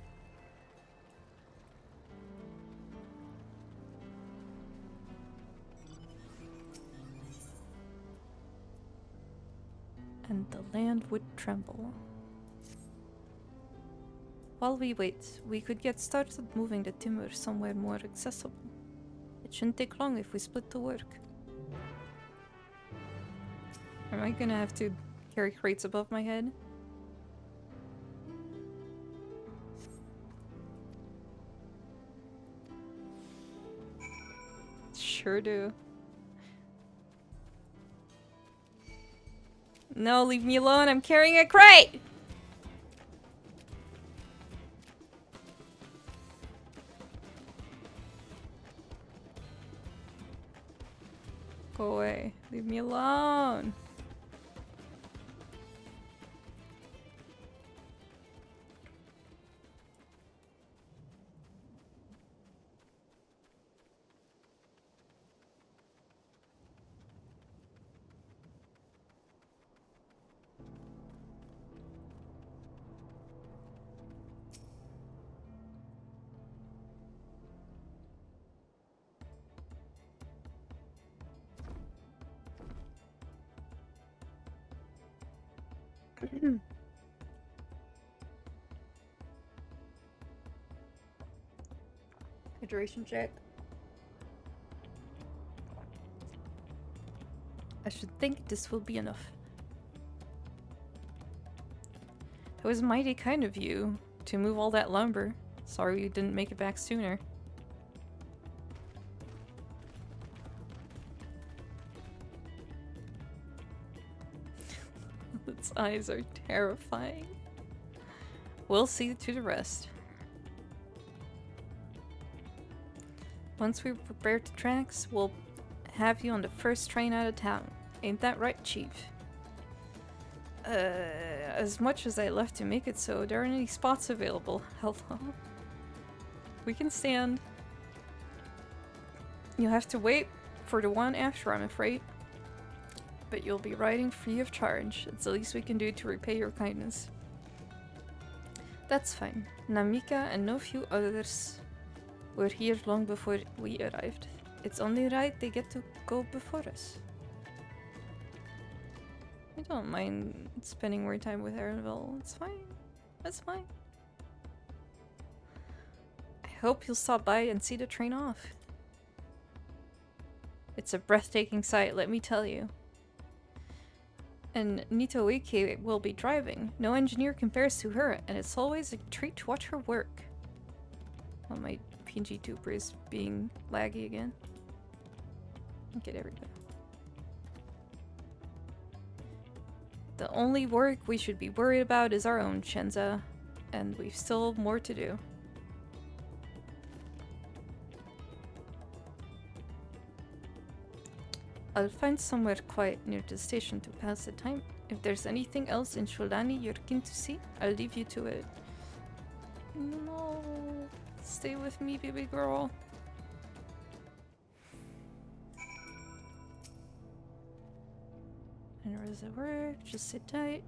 Speaker 4: And the land would tremble. While we wait, we could get started moving the timber somewhere more accessible. It shouldn't take long if we split the work. Am I gonna have to carry crates above my head? Sure do. No, leave me alone. I'm carrying a crate! Go away. Leave me alone. Hydration check. I should think this will be enough. That was mighty kind of you to move all that lumber. Sorry you didn't make it back sooner. Its eyes are terrifying. We'll see to the rest. Once we prepare the tracks, we'll have you on the first train out of town. Ain't that right, Chief? As much as I'd love to make it so, there aren't any spots available. Hello? We can stand. You'll have to wait for the one after, I'm afraid. But you'll be riding free of charge. It's the least we can do to repay your kindness. That's fine. Namika and no few others were here long before we arrived. It's only right they get to go before us. I don't mind spending more time with Aaronville. It's fine. That's fine. I hope you'll stop by and see the train off. It's a breathtaking sight, let me tell you. And Nitoike will be driving. No engineer compares to her, and it's always a treat to watch her work. Oh, my PNG tuber is being laggy again. Okay, there we go. The only work we should be worried about is our own, Shenza. And we've still more to do. I'll find somewhere quiet near the station to pass the time. If there's anything else in Sholani you're keen to see, I'll leave you to it. No, stay with me, baby girl. And where does it work? Just sit tight.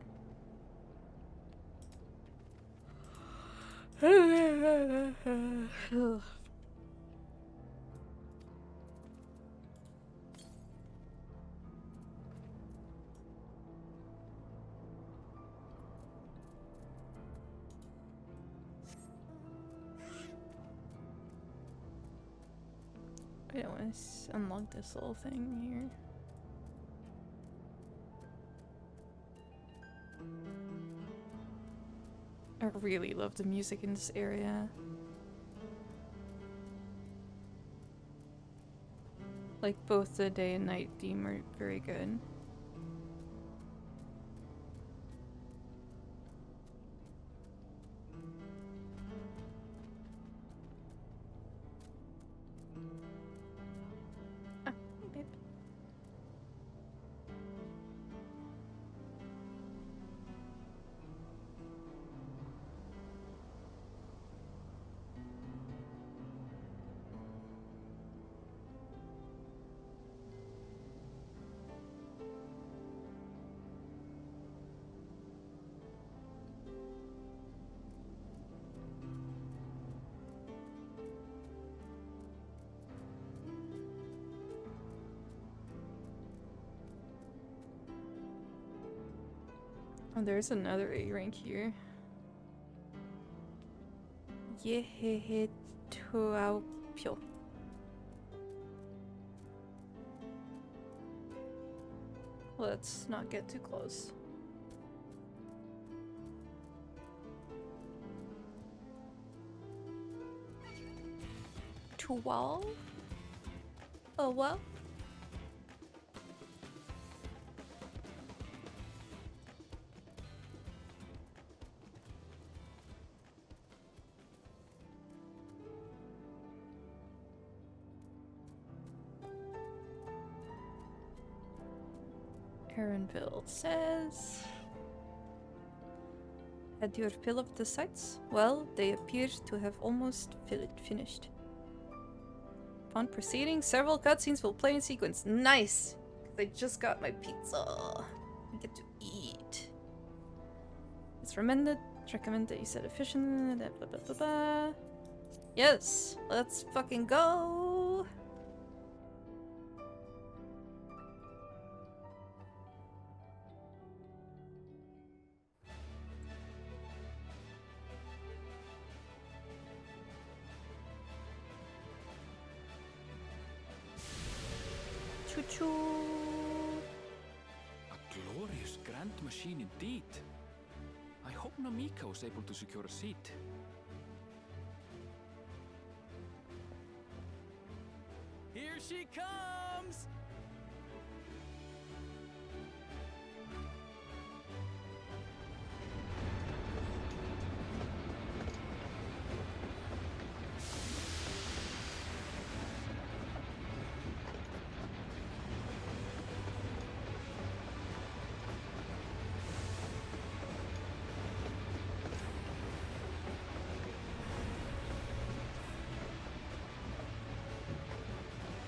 Speaker 4: I don't want to unlock this little thing here. I really love the music in this area. Like, both the day and night theme are very good. Ah, hey babe. Oh, there's another A rank here. Yehehetuaupyo. Let's not get too close. Twelve? Oh, well. Aaronville says... Had your fill of the sites? Well, they appear to have almost finished. Upon proceeding, several cutscenes will play in sequence. Nice! I just got my pizza. I get to eat. It's recommend that you set efficient... Blah, blah, blah, blah. Yes! Let's fucking go! Choo-choo!
Speaker 2: A glorious grand machine indeed. I hope Namika was able to secure a seat.
Speaker 8: Here she comes!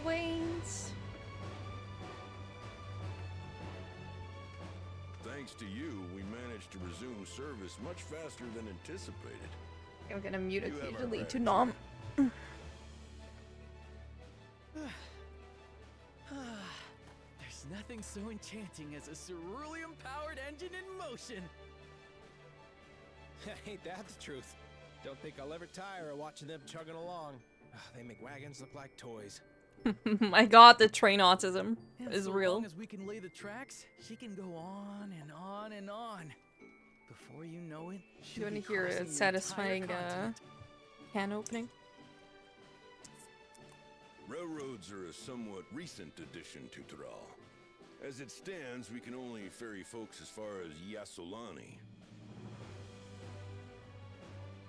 Speaker 4: Waynes.
Speaker 10: Thanks to you, we managed to resume service much faster than anticipated.
Speaker 4: I'm gonna mute
Speaker 10: You have our
Speaker 4: occasionally to
Speaker 10: gratitude.
Speaker 4: nom.
Speaker 8: There's nothing so enchanting as a cerulean-powered engine in motion.
Speaker 7: Ain't that the truth? Don't think I'll ever tire of watching them chugging along. They make wagons look like toys.
Speaker 4: My god, the train autism
Speaker 8: And
Speaker 4: is
Speaker 8: so
Speaker 4: real.
Speaker 8: long as we can lay the tracks, she can go on and on and on. Before you know it,
Speaker 4: Do
Speaker 8: she'll
Speaker 4: you want
Speaker 8: be
Speaker 4: to hear
Speaker 8: crossing
Speaker 4: a
Speaker 8: the entire
Speaker 4: satisfying
Speaker 8: continent.
Speaker 4: can opening?
Speaker 10: Railroads are a somewhat recent addition to Tyrol. As it stands, we can only ferry folks as far as Yasolani.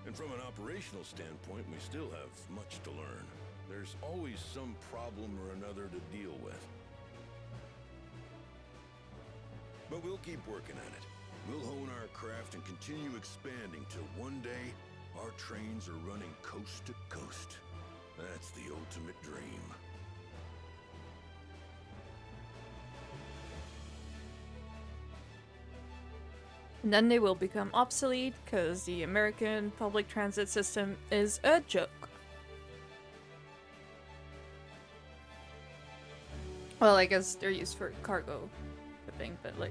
Speaker 10: And from an operational standpoint, we still have much to learn. There's always some problem or another to deal with. But we'll keep working at it. We'll hone our craft and continue expanding till one day, our trains are running coast to coast. That's the ultimate dream.
Speaker 4: And then they will become obsolete because the American public transit system is a joke. Well, I guess they're used for cargo shipping, but like,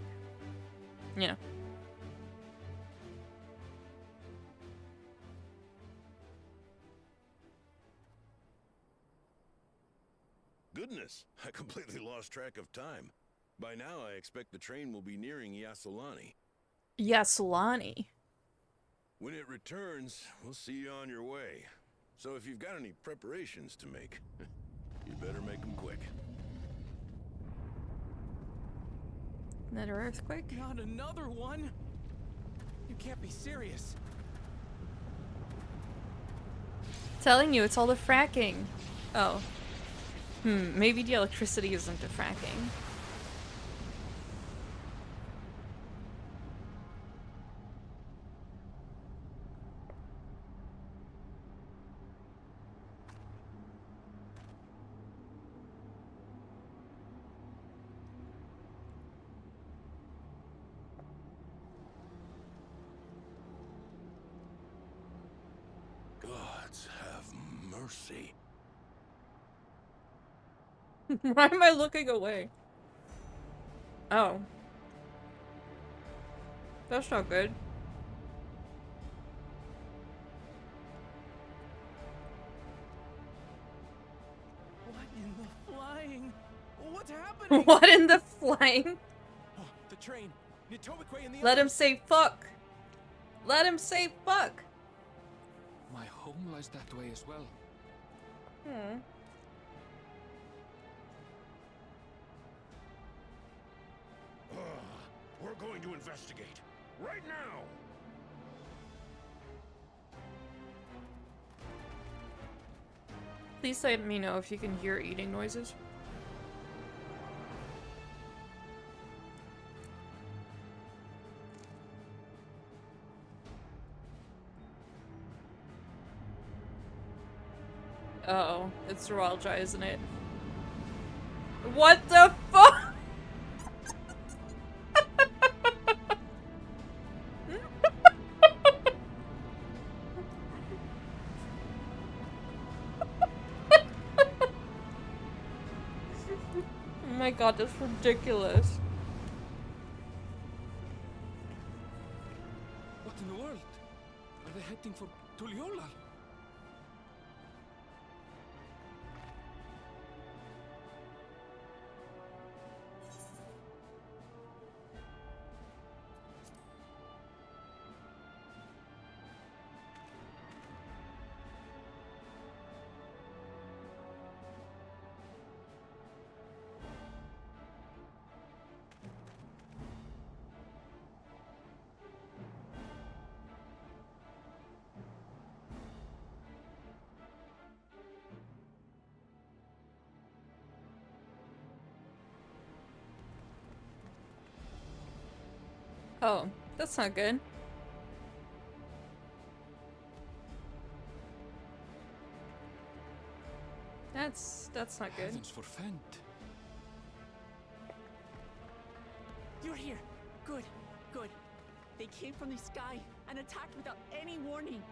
Speaker 4: you know.
Speaker 10: Goodness, I completely lost track of time. By now, I expect the train will be nearing Yasolani.
Speaker 4: Yasolani.
Speaker 10: When it returns, we'll see you on your way. So if you've got any preparations to make, you better make them quick.
Speaker 4: Another earthquake?
Speaker 8: Not another one!
Speaker 7: You can't be serious.
Speaker 4: Telling you, it's all the fracking. Oh. Maybe the electricity isn't the fracking.
Speaker 10: Gods have mercy.
Speaker 4: Why am I looking away? Oh. That's not good.
Speaker 8: What in the flying? What's happening?
Speaker 4: What in the flying?
Speaker 7: Oh, the train. Nitobikwe and the
Speaker 4: Let him
Speaker 7: others.
Speaker 4: say fuck. Let him say fuck.
Speaker 2: My home lies that way as well.
Speaker 4: Hmm.
Speaker 10: We're going to investigate. Right now!
Speaker 4: Please let me know if you can hear eating noises. Uh-oh, it's Royalja, isn't it? What the fuck? Oh my god, that's ridiculous.
Speaker 2: What in the world? Are they heading for Tuliyollal?
Speaker 4: Oh, that's not good. That's not good.
Speaker 2: Heavens forfend.
Speaker 11: You're here. Good, good. They came from the sky and attacked without any warning.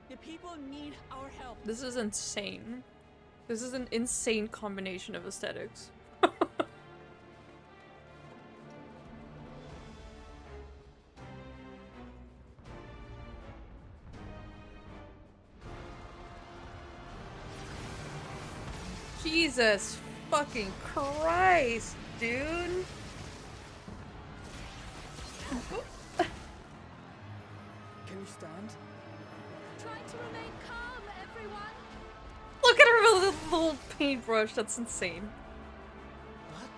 Speaker 11: The people need our help.
Speaker 4: This is insane. This is an insane combination of aesthetics. Jesus fucking Christ, dude.
Speaker 8: Can you stand?
Speaker 6: Trying to remain calm, everyone.
Speaker 4: Look at her little paintbrush, that's insane.
Speaker 8: What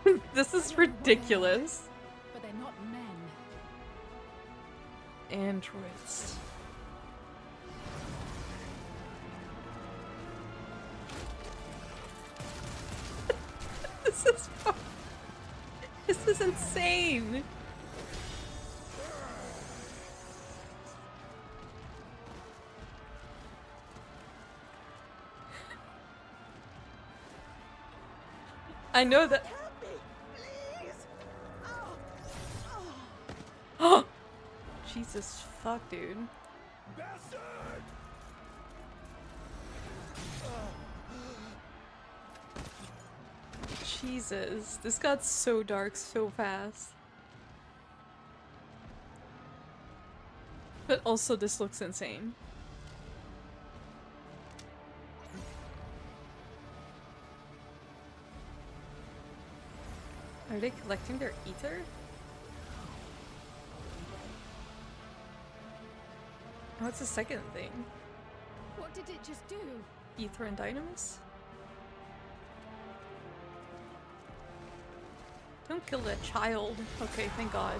Speaker 8: the?
Speaker 4: This is ridiculous.
Speaker 6: But they're not men.
Speaker 4: Androids. This is insane. I know that.
Speaker 11: Help me, please.
Speaker 4: Oh, Jesus fuck, dude.
Speaker 10: Bastard!
Speaker 4: Jesus, this got so dark so fast. But also, this looks insane. Are they collecting their ether? What's the second thing?
Speaker 6: What did it just do?
Speaker 4: Ether and dynamis? Don't kill that child. Okay, thank God.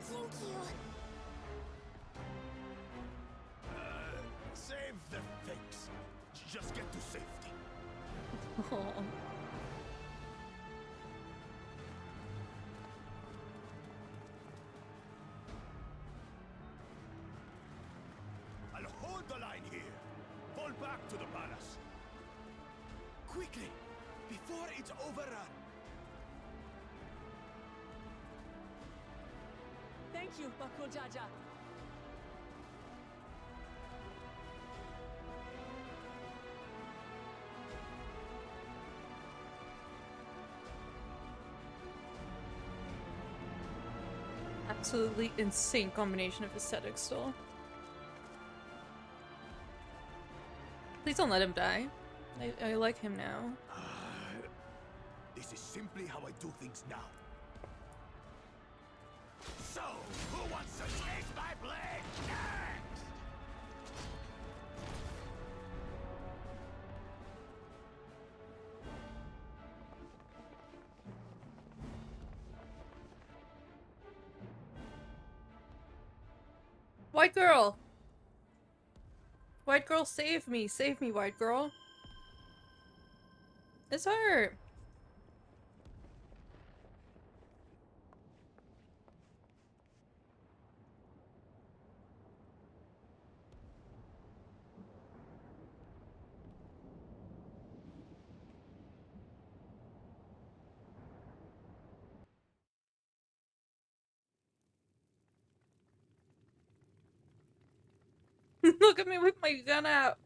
Speaker 11: Thank you.
Speaker 10: Save the fakes. Just get to safety.
Speaker 4: Oh.
Speaker 10: I'll hold the line here. Fall back to the palace.
Speaker 7: Quickly, before it's overrun.
Speaker 11: Thank you, Bakul Jaja.
Speaker 4: Absolutely insane combination of aesthetics still. Please don't let him die. I like him now.
Speaker 9: This is simply how I do things now. So, who wants to taste my blade next?
Speaker 4: White girl! White girl, save me! Save me, white girl! It's her! Look at me with my gun out!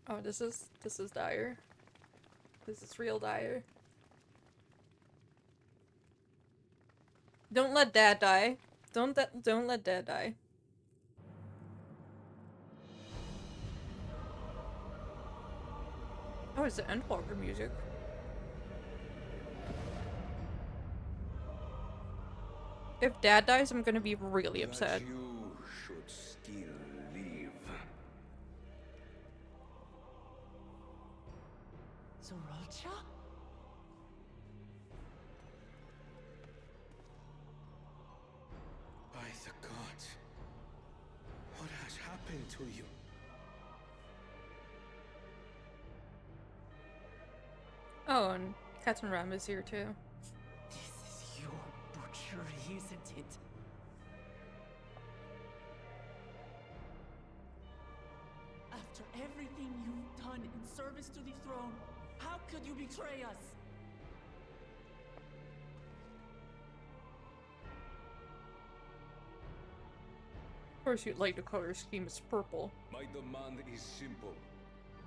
Speaker 4: Oh, this is dire. This is real dire. Don't let Dad die. Don't let Dad die. Oh, it's the Endwalker music. If Dad dies, I'm gonna be really upset.
Speaker 10: That you should still live.
Speaker 11: Zoralcha?
Speaker 9: By the gods, what has happened to you?
Speaker 4: Oh, and Captain Ram is here too.
Speaker 11: This is your butchery, isn't it? After everything you've done in service to the throne, how could you betray us?
Speaker 4: Of course you'd like the color scheme is purple.
Speaker 5: My demand is simple.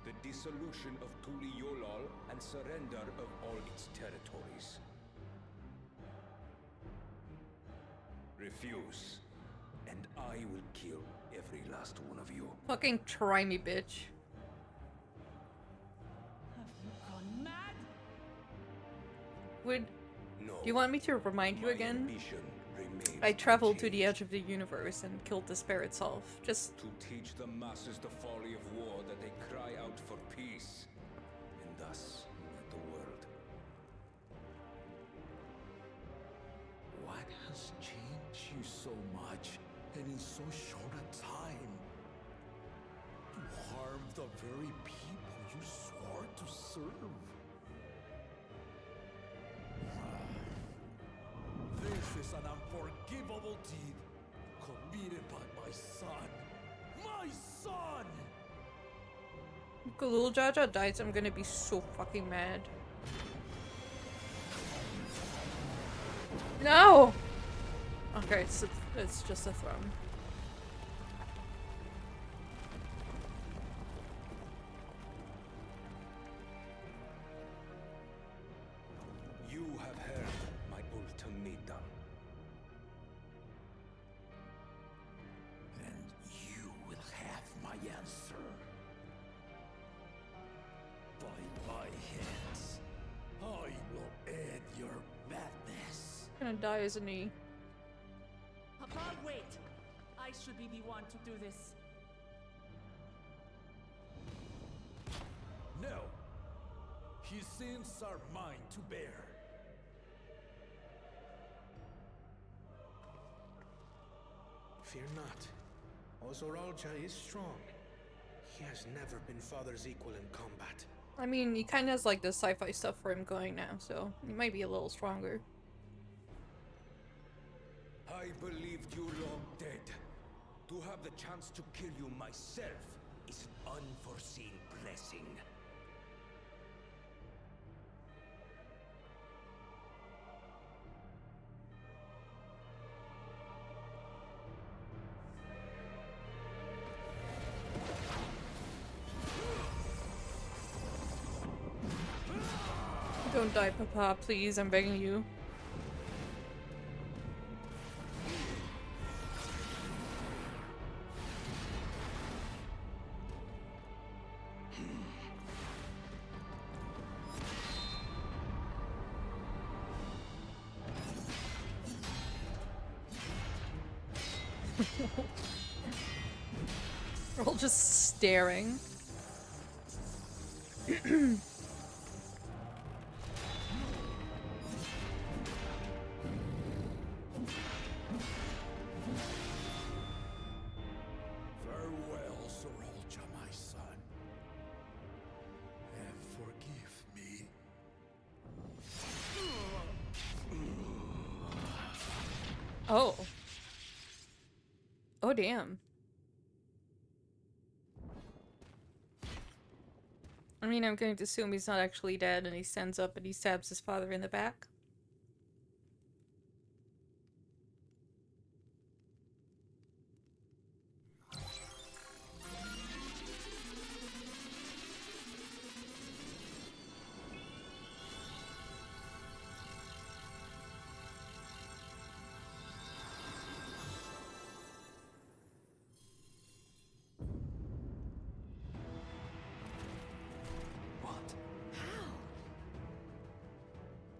Speaker 5: The dissolution of Tuli Yolal and surrender of all its territories. Refuse, and I will kill every last one of you.
Speaker 4: Fucking try me, bitch.
Speaker 11: Have you gone mad?
Speaker 4: Would
Speaker 5: No.
Speaker 4: you want me to remind you
Speaker 5: My
Speaker 4: again?
Speaker 5: ambition remains
Speaker 4: I traveled to the
Speaker 5: unchanged.
Speaker 4: edge of the universe and killed despair itself. Just
Speaker 5: To teach the masses the folly of war, that they cry out for peace, and thus unite the world.
Speaker 9: What has changed you so much, and in so short a time? You harmed the very people you swore to serve. This is an unforgivable deed committed by my son. My son!
Speaker 4: if Galul Jaja dies, I'm gonna be so fucking mad. No! Okay, it's just a throne.
Speaker 5: You have heard my ultimatum.
Speaker 9: And you will have my answer. By my hands, I will end your madness.
Speaker 4: Gonna die, isn't he?
Speaker 11: Papa, wait! I should be the one to do this.
Speaker 9: No. His sins are mine to bear.
Speaker 12: Fear not. Ozoralcha is strong. He has never been father's equal in combat.
Speaker 4: I mean, he kinda has like the sci-fi stuff for him going now, so he might be a little stronger.
Speaker 5: I believed you long dead. To have the chance to kill you myself is an unforeseen blessing.
Speaker 4: Don't die, Papa, please, I'm begging you. We're all just staring.
Speaker 9: Farewell, Sorolja, my son. And forgive me.
Speaker 4: Oh. Oh, damn. I mean, I'm going to assume he's not actually dead and he stands up and he stabs his father in the back.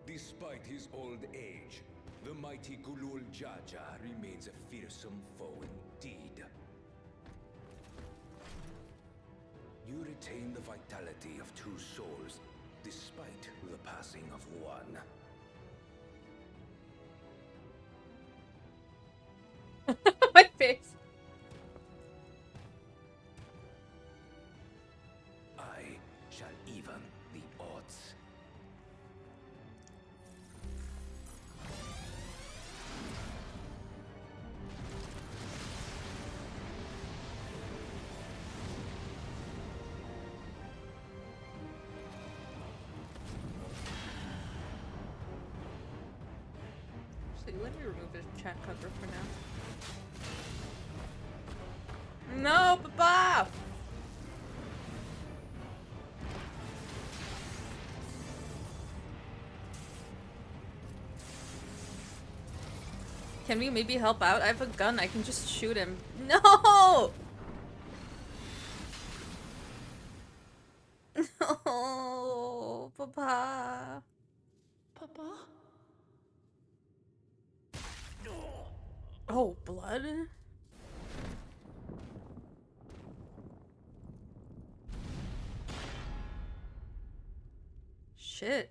Speaker 5: Despite his old age, the mighty Gulul Jaja remains a fearsome foe indeed. You retain the vitality of two souls, despite the passing of one.
Speaker 4: My face.
Speaker 5: I shall even the odds.
Speaker 4: Actually, let me remove his chat cover for now. No, Papa! Can we maybe help out? I have a gun, I can just shoot him. No! No, Papa.
Speaker 11: Papa?
Speaker 4: Oh, blood? Shit.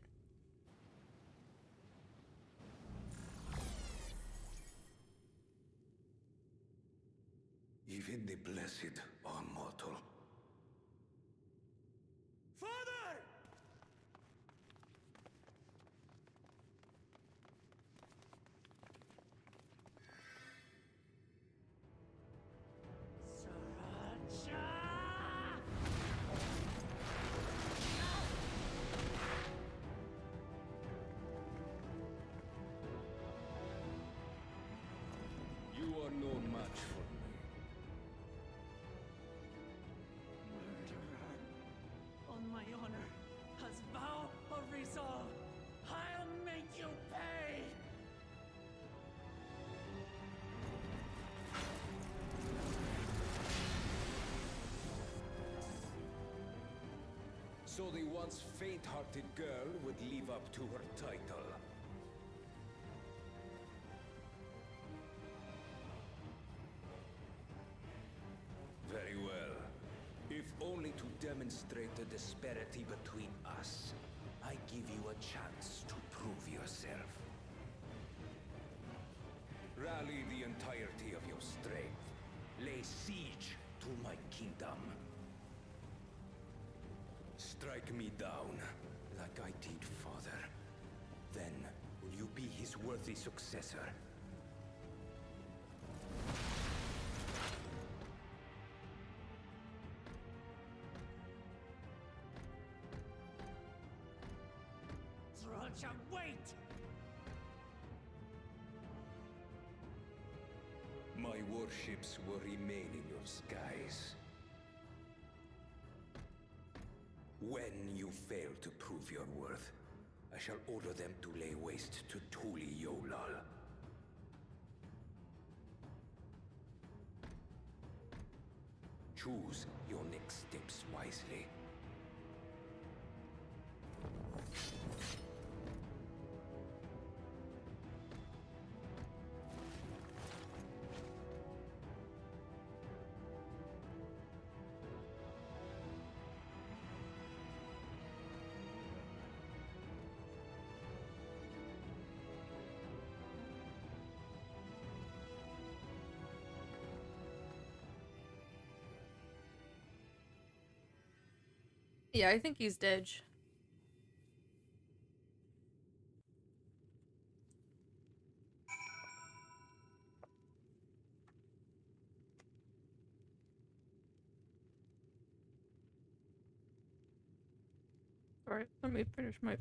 Speaker 5: Even the blessed are mortal. Father! You are no match for me.
Speaker 11: Murderer, on my honor, as vow of resolve, I'll make you pay!
Speaker 5: So the once faint-hearted girl would live up to her title. Very well. If only to demonstrate the disparity between us, I give you a chance to prove yourself. Rally the entirety of your strength. Lay siege to my kingdom. Strike me down, like I did father. Then, will you be his worthy successor?
Speaker 11: Sorolja, wait!
Speaker 5: My warships will remain in your skies. When you fail to prove your worth, I shall order them to lay waste to Tuli Yolal. Choose your next steps wisely.
Speaker 4: Yeah, I think he's dead. Alright, let me finish my...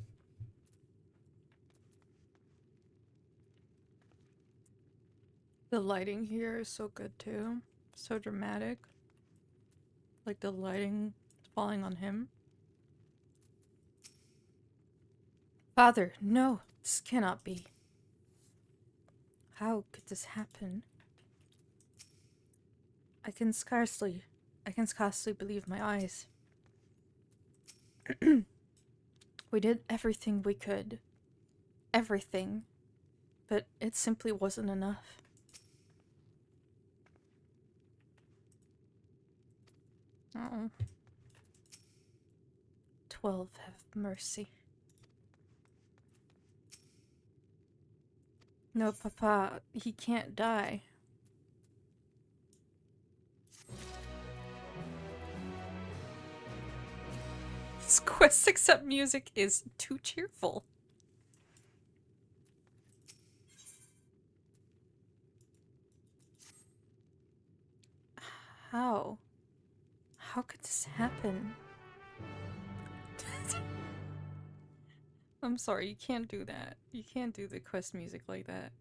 Speaker 4: The lighting here is so good too. So dramatic. Like the lighting falling on him. Father, no, this cannot be. How could this happen? I can scarcely believe my eyes. We did everything we could. Everything. But it simply wasn't enough. Uh-oh. 12, have mercy. No, Papa, he can't die. This quest except music is too cheerful. How? How could this happen? I'm sorry, you can't do that. You can't do the quest music like that.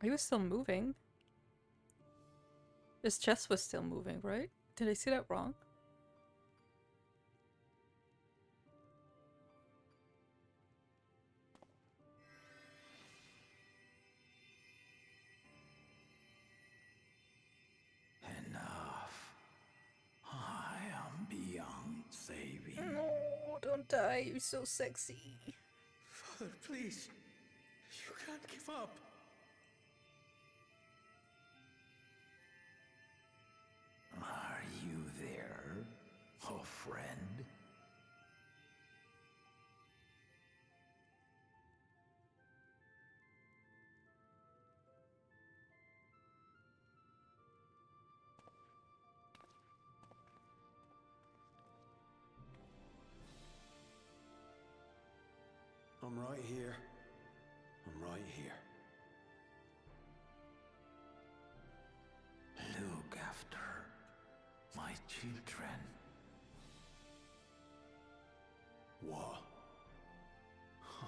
Speaker 4: He was still moving. His chest was still moving, right? Did I see that wrong?
Speaker 9: Enough. I am beyond saving.
Speaker 4: No, don't die. You're so sexy.
Speaker 12: Father, please. You can't give up.
Speaker 9: Are you there, oh friend?
Speaker 3: I'm right here. I'm right here.
Speaker 9: Look after my children.
Speaker 3: What?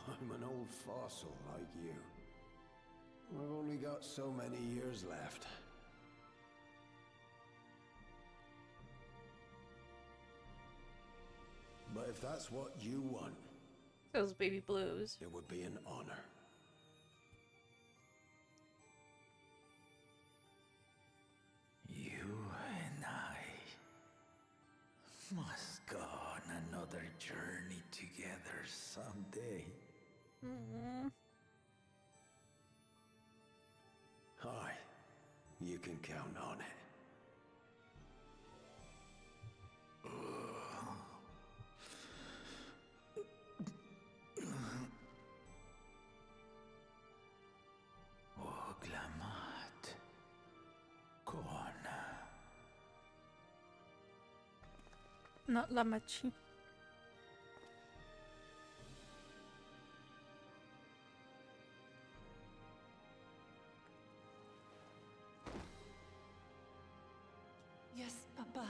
Speaker 3: I'm an old fossil like you. I've only got so many years left. But if that's what you want,
Speaker 4: Those baby blues.
Speaker 3: it would be an honor.
Speaker 9: You and I must go on another journey together someday.
Speaker 3: Aye, you can count on it.
Speaker 9: Oglamat. Kona.
Speaker 4: Not Lamachi.
Speaker 11: Yes, Papa.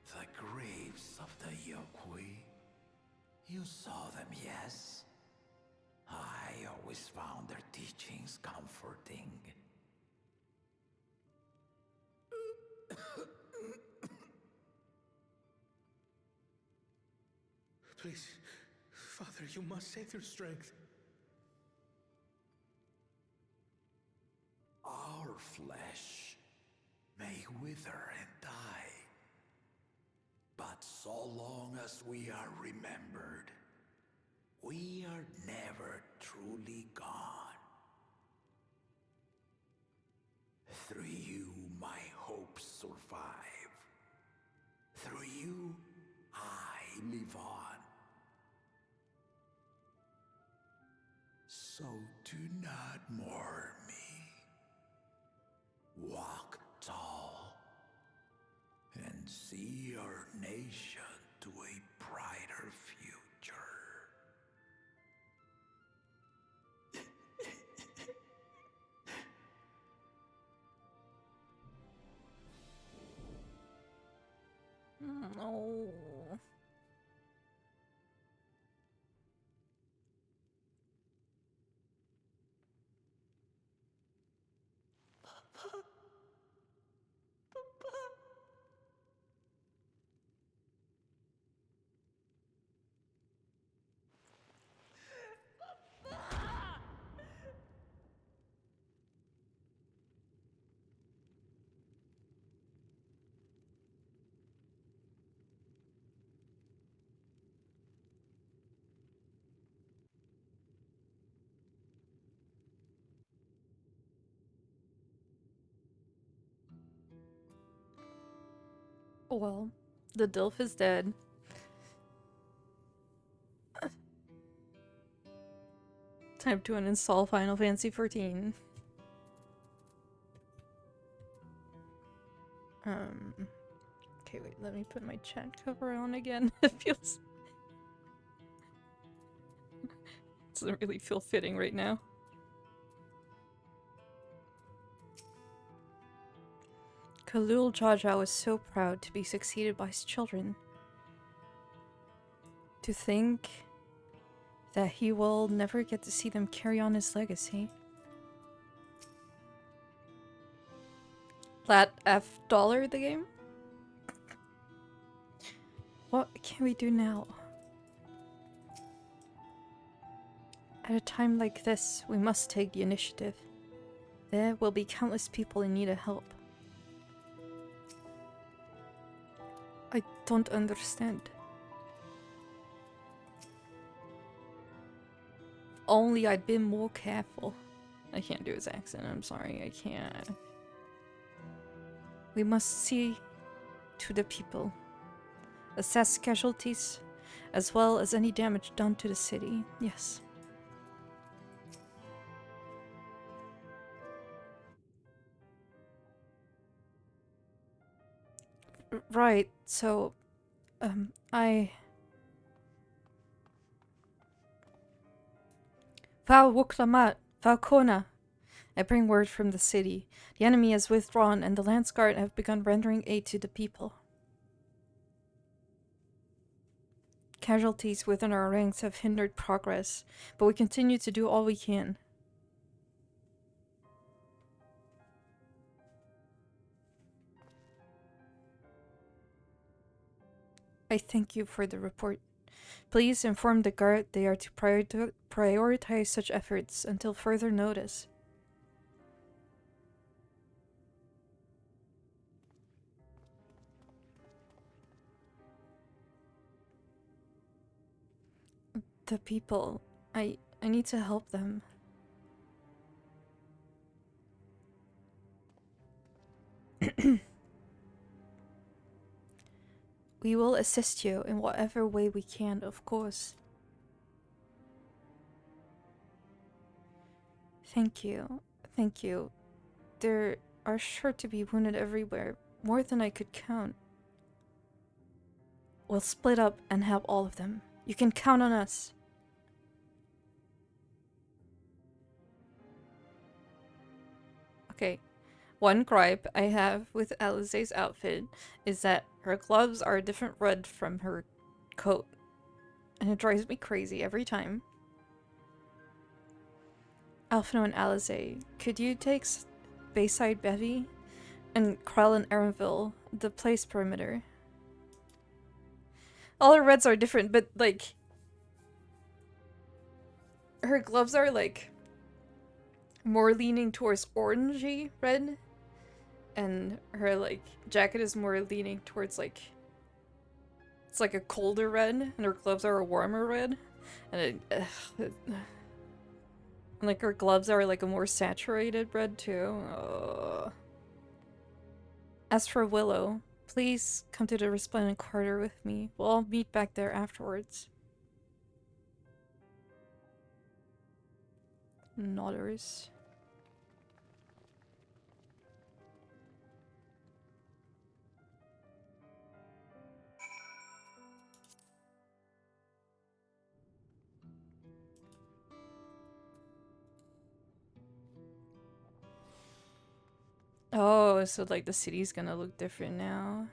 Speaker 9: The graves of the Yokui. You saw them, yes? I always found their teachings comforting.
Speaker 12: Please, Father, you must save their strength.
Speaker 9: Our flesh may wither and die, but so long as we are remembered, we are never truly gone. Through you, my hopes survive. Through you, I live on. So do not mourn me. Walk tall and see our nation to a brighter future.
Speaker 4: No. Well, the Dilf is dead. Time to uninstall Final Fantasy XIV. Okay, wait, let me put my chat cover on again. It feels... doesn't really feel fitting right now. Khalil Jaja was so proud to be succeeded by his children. To think that he will never get to see them carry on his legacy. Lat F dollar the game? What can we do now? At a time like this, we must take the initiative. There will be countless people in need of help. I don't understand. If only I'd been more careful. I can't do his accent, I'm sorry, I can't. We must see to the people. Assess casualties, as well as any damage done to the city. Yes. Right, so, Val Wuklamat, Valkona. I bring word from the city. The enemy has withdrawn and the Lance Guard have begun rendering aid to the people. Casualties within our ranks have hindered progress, but we continue to do all we can. I thank you for the report. Please inform the Guard they are to prioritize such efforts until further notice. The people. I need to help them. We will assist you in whatever way we can, of course. Thank you. Thank you. There are sure to be wounded everywhere, more than I could count. We'll split up and help all of them. You can count on us. Okay. One gripe I have with Alize's outfit is that her gloves are a different red from her coat. And it drives me crazy every time. Alphino and Alizé, could you take Bayside Bevy and Krell and Erenville, the place perimeter? All her reds are different, but like her gloves are like more leaning towards orangey red, and her like jacket is more leaning towards like it's like a colder red, and her gloves are a warmer red, and like her gloves are like a more saturated red too. As for Willow, please come to the Resplendent Corridor with me. We'll all meet back there afterwards. Nodders. Oh, so like the city's gonna look different now.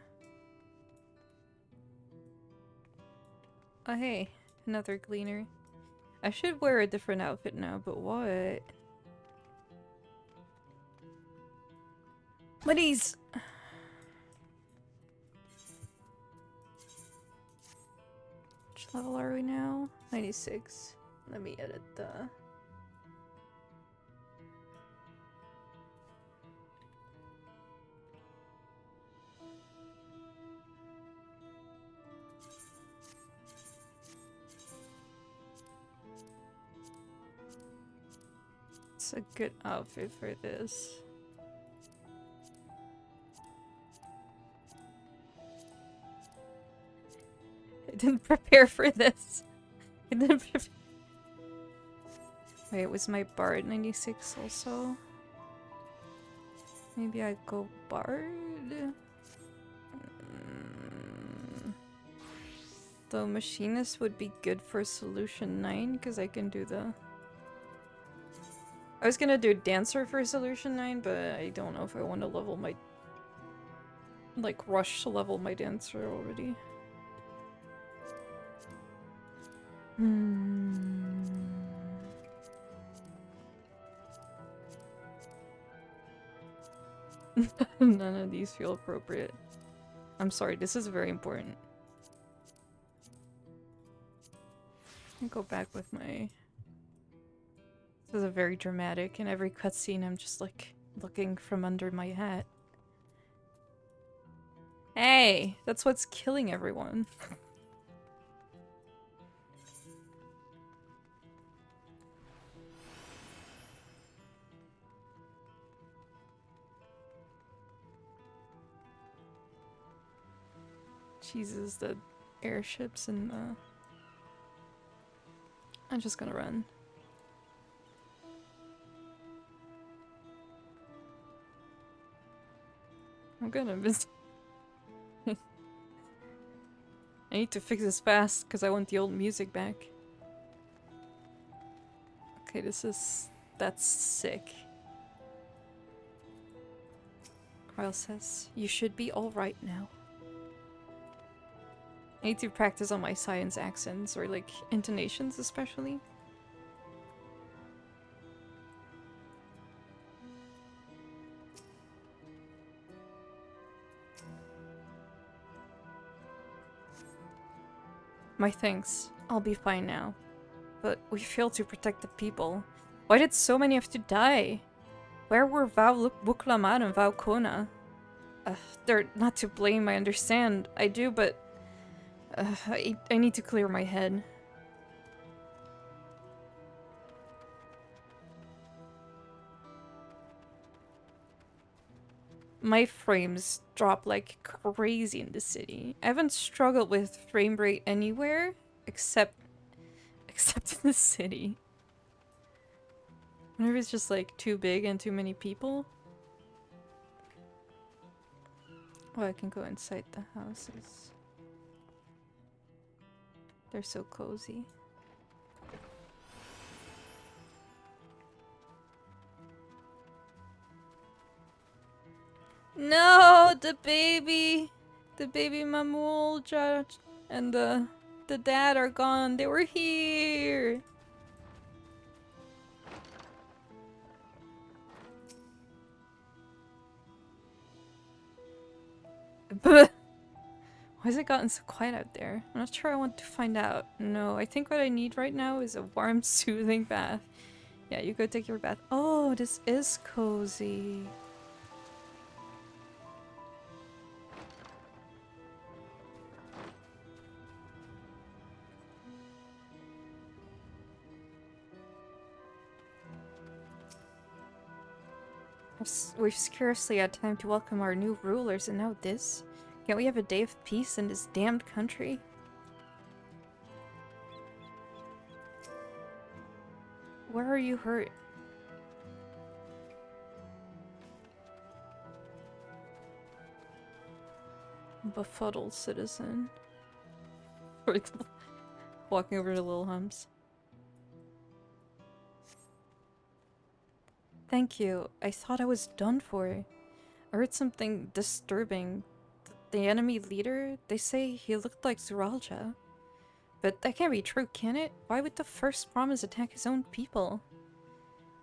Speaker 4: Oh hey, another gleaner. I should wear a different outfit now, but what? Ladies! Which level are we now? 96. Let me edit the... It's a good outfit for this. I didn't prepare for this. I didn't prepare. Wait, was my Bard 96 also? Maybe I go Bard? Though Machinist would be good for Solution 9, because I can do the... I was gonna do Dancer for Solution 9, but I don't know if I want to level my... like, rush to level my Dancer already. None of these feel appropriate. I'm sorry, this is very important. I'll go back with my... This is a very dramatic, in every cutscene I'm just like looking from under my hat. Hey! That's what's killing everyone. Jesus, the airships and the... I'm just gonna run. I'm gonna miss... I need to fix this fast, because I want the old music back. Okay, this is... That's sick. Kyle says, you should be alright now. I need to practice on my science accents, or like, intonations especially. My thanks. I'll be fine now. But we failed to protect the people. Why did so many have to die? Where were Vau Buklamar and Vau Kona? They're not to blame, I understand. I do, but... I need to clear my head. My frames drop like crazy in the city. I haven't struggled with frame rate anywhere except in the city. Whenever it's just like too big and too many people. Oh, I can go inside the houses. They're so cozy. No, the baby Mamul and the dad are gone. They were here. Why has it gotten so quiet out there? I'm not sure I want to find out. No, I think what I need right now is a warm, soothing bath. Yeah, you go take your bath. Oh, this is cozy. We've scarcely had time to welcome our new rulers, and now this? Can't we have a day of peace in this damned country? Where are you hurt? Befuddled citizen. Walking over to Little Humps. Thank you. I thought I was done for. I heard something disturbing. The enemy leader, they say he looked like Zuralja. But that can't be true, can it? Why would the first promise attack his own people?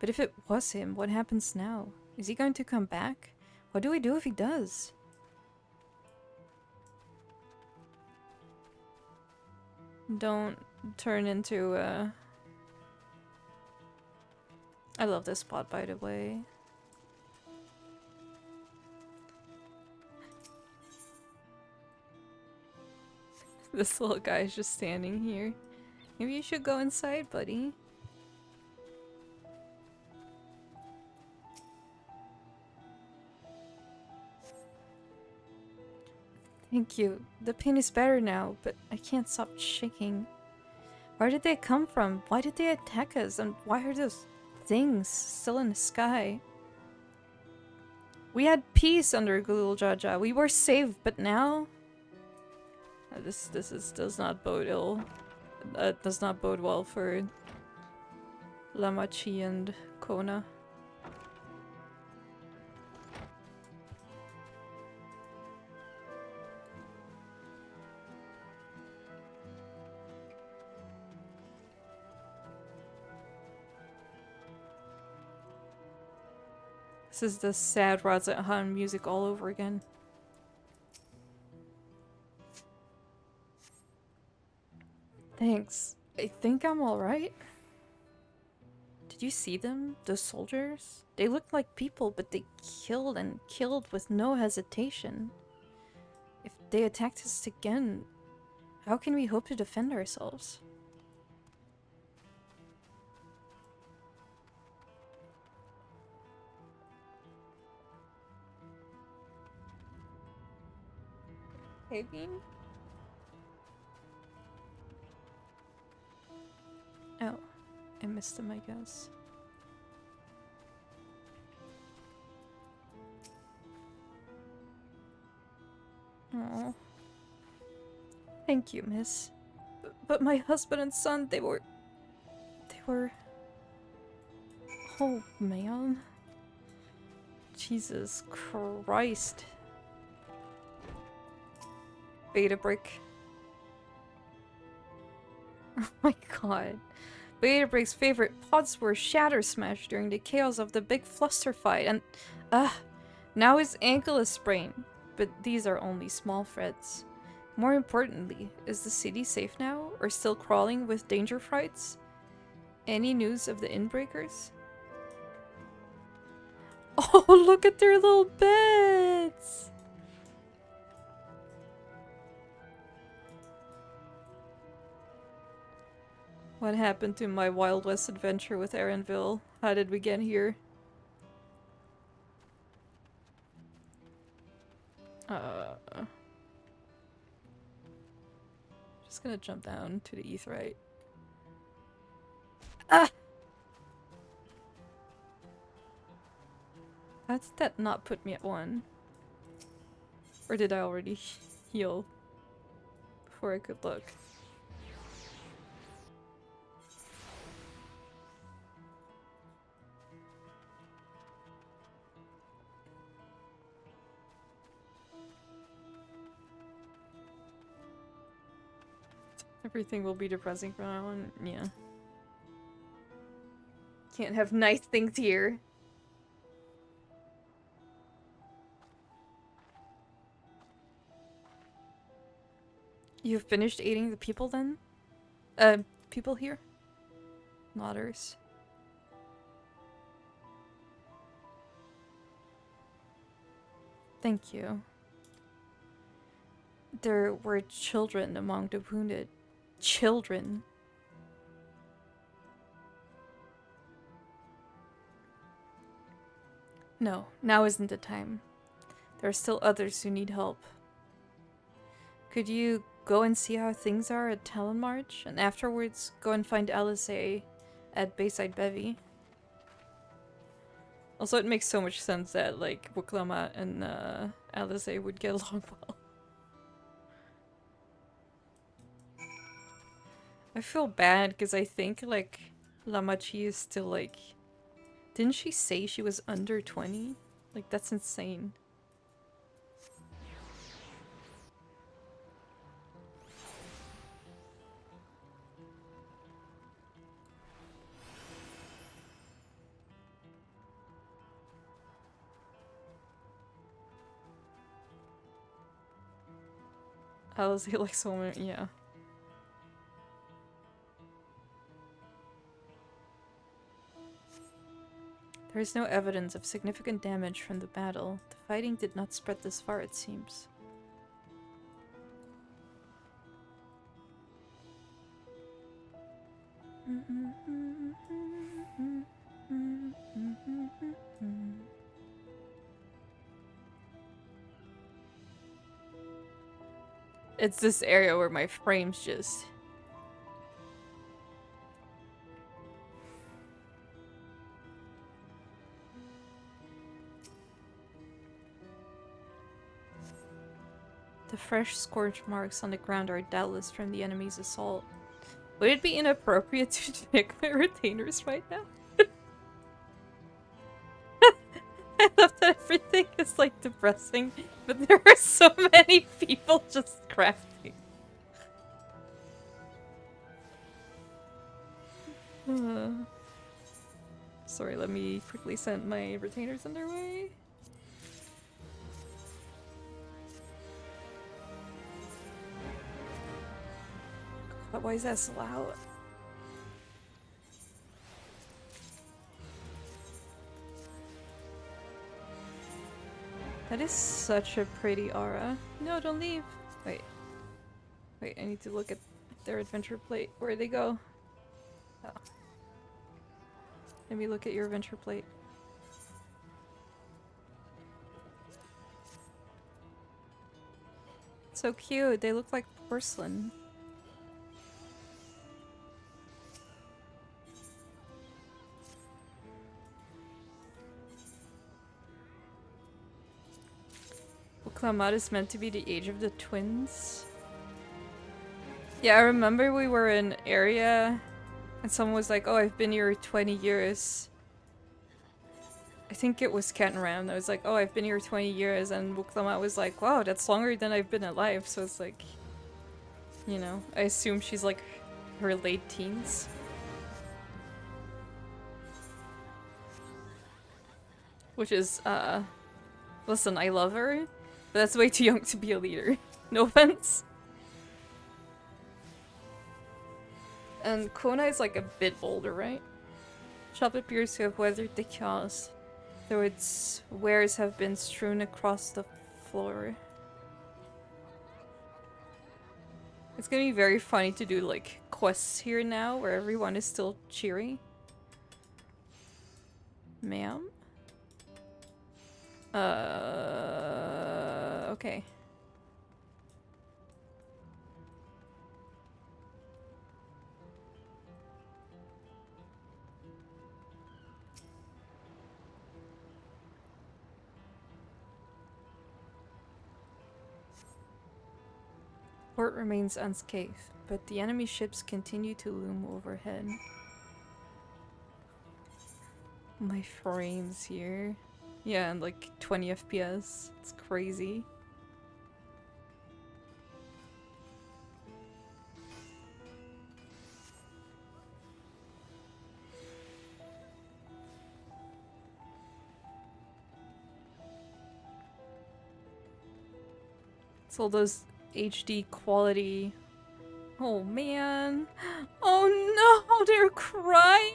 Speaker 4: But if it was him, what happens now? Is he going to come back? What do we do if he does? Don't turn into, I love this spot, by the way. This little guy is just standing here. Maybe you should go inside, buddy. Thank you. The pain is better now, but I can't stop shaking. Where did they come from? Why did they attack us? And why are those things still in the sky? We had peace under Gulul Jaja. We were saved, but now... This does not bode ill. Does not bode well for Lamachi and Kona. This is the sad Razat music all over again. Thanks. I think I'm alright. Did you see them? Those soldiers? They looked like people, but they killed and killed with no hesitation. If they attacked us again, how can we hope to defend ourselves? Hey, Bean? Oh, I missed him, I guess. Oh, thank you, miss. But my husband and son, they were... Oh, man. Jesus Christ. Beta brick. Oh my god. Beta Brick's favorite pods were shatter smashed during the chaos of the big fluster fight, and now his ankle is sprained. But these are only small threats. More importantly, is the city safe now, or still crawling with danger frights? Any news of the inbreakers? Oh, look at their little beds! What happened to my Wild West adventure with Erenville? How did we get here? Just gonna jump down to the Aetheryte. Ah! How did that not put me at 1? Or did I already heal before I could look? Everything will be depressing from now on. Yeah. Can't have nice things here. You've finished aiding the people then? People here? Nodders. Thank you. There were children among the wounded. Children. No, now isn't the time. There are still others who need help. Could you go and see how things are at Talonmarch, and afterwards go and find Alisaie at Bayside Bevy? Also, it makes so much sense that, like, Wuklama and Alisaie would get along well. I feel bad because I think, like, Lamachi is still, like... Didn't she say she was under 20? Like, that's insane. Alisaie, like, so many, yeah. There is no evidence of significant damage from the battle. The fighting did not spread this far, it seems. It's this area where my frame's just... The fresh scorch marks on the ground are doubtless from the enemy's assault. Would it be inappropriate to check my retainers right now? I love that everything is like depressing, but there are so many people just crafting. Sorry, let me quickly send my retainers underway. But why is that so loud? That is such a pretty aura. No, don't leave. Wait. Wait, I need to look at their adventure plate. Where'd they go? Oh. Let me look at your adventure plate. So cute. They look like porcelain. Klamat is meant to be the age of the twins. Yeah, I remember we were in area and someone was like, oh, I've been here 20 years. I think it was Kenram that was like, oh, I've been here 20 years, and Wuklamat was like, wow, that's longer than I've been alive. So it's like, you know, I assume she's like her late teens. Which is, listen, I love her. But that's way too young to be a leader. No offense. And Kona is like a bit older, right? Shop appears to have weathered the chaos, though its wares have been strewn across the floor. It's gonna be very funny to do like quests here now, where everyone is still cheery. Ma'am? Okay. Port remains unscathed, but the enemy ships continue to loom overhead. My frames here. Yeah, and like 20 FPS. It's crazy. It's all those HD quality. Oh man. Oh no, they're crying.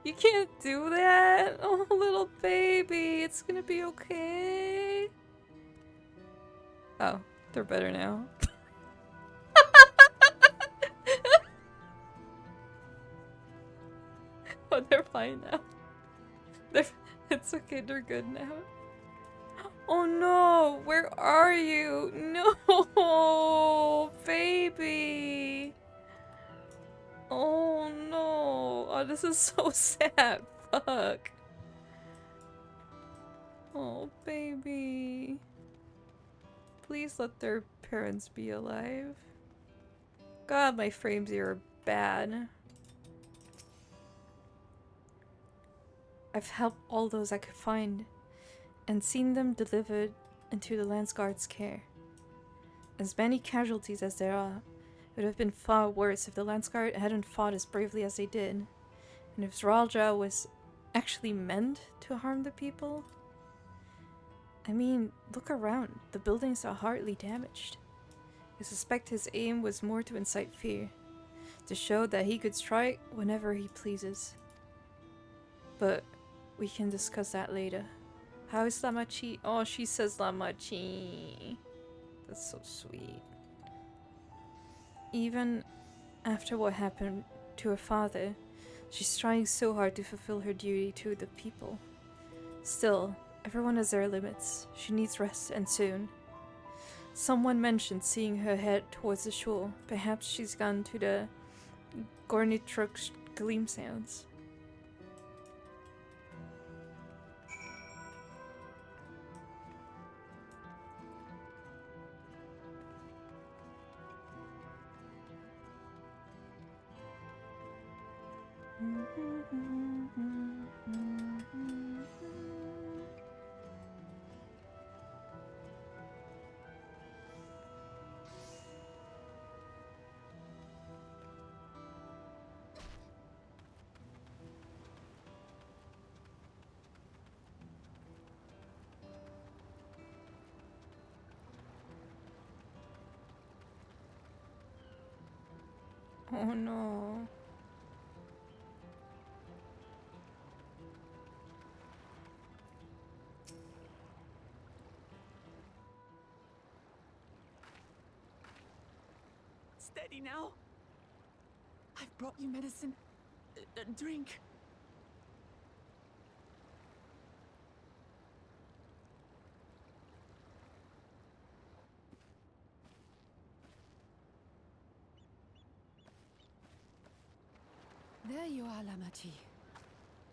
Speaker 4: You can't do that. Oh, little baby, it's gonna be okay. Oh, they're better now. Oh, they're fine now. It's okay, they're good now. Oh no, where are you? No, baby. Oh no. Oh, this is so sad. Fuck. Oh, baby. Please let their parents be alive. God, my frames here are bad. I've helped all those I could find, and seen them delivered into the Landsguard's care. As many casualties as there are, it would have been far worse if the Landsguard hadn't fought as bravely as they did, and if Zralja was actually meant to harm the people. I mean, look around, the buildings are hardly damaged. I suspect his aim was more to incite fear, to show that he could strike whenever he pleases. But we can discuss that later. How is Lamachi? Oh, she says Lamachi. That's so sweet. Even after what happened to her father, she's trying so hard to fulfill her duty to the people. Still, everyone has their limits. She needs rest, and soon. Someone mentioned seeing her head towards the shore. Perhaps she's gone to the Gornitruk Gleam Sounds. Oh no.
Speaker 11: Steady now. I've brought you medicine. Drink.
Speaker 6: There you are, Lamachi.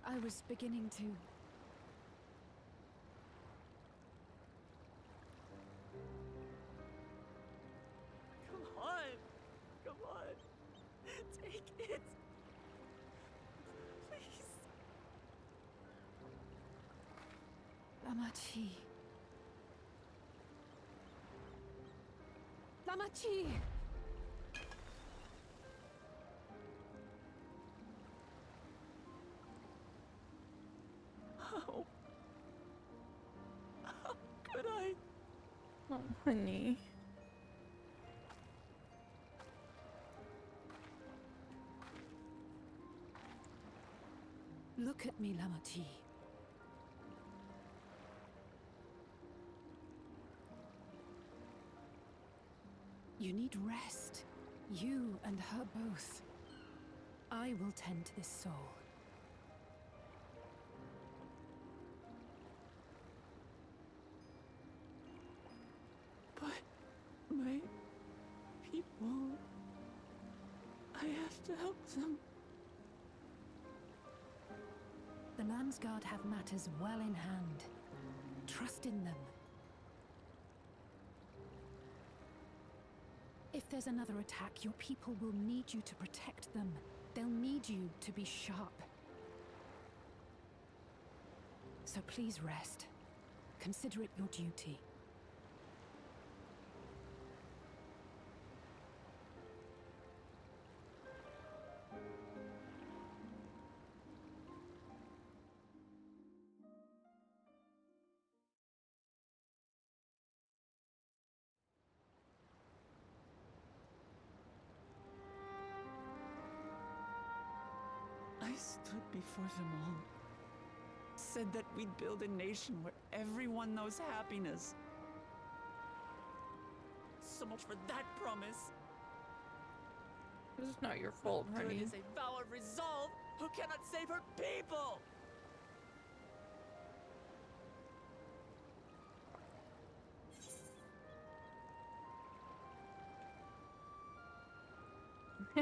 Speaker 6: I was beginning to...
Speaker 11: Come on. Come on. Take it. Please.
Speaker 6: Lamachi. Lamachi!
Speaker 11: How could I?
Speaker 4: Oh, honey.
Speaker 6: Look at me, Lamachi. You need rest. You and her both. I will tend to this soul.
Speaker 11: But my people... I have to help them.
Speaker 6: The Landsguard have matters well in hand. Trust in them. If there's another attack, your people will need you to protect them. They'll need you to be sharp. So please rest. Consider it your duty.
Speaker 11: stood before them all. Said that we'd build a nation where everyone knows happiness. So much for that promise.
Speaker 4: This is not your fault,
Speaker 11: Good
Speaker 4: honey.
Speaker 11: is a vow of resolve who cannot save her people.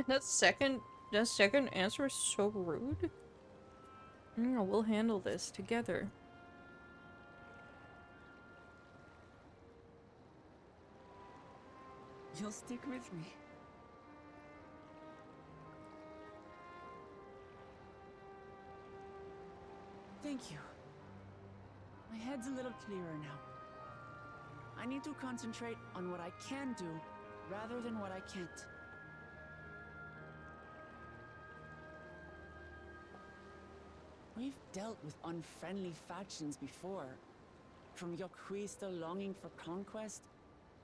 Speaker 4: That second answer is so rude. Yeah, we'll handle this together.
Speaker 11: You'll stick with me. Thank you. My head's a little clearer now. I need to concentrate on what I can do rather than what I can't. We've dealt with unfriendly factions before. From Yokhui still longing for conquest,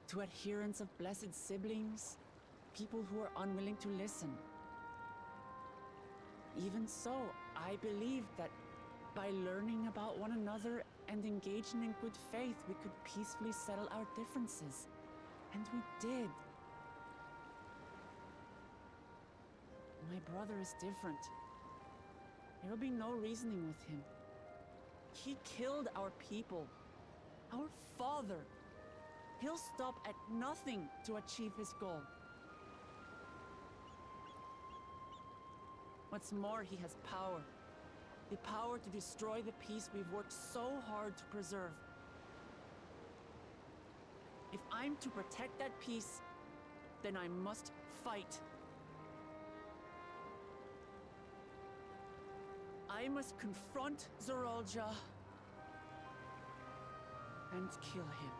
Speaker 11: to adherents of blessed siblings, people who are unwilling to listen. Even so, I believe that by learning about one another and engaging in good faith, we could peacefully settle our differences. And we did. My brother is different. There will be no reasoning with him. He killed our people, our father. He'll stop at nothing to achieve his goal. What's more, he has power. The power to destroy the peace we've worked so hard to preserve. If I'm to protect that peace, then I must fight. I must confront Zorolja and kill him.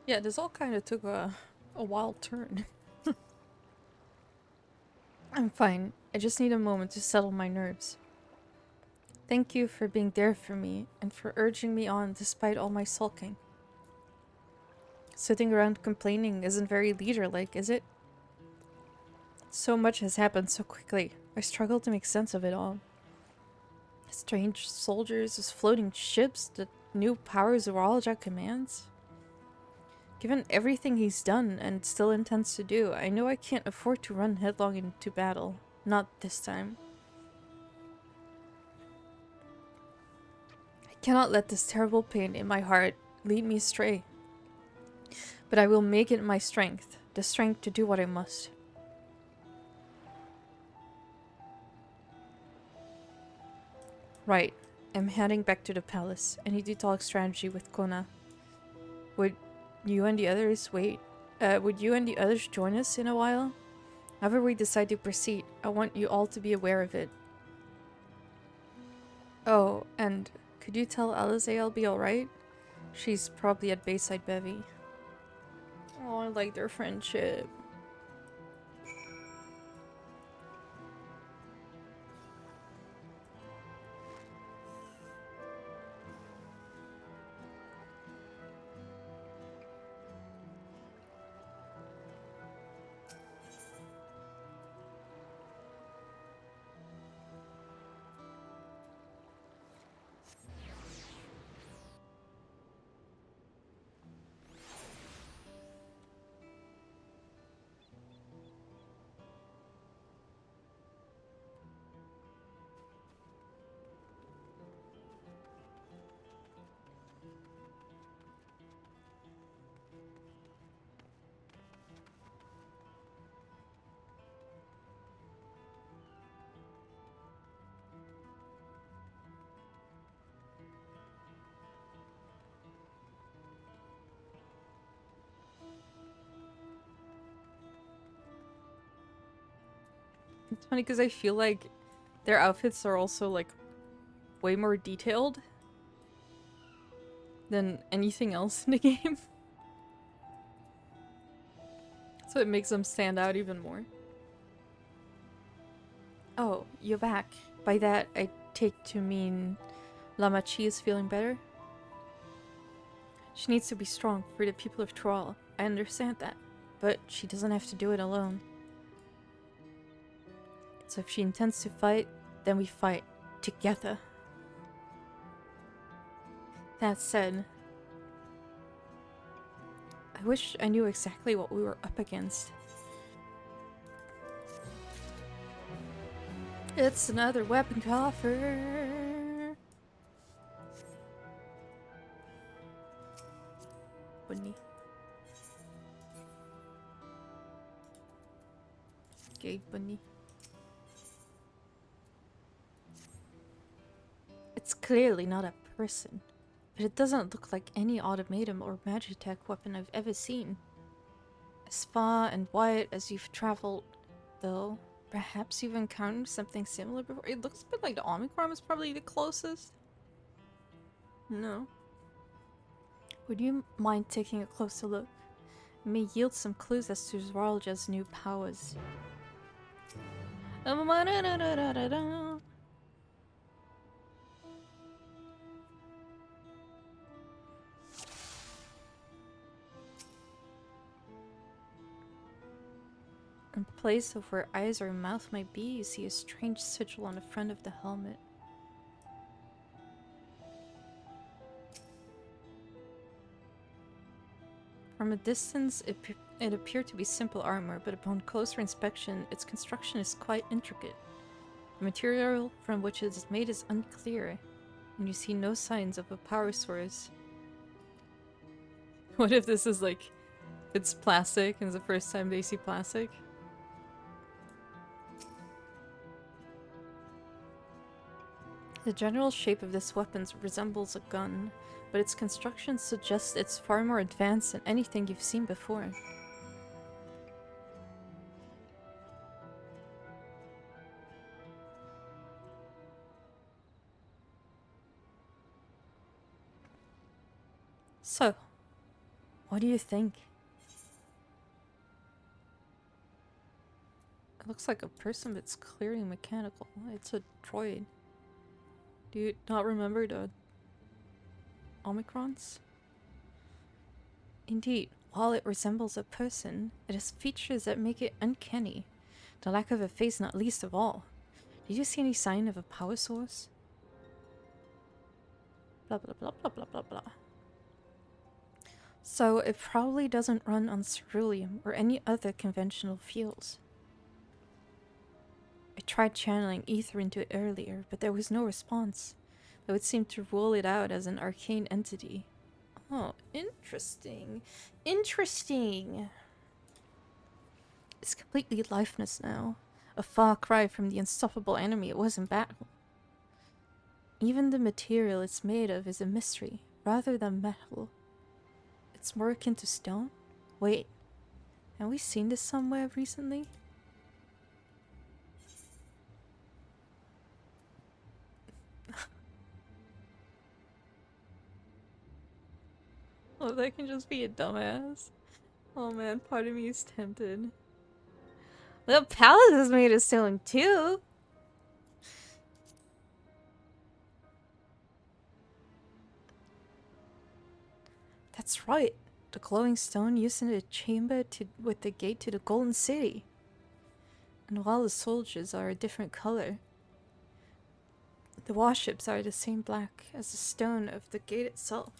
Speaker 4: Yeah, this all kind of took a wild turn. I'm fine. I just need a moment to settle my nerves. Thank you for being there for me and for urging me on despite all my sulking. Sitting around complaining isn't very leader-like, is it? So much has happened so quickly. I struggle to make sense of it all. Strange soldiers, floating ships, the new powers Zorolja commands. Given everything he's done and still intends to do, I know I can't afford to run headlong into battle. Not this time. I cannot let this terrible pain in my heart lead me astray. But I will make it my strength, the strength to do what I must. Right. I'm heading back to the palace. I need to talk strategy with Kona. Would you and the others join us in a while? However we decide to proceed, I want you all to be aware of it. Oh, and could you tell Alize I'll be alright? She's probably at Bayside Bevy. Oh, I like their friendship. It's funny because I feel like their outfits are also like way more detailed than anything else in the game. So it makes them stand out even more. Oh, you're back. By that, I take to mean Lama Chi is feeling better? She needs to be strong for the people of Troll. I understand that. But she doesn't have to do it alone. So if she intends to fight, then we fight together. That said, I wish I knew exactly what we were up against. It's another weapon coffer. Bunny. Gay bunny. It's clearly not a person, but it doesn't look like any automaton or magitech weapon I've ever seen. As far and wide as you've traveled, though, perhaps you've encountered something similar before. It looks a bit like the Omicron is probably the closest. No. Would you mind taking a closer look? It may yield some clues as to Zwaralja's new powers. In place of where eyes or mouth might be, you see a strange sigil on the front of the helmet. From a distance, it appeared to be simple armor, but upon closer inspection, its construction is quite intricate. The material from which it is made is unclear, and you see no signs of a power source. What if this is like, it's plastic and it's the first time they see plastic? The general shape of this weapon resembles a gun, but its construction suggests it's far more advanced than anything you've seen before. So, what do you think? It looks like a person, but it's clearly mechanical. It's a droid. Do you not remember the Omicrons? Indeed, while it resembles a person, it has features that make it uncanny. The lack of a face not least of all. Did you see any sign of a power source? Blah blah blah blah blah blah blah. So it probably doesn't run on ceruleum or any other conventional fuels. I tried channeling ether into it earlier, but there was no response. It would seem to rule it out as an arcane entity. Oh, interesting. Interesting. It's completely lifeless now. A far cry from the unstoppable enemy it was in battle. Even the material it's made of is a mystery, rather than metal. It's more akin to stone? Wait, have we seen this somewhere recently? Oh, that can just be a dumbass. Oh man, part of me is tempted. The palace is made of stone too! That's right. The glowing stone used in the chamber with the gate to the Golden City. And while the soldiers are a different color, the warships are the same black as the stone of the gate itself.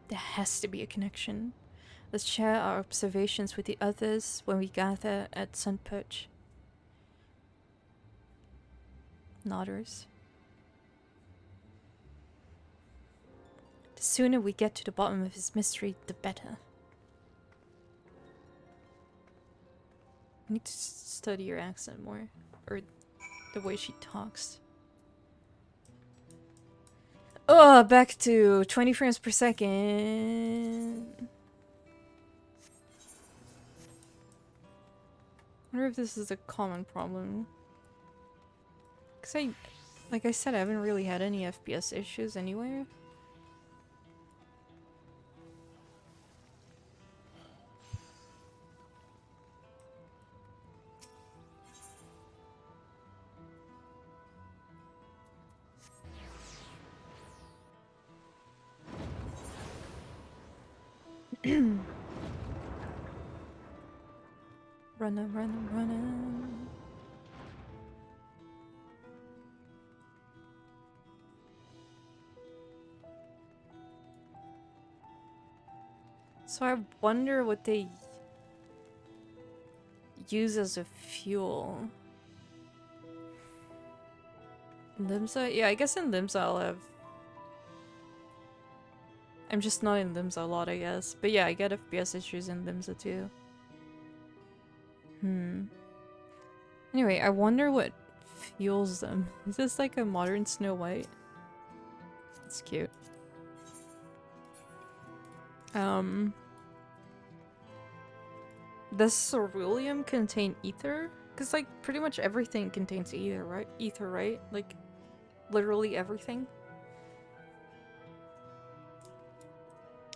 Speaker 4: There has to be a connection. Let's share our observations with the others when we gather at Sunperch. Nodders. The sooner we get to the bottom of his mystery, the better. I need to study your accent more. Or the way she talks. Oh, back to 20 frames per second. I wonder if this is a common problem. Because Like I said, I haven't really had any FPS issues anywhere. Running. So I wonder what they use as a fuel. Limsa? Yeah, I guess in Limsa I'll have... I'm just not in Limsa a lot, I guess. But yeah, I get FPS issues in Limsa too. Anyway, I wonder what fuels them. Is this like a modern Snow White? It's cute. Does ceruleum contain ether? Because like pretty much everything contains ether, right? Ether, right? Like literally everything.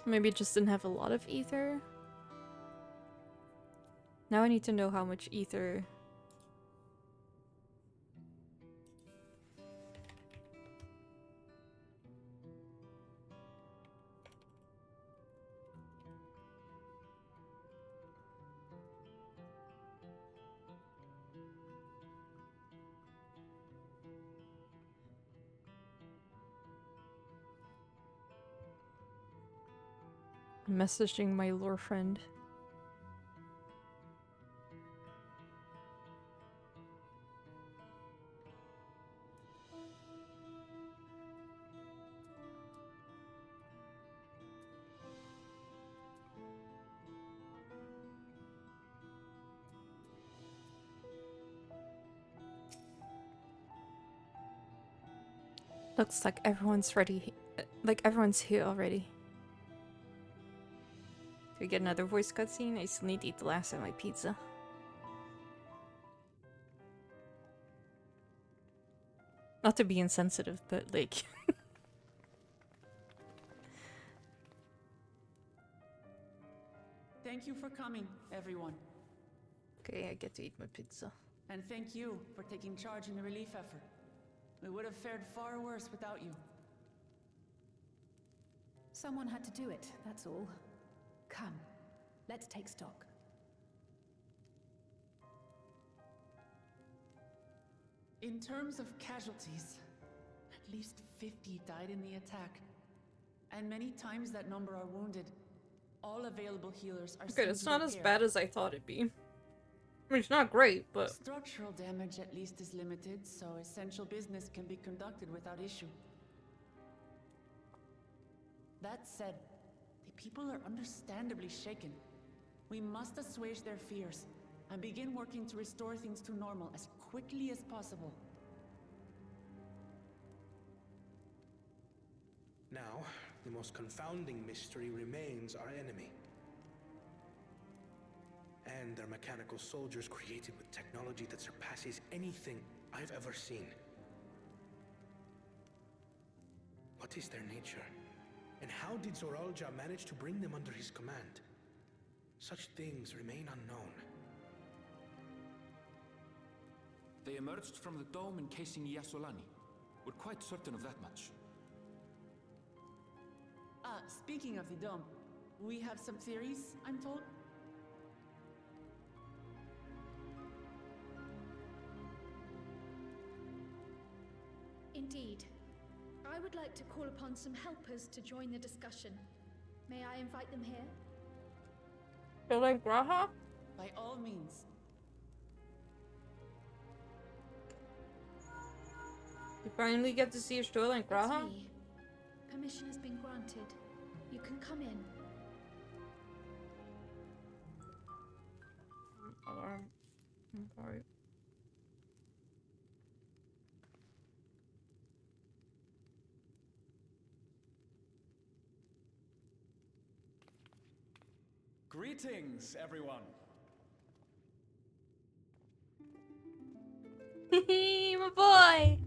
Speaker 4: Maybe it just didn't have a lot of ether. Now I need to know how much ether. Messaging my lore friend. Looks like everyone's ready. Like everyone's here already. Do we get another voice cutscene? I still need to eat the last of my pizza. Not to be insensitive, but like...
Speaker 11: Thank you for coming, everyone.
Speaker 4: Okay, I get to eat my pizza.
Speaker 11: And thank you for taking charge in the relief effort. We would have fared far worse without you.
Speaker 6: Someone had to do it, that's all. Come, let's take stock.
Speaker 11: In terms of casualties, at least 50 died in the attack. And many times that number are wounded. All available healers are
Speaker 4: Okay,
Speaker 11: sent
Speaker 4: it's
Speaker 11: to
Speaker 4: not as
Speaker 11: repair.
Speaker 4: bad as I thought it'd be. I mean, it's not great, but...
Speaker 11: Structural damage at least is limited, so essential business can be conducted without issue. That said, the people are understandably shaken. We must assuage their fears and begin working to restore things to normal as quickly as possible.
Speaker 12: Now, the most confounding mystery remains our enemy. And their mechanical soldiers created with technology that surpasses anything I've ever seen. What is their nature? And how did Zoralja manage to bring them under his command? Such things remain unknown.
Speaker 5: They emerged from the dome encasing Yasolani. We're quite certain of that much.
Speaker 11: Speaking of the dome, we have some theories, I'm told?
Speaker 13: Indeed. I would like to call upon some helpers to join the discussion. May I invite them here?
Speaker 4: You're like Graha?
Speaker 11: By all means.
Speaker 4: You finally get to see a show like Graha?
Speaker 13: It's me. Permission has been granted. You can come in.
Speaker 4: I'm sorry.
Speaker 14: Greetings, everyone.
Speaker 4: My boy!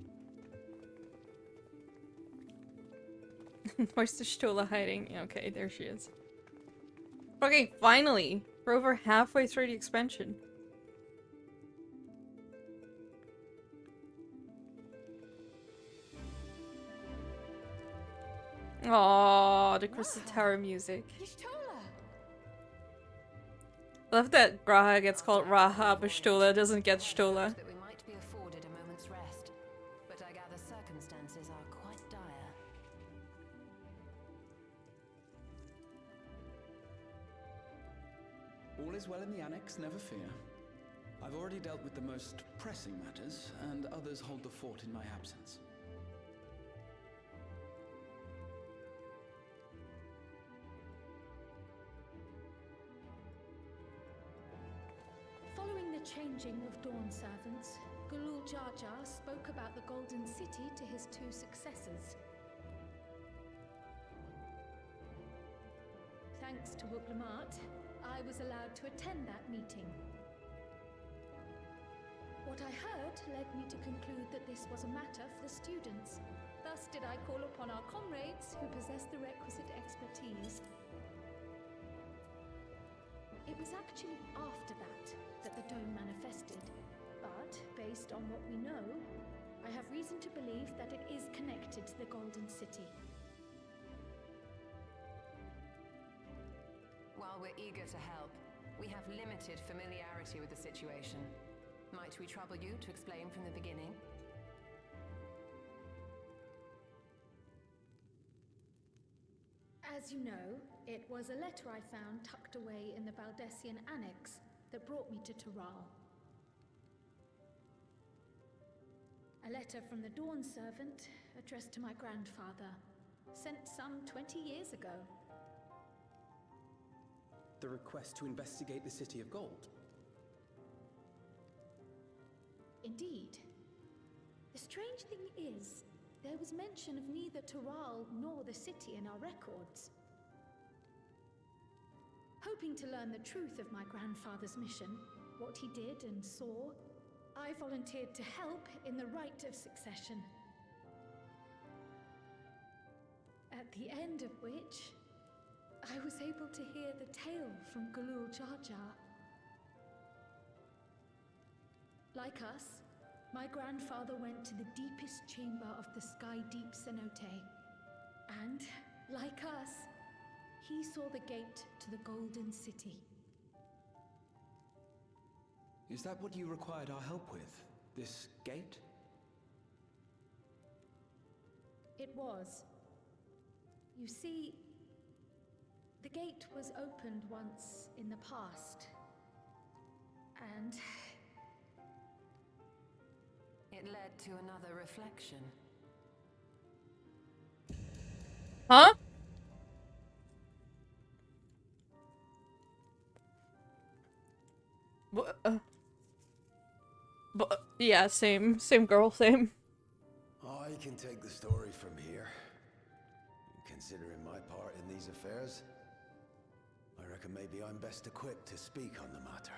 Speaker 4: Where's the Stola hiding? Yeah, okay, there she is. Okay, finally! We're over halfway through the expansion. Aww, the Crystal Tower music. Love that Graha gets called Raha, but Stola doesn't get Stola.
Speaker 15: That we might be afforded a moment's rest, but I gather circumstances are quite dire.
Speaker 14: All is well in the annex, never fear. I've already dealt with the most pressing matters, and others hold the fort in my absence.
Speaker 13: Following the changing of Dawn servants, Gulul Jar Jar spoke about the Golden City to his two successors. Thanks to Wuglamat, I was allowed to attend that meeting. What I heard led me to conclude that this was a matter for the students. Thus did I call upon our comrades who possess the requisite expertise. It was actually after that the dome manifested, but based on what we know, I have reason to believe that it is connected to the Golden City.
Speaker 15: While we're eager to help, we have limited familiarity with the situation. Might we trouble you to explain from the beginning?
Speaker 13: As you know, it was a letter I found tucked away in the Valdesian Annex that brought me to Toral. A letter from the Dawn servant addressed to my grandfather, sent some 20 years ago.
Speaker 14: The request to investigate the City of Gold.
Speaker 13: Indeed. The strange thing is, there was mention of neither Toral nor the city in our records. Hoping to learn the truth of my grandfather's mission, what he did and saw, I volunteered to help in the rite of succession. At the end of which, I was able to hear the tale from Gulul Jar Jar. Like us, my grandfather went to the deepest chamber of the Sky Deep Cenote, and, like us, he saw the gate to the Golden City.
Speaker 14: Is that what you required our help with? This gate?
Speaker 13: It was. You see, the gate was opened once in the past, and
Speaker 15: it led to another reflection.
Speaker 4: Huh? Yeah, same girl, same.
Speaker 16: I can take the story from here. Considering my part in these affairs, I reckon maybe I'm best equipped to speak on the matter.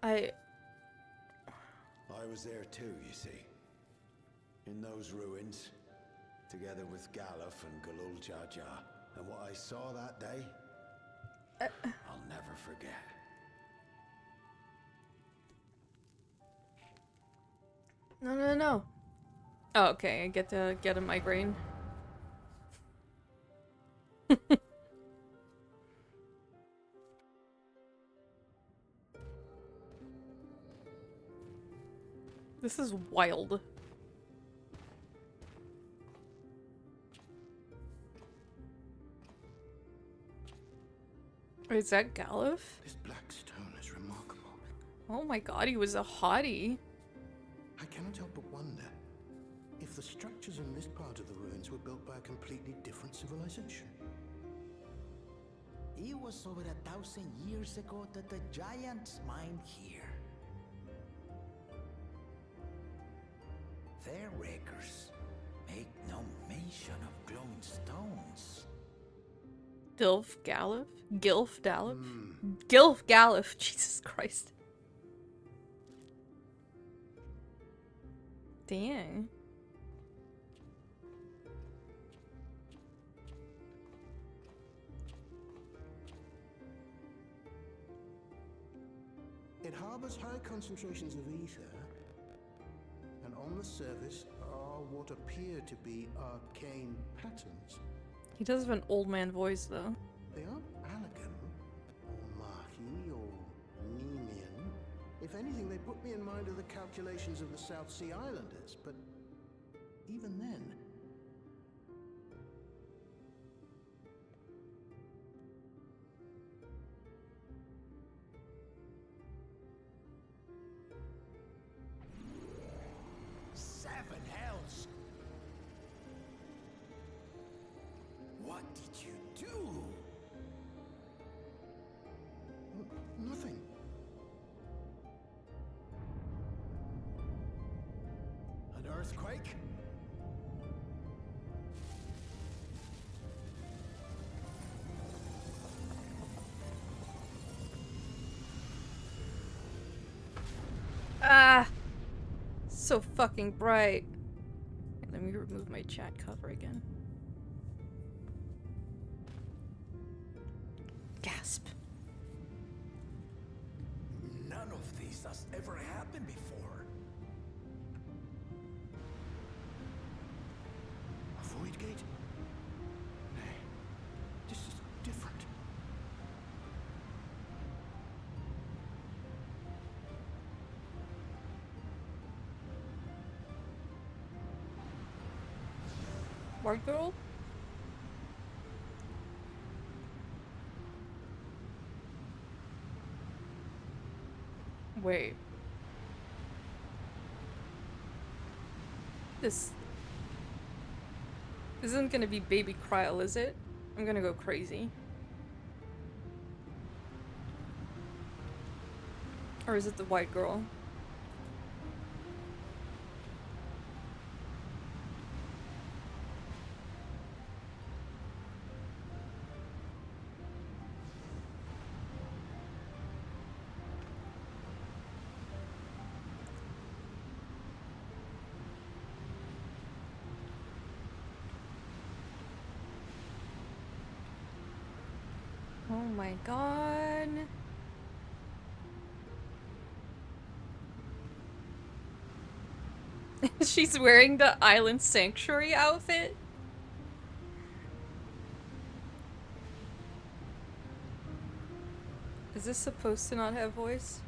Speaker 16: I was there too, you see. In those ruins, together with Galuf and Gulul Jar Jar. And what I saw that day, I'll never forget.
Speaker 4: No. Oh, okay, I get to get a migraine. This is wild. Is that Galuf?
Speaker 12: This black stone is remarkable.
Speaker 4: Oh my god, he was a hottie.
Speaker 12: I cannot help but wonder if the structures in this part of the ruins were built by a completely different civilization.
Speaker 17: It was over 1,000 years ago that the giants mined here. Their records make no mention of glowing stones.
Speaker 4: Dilf Galuf? Gilf Dalif? Gilf Galuf, Jesus Christ. Dang.
Speaker 12: It harbors high concentrations of ether, and on the surface are what appear to be arcane patterns.
Speaker 4: He does have an old man voice, though.
Speaker 12: They aren't Allegan, or Mahi, or Nemean. If anything, they put me in mind of the calculations of the South Sea Islanders, but even then...
Speaker 9: Seven hells! What did you do?
Speaker 12: Nothing.
Speaker 16: An earthquake?
Speaker 4: Ah! So fucking bright. Let me remove my chat cover again. Gasp.
Speaker 9: None of this has ever happened before.
Speaker 12: A void gate? Nay, this is different.
Speaker 4: White girl? Wait. This isn't gonna be baby Kryl, is it? I'm gonna go crazy. Or is it the white girl? Oh my god. She's wearing the Island Sanctuary outfit. Is this supposed to not have voice?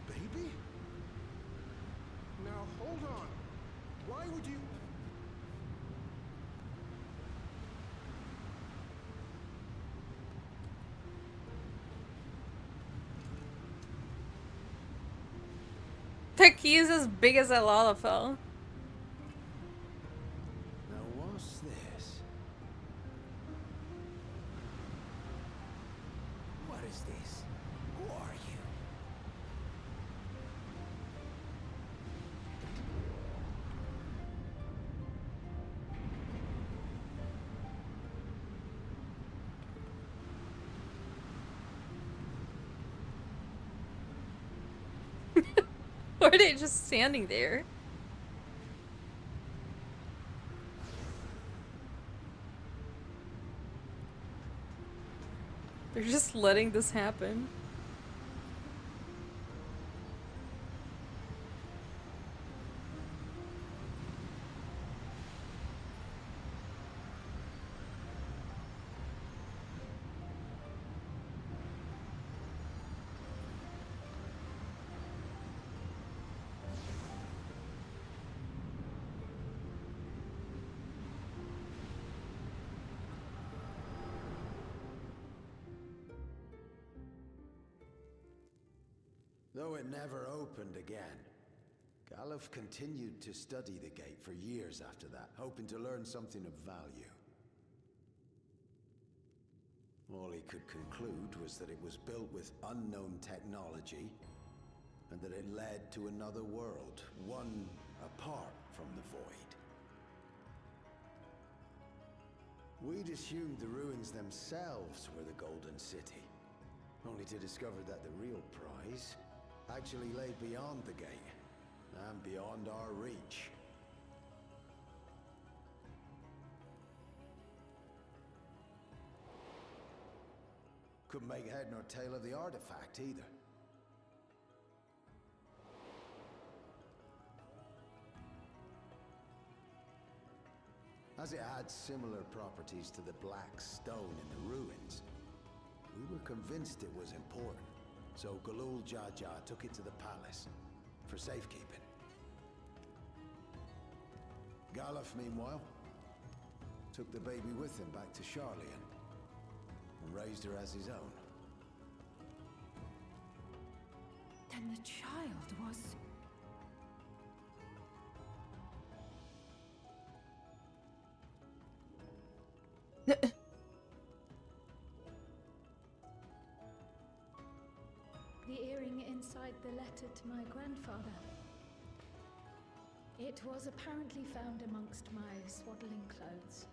Speaker 12: Baby? Now hold on. Why would you...
Speaker 4: That key is as big as a Lalafell.
Speaker 16: Now what's this?
Speaker 9: What is this? Who are you?
Speaker 4: Or are they just standing there? They're just letting this happen.
Speaker 16: Though it never opened again, Galuf continued to study the gate for years after that, hoping to learn something of value. All he could conclude was that it was built with unknown technology, and that it led to another world, one apart from the Void. We'd assumed the ruins themselves were the Golden City, only to discover that the real prize actually lay beyond the gate, and beyond our reach. Couldn't make head nor tail of the artifact either. As it had similar properties to the black stone in the ruins, we were convinced it was important, so Galul Jaja took it to the palace for safekeeping. Galuf, meanwhile, took the baby with him back to Charlian and raised her as his own.
Speaker 6: Then the child was...
Speaker 13: The earring inside the letter to my grandfather. It was apparently found amongst my swaddling clothes.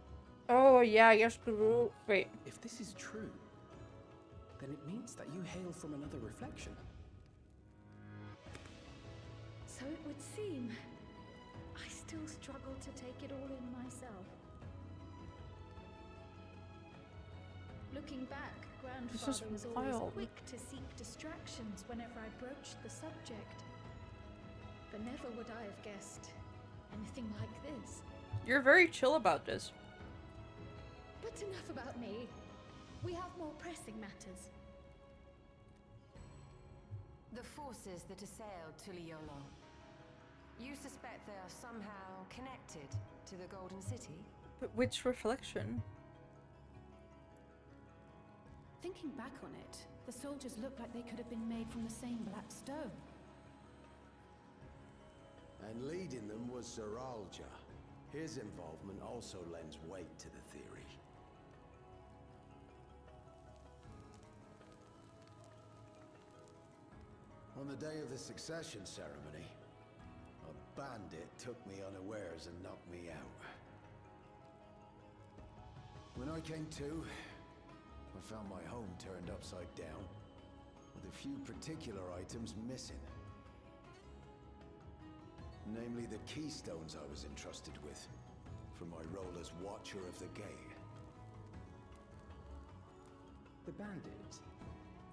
Speaker 4: Oh yeah, yes, Guru. Wait.
Speaker 14: If this is true, then it means that you hail from another reflection.
Speaker 13: So it would seem. I still struggle to take it all in myself. Looking back, grandfather was always quick to seek distractions whenever I broached the subject. But never would I have guessed anything like this.
Speaker 4: You're very chill about this.
Speaker 13: But enough about me. We have more pressing matters.
Speaker 15: The forces that assailed Tuliolo. You suspect they are somehow connected to the Golden City?
Speaker 4: But which reflection?
Speaker 6: Thinking back on it, the soldiers looked like they could have been made from the same black stone.
Speaker 16: And leading them was Zeralja. His involvement also lends weight to the theory. On the day of the succession ceremony, a bandit took me unawares and knocked me out. When I came to, I found my home turned upside down, with a few particular items missing. Namely the keystones I was entrusted with, for my role as Watcher of the Gate.
Speaker 14: The bandit,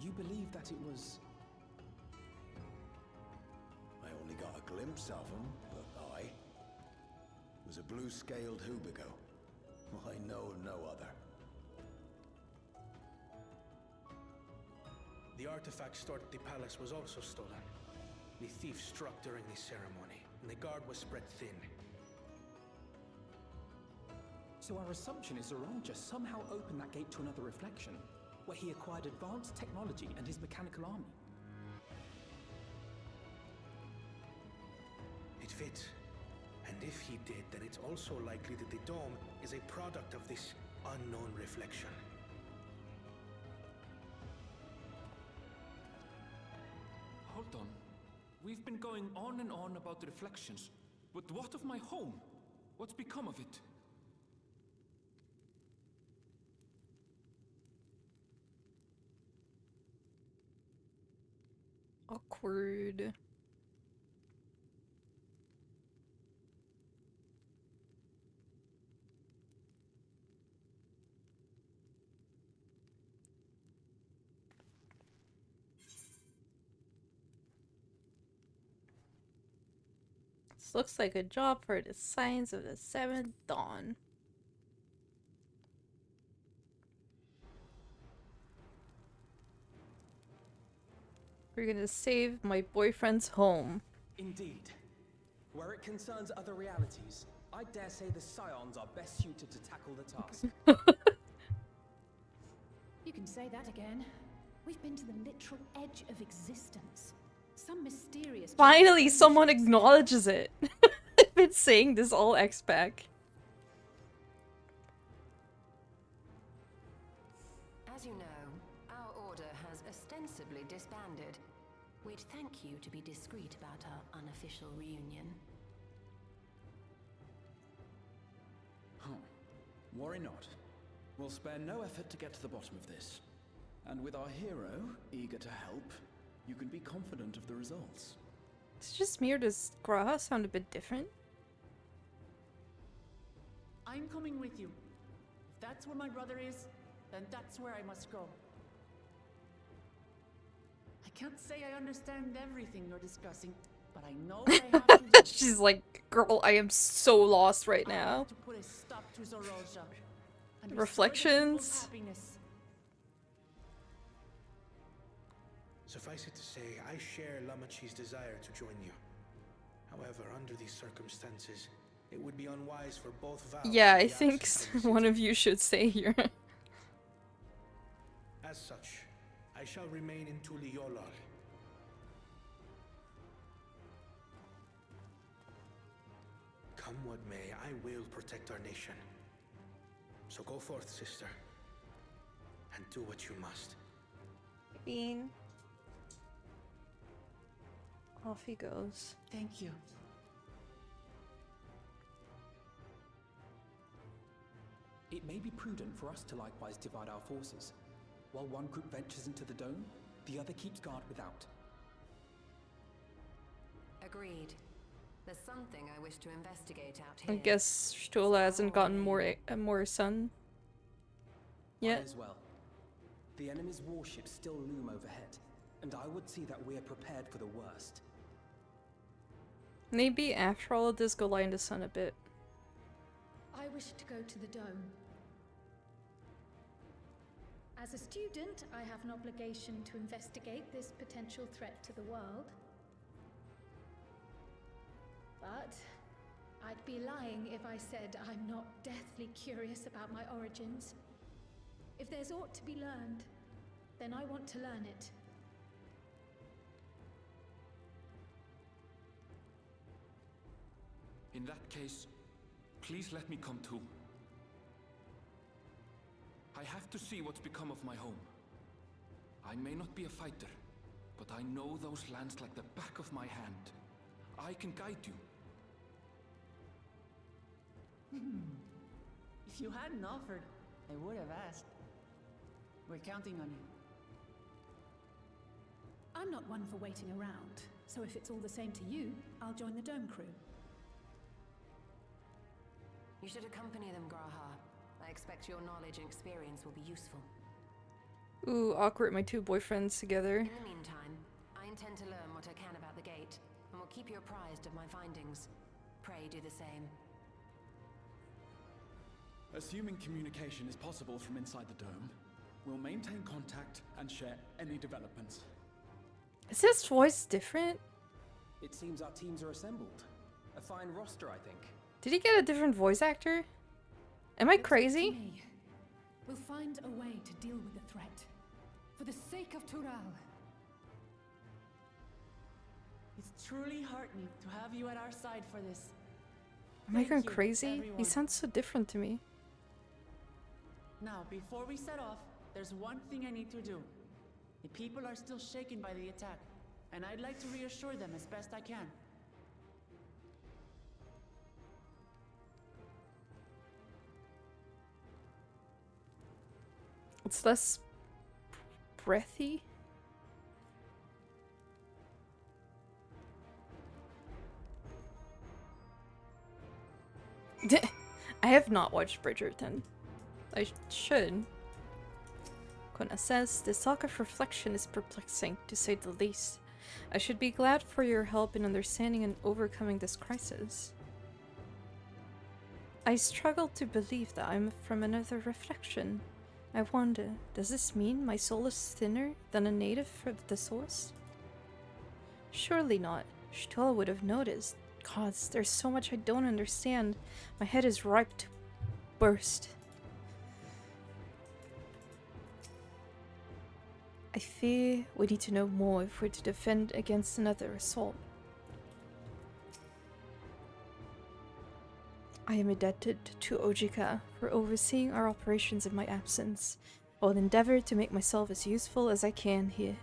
Speaker 14: you believe that it was...
Speaker 16: I only got a glimpse of him, but I was a blue-scaled Hubigo. I know of no other.
Speaker 7: The artifact stored at the palace was also stolen. The thief struck during the ceremony, and the guard was spread thin.
Speaker 14: So our assumption is Zeralja somehow opened that gate to another reflection, where he acquired advanced technology and his mechanical army.
Speaker 7: It fits. And if he did, then it's also likely that the dome is a product of this unknown reflection.
Speaker 2: Hold on. We've been going on and on about the reflections. But what of my home? What's become of it?
Speaker 4: Awkward. This looks like a job for the Science of the Seventh Dawn. We're gonna save my boyfriend's home.
Speaker 14: Indeed. Where it concerns other realities, I dare say the Scions are best suited to tackle the task.
Speaker 6: You can say that again. We've been to the literal edge of existence. Some mysterious...
Speaker 4: Finally, someone acknowledges it. I've been saying this all X-Pack.
Speaker 15: As you know, our order has ostensibly disbanded. We'd thank you to be discreet about our unofficial reunion.
Speaker 14: Huh. Worry not. We'll spare no effort to get to the bottom of this. And with our hero eager to help, you can be confident of the results.
Speaker 4: Is it just me or does Graha sound a bit different?
Speaker 11: I'm coming with you. If that's where my brother is, then that's where I must go. I can't say I understand everything you're discussing, but I know what I have to do.
Speaker 4: She's like, girl, I am so lost right
Speaker 11: I
Speaker 4: now.
Speaker 11: have to put a stop to Zorozha and restore the
Speaker 4: Reflections.
Speaker 11: people's happiness.
Speaker 12: Suffice it to say, I share Lamachi's desire to join you. However, under these circumstances, it would be unwise for both vows.
Speaker 4: Yeah,
Speaker 12: to
Speaker 4: I
Speaker 12: be
Speaker 4: think
Speaker 12: absent from the
Speaker 4: one
Speaker 12: city.
Speaker 4: of you should stay here.
Speaker 12: As such, I shall remain in Tuliolal. Come what may, I will protect our nation. So go forth, sister, and do what you must.
Speaker 4: Bean. Off he goes.
Speaker 11: Thank you.
Speaker 14: It may be prudent for us to likewise divide our forces. While one group ventures into the dome, the other keeps guard without.
Speaker 15: Agreed. There's something I wish to investigate out
Speaker 4: I
Speaker 15: here.
Speaker 4: guess Stola hasn't gotten more sun yet.
Speaker 14: Might as well. The enemy's warships still loom overhead, and I would see that we are prepared for the worst.
Speaker 4: Maybe after all of this, go lie in the sun a bit.
Speaker 13: I wish to go to the dome. As a student, I have an obligation to investigate this potential threat to the world. But I'd be lying if I said I'm not deathly curious about my origins. If there's aught to be learned, then I want to learn it.
Speaker 2: In that case, please let me come too. I have to see what's become of my home. I may not be a fighter, but I know those lands like the back of my hand. I can guide you.
Speaker 11: If you hadn't offered, I would have asked. We're counting on you.
Speaker 6: I'm not one for waiting around, so if it's all the same to you, I'll join the Dome crew.
Speaker 15: You should accompany them, Graha. I expect your knowledge and experience will be useful.
Speaker 4: Ooh, awkward, my two boyfriends together.
Speaker 15: In the meantime, I intend to learn what I can about the gate, and will keep you apprised of my findings. Pray do the same.
Speaker 14: Assuming communication is possible from inside the dome, we'll maintain contact and share any developments.
Speaker 4: Is his voice different?
Speaker 14: It seems our teams are assembled. A fine roster, I think.
Speaker 4: Did he get a different voice actor? Am I crazy?
Speaker 6: We'll find a way to deal with the threat. For the sake of Tural.
Speaker 11: It's truly heartening to have you at our side for this.
Speaker 4: Am I
Speaker 11: Thank
Speaker 4: going
Speaker 11: you,
Speaker 4: crazy? He
Speaker 11: everyone.
Speaker 4: sounds so different to me.
Speaker 11: Now, before we set off, there's one thing I need to do. The people are still shaken by the attack, and I'd like to reassure them as best I can.
Speaker 4: It's less breathy. I have not watched Bridgerton. I should. Kona says, "This talk of reflection is perplexing, to say the least. I should be glad for your help in understanding and overcoming this crisis. I struggle to believe that I'm from another reflection. I wonder, does this mean my soul is thinner than a native of the source? Surely not. Stola would have noticed. Gods, there's so much I don't understand. My head is ripe to burst. I fear we need to know more if we're to defend against another assault. I am indebted to Ojika for overseeing our operations in my absence. I will endeavor to make myself as useful as I can here."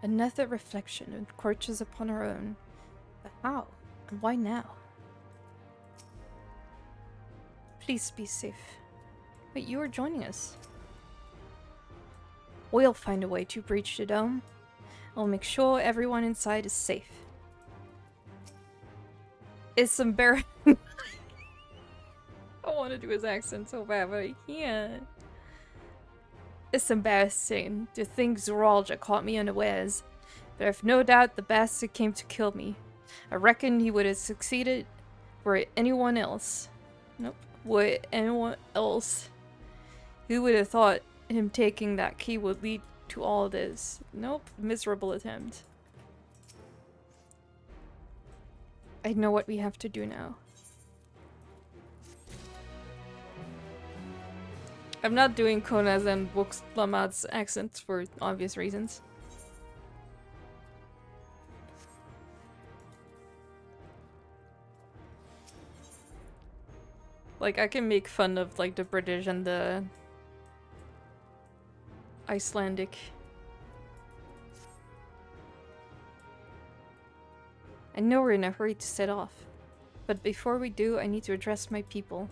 Speaker 4: Another reflection encroaches upon our own. But how? And why now? Please be safe. Wait, you are joining us. We'll find a way to breach the dome. I'll make sure everyone inside is safe. It's embarrassing. I want to do his accent so bad, but I can't. It's embarrassing to think Zoraljah caught me unawares, but I've no doubt the bastard came to kill me. I reckon he would have succeeded were it anyone else. Nope. Were it anyone else. Who would have thought him taking that key would lead to all this? Nope. Miserable attempt. I know what we have to do now. I'm not doing Kona's and Wuxlamad's accents for obvious reasons. Like, I can make fun of, like, the British and the Icelandic. I know we're in a hurry to set off, but before we do, I need to address my people.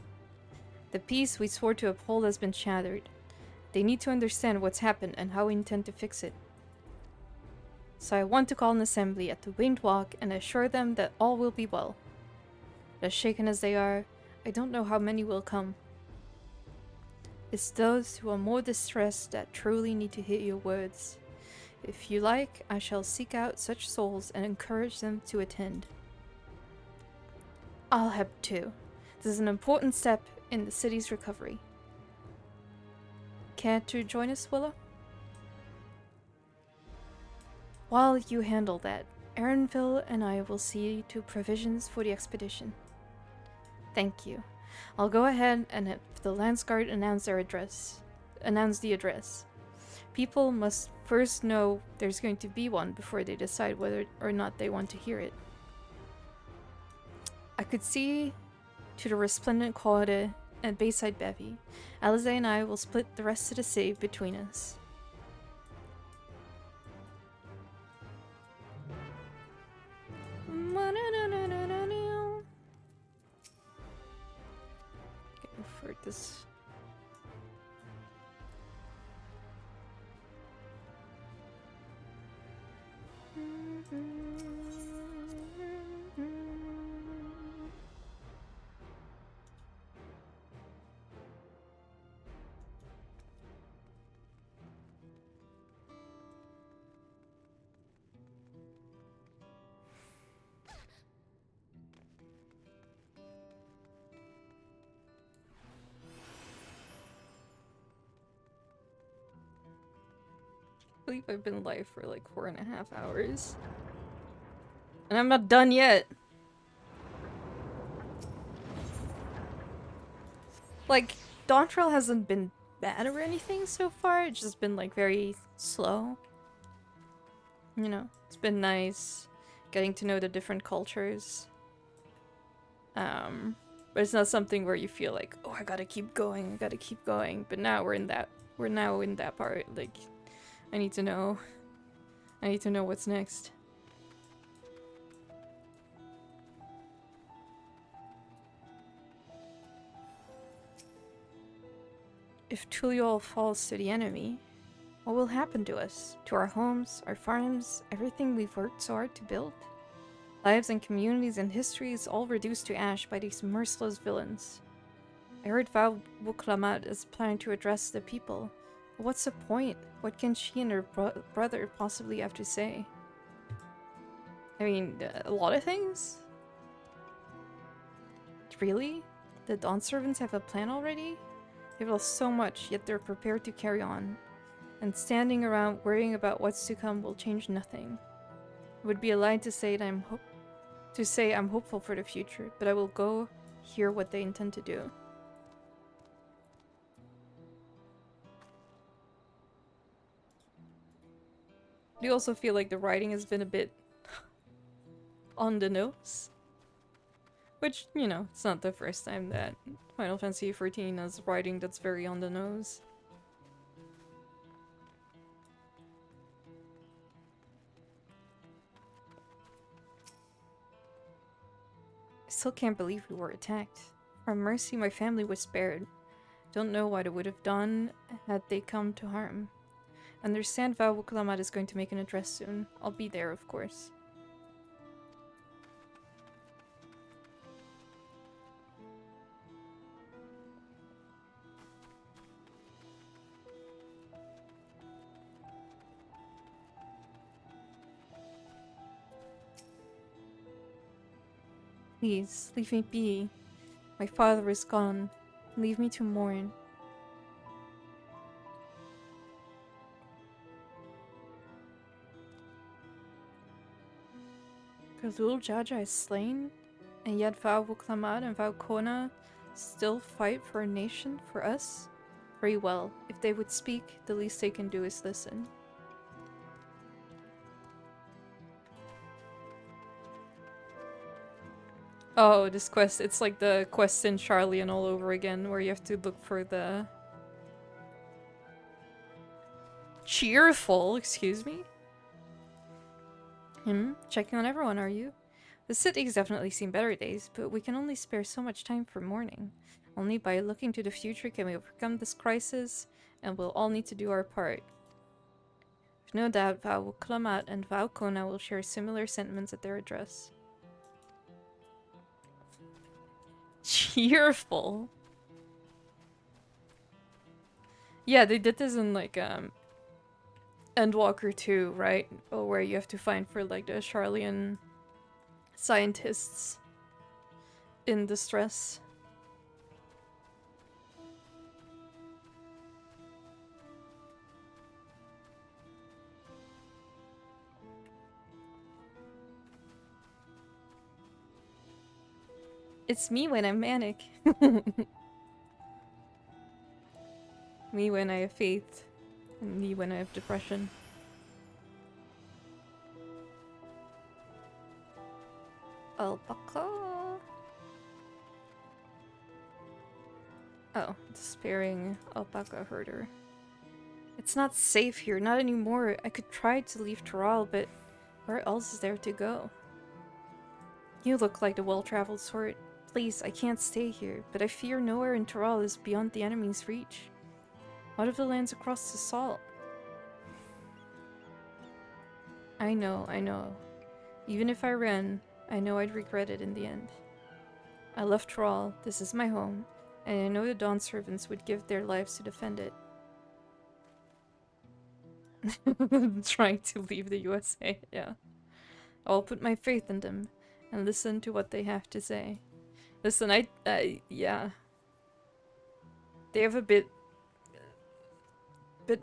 Speaker 4: The peace we swore to uphold has been shattered. They need to understand what's happened and how we intend to fix it. So I want to call an assembly at the Winged Walk and assure them that all will be well. As shaken as they are, I don't know how many will come. It's those who are more distressed that truly need to hear your words. If you like, I shall seek out such souls and encourage them to attend. I'll help too. This is an important step in the city's recovery. Care to join us, Willa? While you handle that, Aaronville and I will see to provisions for the expedition. Thank you. I'll go ahead and have the Lance Guard announce the address. People must first know there's going to be one before they decide whether or not they want to hear it. I could see to the resplendent quarter and Bayside Bevy. Alize and I will split the rest of the city between us. For this. I believe I've been live for like 4.5 hours. And I'm not done yet. Like, Dawntrail hasn't been bad or anything so far. It's just been like very slow. You know, it's been nice getting to know the different cultures. But it's not something where you feel like, oh, I gotta keep going. But now we're now in that part. Like, I need to know what's next. If Tuliol falls to the enemy, what will happen to us? To our homes, our farms, everything we've worked so hard to build? Lives and communities and histories all reduced to ash by these merciless villains. I heard Val Wuklamat is planning to address the people. What's the point? What can she and her brother possibly have to say? I mean, a lot of things? Really? The Dawn Servants have a plan already? They've lost so much, yet they're prepared to carry on. And standing around worrying about what's to come will change nothing. It would be a lie to say that I'm hopeful for the future, but I will go hear what they intend to do. I do also feel like the writing has been a bit on the nose. Which, you know, it's not the first time that Final Fantasy XIV has writing that's very on the nose. I still can't believe we were attacked. For mercy, my family was spared. Don't know what it would have done had they come to harm. Understand Val Wuklamat is going to make an address soon. I'll be there, of course. Please, leave me be. My father is gone. Leave me to mourn. Galul Jaja is slain, and yet Val Wuklamat and Val Kona still fight for a nation, for us? Very well. If they would speak, the least they can do is listen. Oh, this quest, it's like the quest in Charlian all over again, where you have to look for the... Cheerful, excuse me? Checking on everyone, are you? The city's definitely seen better days, but we can only spare so much time for mourning. Only by looking to the future can we overcome this crisis, and we'll all need to do our part. I've no doubt Val Wuklamat and Val Kona will share similar sentiments at their address. Cheerful. Yeah, they did this in like Endwalker 2, right? Where you have to find for like the Charlian scientists in distress. It's me when I'm manic. Me when I have faith. And me when I have depression. Alpaca. Oh, despairing alpaca herder. It's not safe here, not anymore. I could try to leave Toral, but where else is there to go? You look like the well-traveled sort. Please, I can't stay here, but I fear nowhere in Toral is beyond the enemy's reach. What of the lands across the Salt? I know, I know. Even if I ran, I know I'd regret it in the end. I left Toral, this is my home, and I know the Dawn servants would give their lives to defend it. Trying to leave the USA, yeah. I'll put my faith in them, and listen to what they have to say. Listen, yeah. They have a bit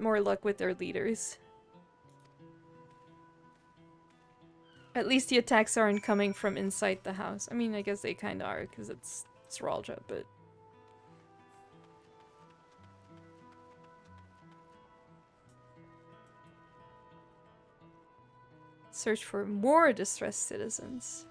Speaker 4: more luck with their leaders. At least the attacks aren't coming from inside the house. I mean, I guess they kinda are, because it's Ralja, but... Search for more distressed citizens.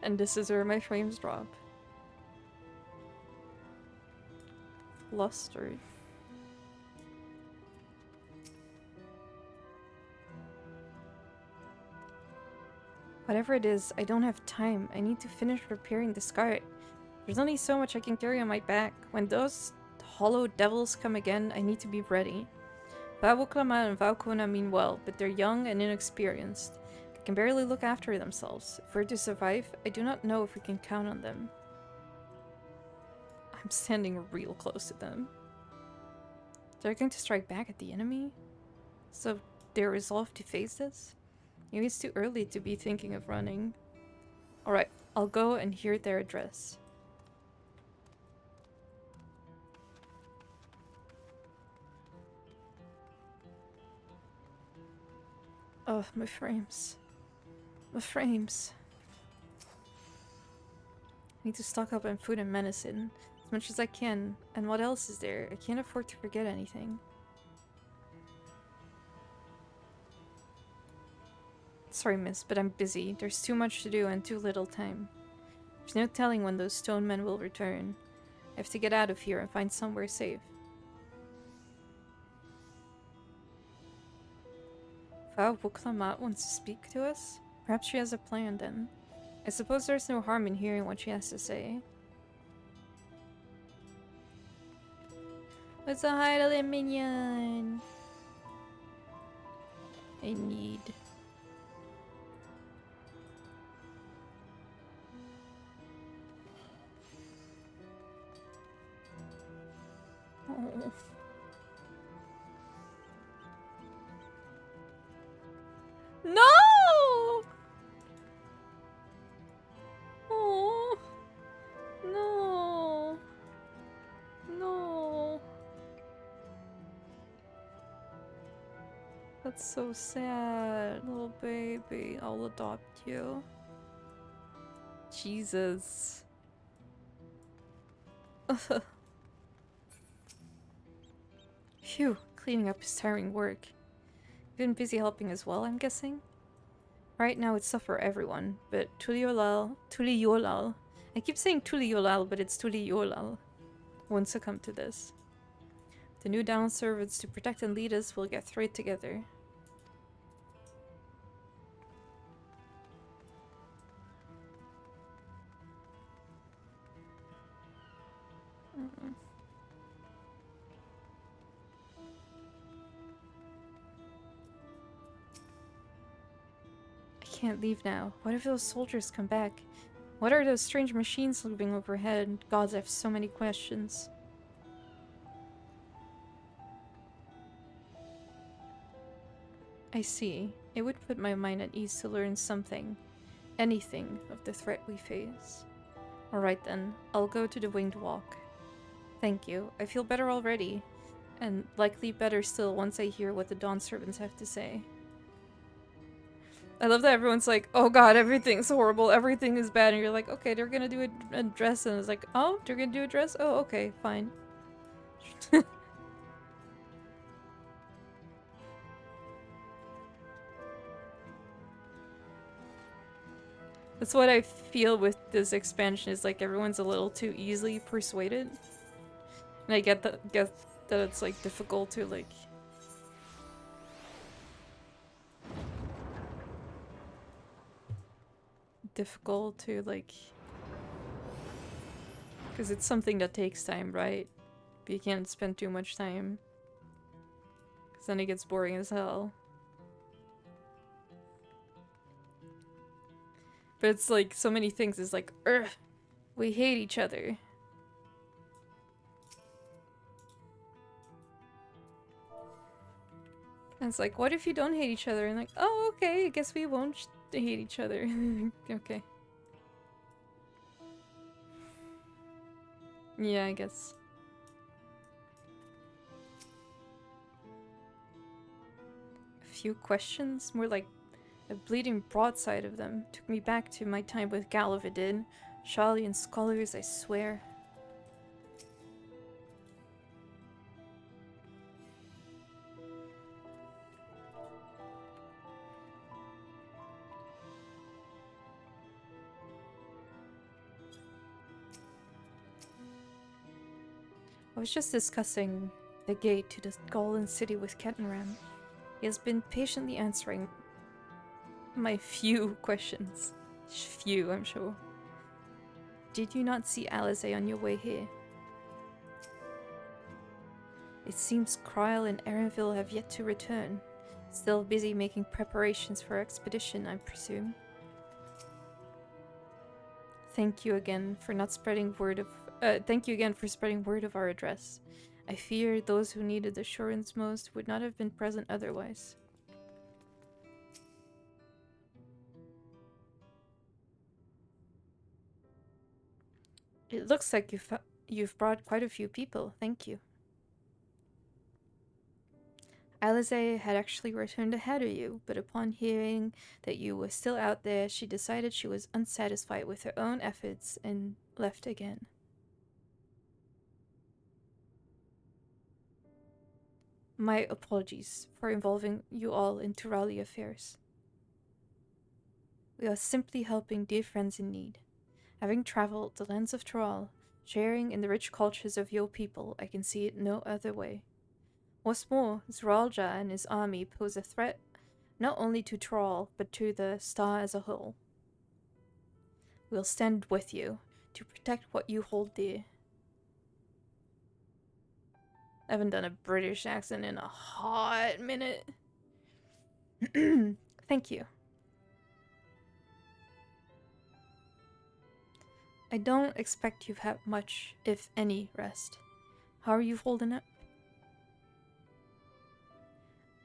Speaker 4: And this is where my frames drop. Flustered. Whatever it is, I don't have time. I need to finish repairing this cart. There's only so much I can carry on my back. When those hollow devils come again, I need to be ready. Val Wuklamat and Val Kona mean well, but they're young and inexperienced. They can barely look after themselves. If we're to survive, I do not know if we can count on them. I'm standing real close to them. They're going to strike back at the enemy? So they're resolved to face this? Maybe it's too early to be thinking of running. Alright, I'll go and hear their address. Oh, my frames. My frames. I need to stock up on food and medicine. As much as I can. And what else is there? I can't afford to forget anything. Sorry, miss, but I'm busy. There's too much to do and too little time. There's no telling when those stone men will return. I have to get out of here and find somewhere safe. Frau Wuklamat wants to speak to us? Perhaps she has a plan then. I suppose there's no harm in hearing what she has to say. What's a hiding minion? I need. Oh. No! Oh. No. No. That's so sad, little baby. I'll adopt you. Jesus. Phew, cleaning up is tiring work. You've been busy helping as well, I'm guessing? Right now it's tough for everyone, but Tuliolal, I keep saying Tuliolal, but it's Tuliolal, won't succumb to this. The new down servants to protect and lead us will get through it together. I can't leave now. What if those soldiers come back? What are those strange machines looming overhead? Gods, I have so many questions. I see. It would put my mind at ease to learn something. Anything of the threat we face. Alright then, I'll go to the Winged Walk. Thank you. I feel better already. And likely better still once I hear what the Dawn Servants have to say. I love that everyone's like, oh god, everything's horrible, everything is bad, and you're like, okay, they're gonna do a dress, and it's like, oh, they're gonna do a dress? Oh, okay, fine. That's what I feel with this expansion, is like everyone's a little too easily persuaded. And I get that it's like difficult to like because it's something that takes time, right? But you can't spend too much time because then it gets boring as hell. But it's like so many things is like, ugh, we hate each other. And it's like, what if you don't hate each other? And like, oh, okay, I guess we won't hate each other. Okay. Yeah, I guess. A few questions? More like a bleeding broadside of them. Took me back to my time with Galavidin. Shali and scholars, I swear. I was just discussing the gate to the Golden City with Kettenram. He has been patiently answering my few questions. Few, I'm sure. Did you not see Alizé on your way here? It seems Kryl and Erenville have yet to return. Still busy making preparations for our expedition, I presume. Thank you again for not spreading word of thank you again for spreading word of our address. I fear those who needed assurance most would not have been present otherwise. It looks like you've brought quite a few people. Thank you. Alizé had actually returned ahead of you, but upon hearing that you were still out there, she decided she was unsatisfied with her own efforts and left again. My apologies for involving you all in Turali affairs. We are simply helping dear friends in need. Having traveled the lands of Troll, sharing in the rich cultures of your people, I can see it no other way. What's more, Zralja and his army pose a threat not only to Troll, but to the star as a whole. We'll stand with you to protect what you hold dear. I haven't done a British accent in a hot minute. Thank you. I don't expect you've had much, if any, rest. How are you holding up?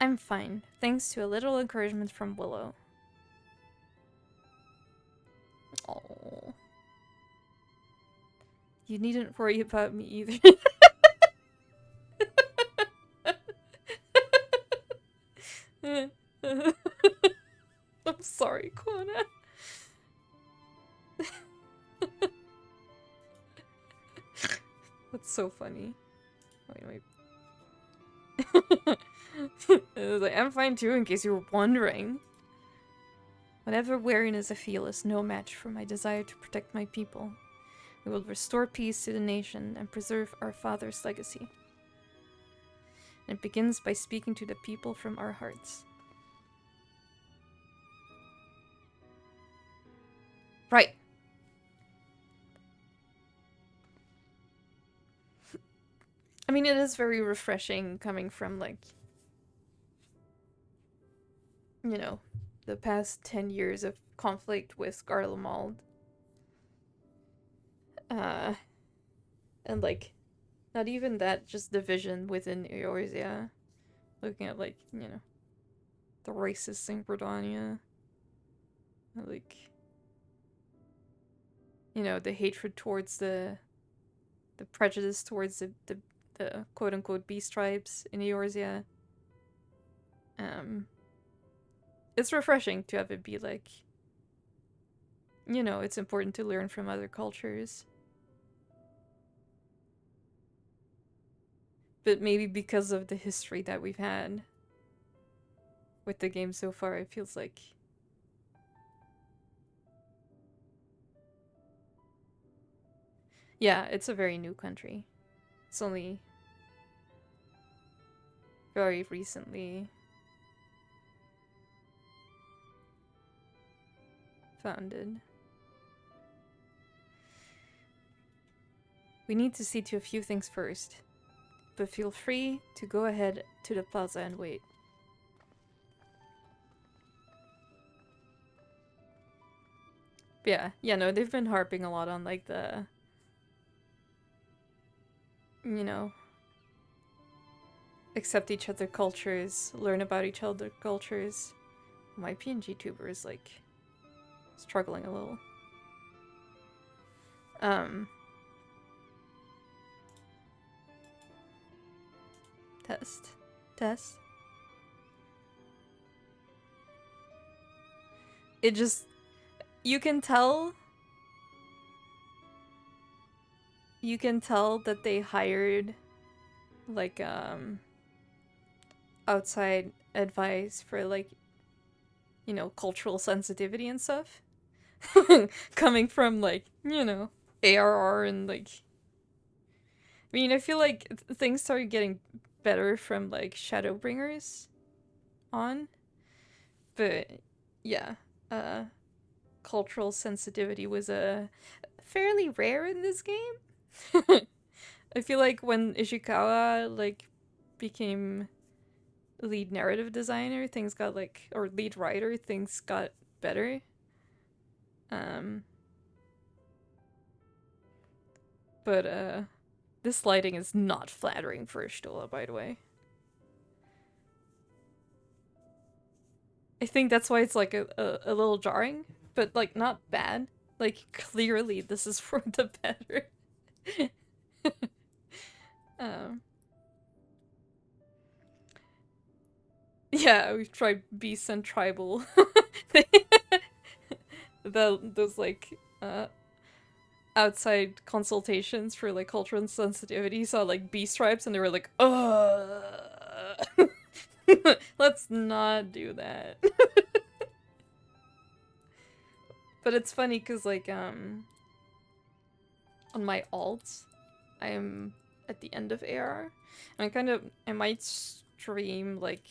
Speaker 4: I'm fine, thanks to a little encouragement from Willow. Oh. You needn't worry about me either. I'm sorry, Kona. That's so funny. Wait. It was like, I'm fine too, in case you were wondering. Whatever weariness I feel is no match for my desire to protect my people. We will restore peace to the nation and preserve our father's legacy. And it begins by speaking to the people from our hearts. Right. I mean, it is very refreshing coming from, like, you know, the past 10 years of conflict with Garlemald. And, like, not even that, just division within Eorzea. Looking at, like, you know, the racists in Bredania. Like, you know, the hatred towards the prejudice towards the quote-unquote beast tribes in Eorzea. It's refreshing to have it be like, you know, it's important to learn from other cultures. But maybe because of the history that we've had with the game so far, it feels like... Yeah, it's a very new country. It's only very recently founded. We need to see to a few things first, but feel free to go ahead to the plaza and wait. Yeah, no, they've been harping a lot on, like, the... You know... accept each other cultures, learn about each other cultures. My PNG tuber is, like, struggling a little. Test. It just... You can tell that they hired, like, outside advice for, like, you know, cultural sensitivity and stuff. Coming from, like, you know, ARR and, like... I mean, I feel like things started getting better from, like, Shadowbringers on. But, yeah, cultural sensitivity was fairly rare in this game. I feel like when Ishikawa, like, became lead narrative designer, things got, like, or lead writer, things got better. But this lighting is not flattering for Ishtola, by the way. I think that's why it's, like, a little jarring, but, like, not bad. Like, clearly this is for the better. Yeah, we've tried Beast and Tribal. Those, like, outside consultations for, like, cultural sensitivity saw, like, Beast tribes, and they were like, let's not do that. But it's funny because, like, on my alts, I am at the end of AR. And I might stream, like,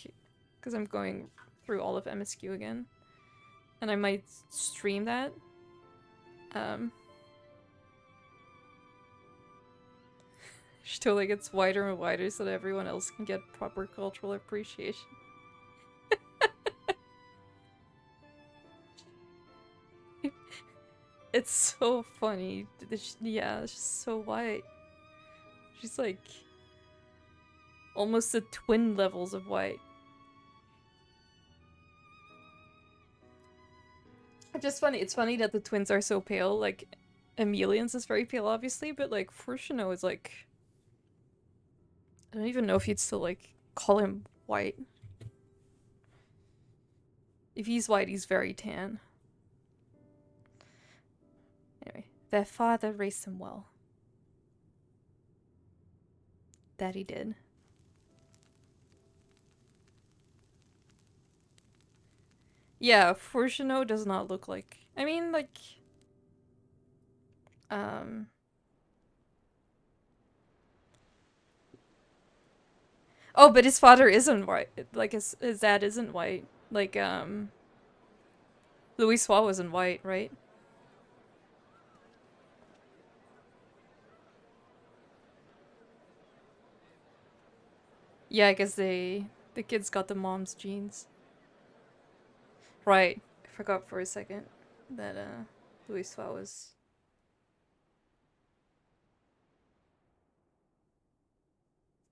Speaker 4: because I'm going through all of MSQ again. And I might stream that. Still, like, it's wider and wider so that everyone else can get proper cultural appreciation. It's so funny. Yeah, it's just so white. She's like almost the twin levels of white. It's just funny. It's funny that the twins are so pale. Like, Emilian's is very pale, obviously, but like Fushino is like, I don't even know if you'd still like call him white. If he's white, he's very tan. Anyway, their father raised them well. That he did. Yeah, Fushino does not look like... I mean, like... Oh, but his father isn't white. Like, his dad isn't white. Like, Louis Sois wasn't white, right? Yeah, I guess the kids got the mom's genes. Right. I forgot for a second that, Louis Sois was...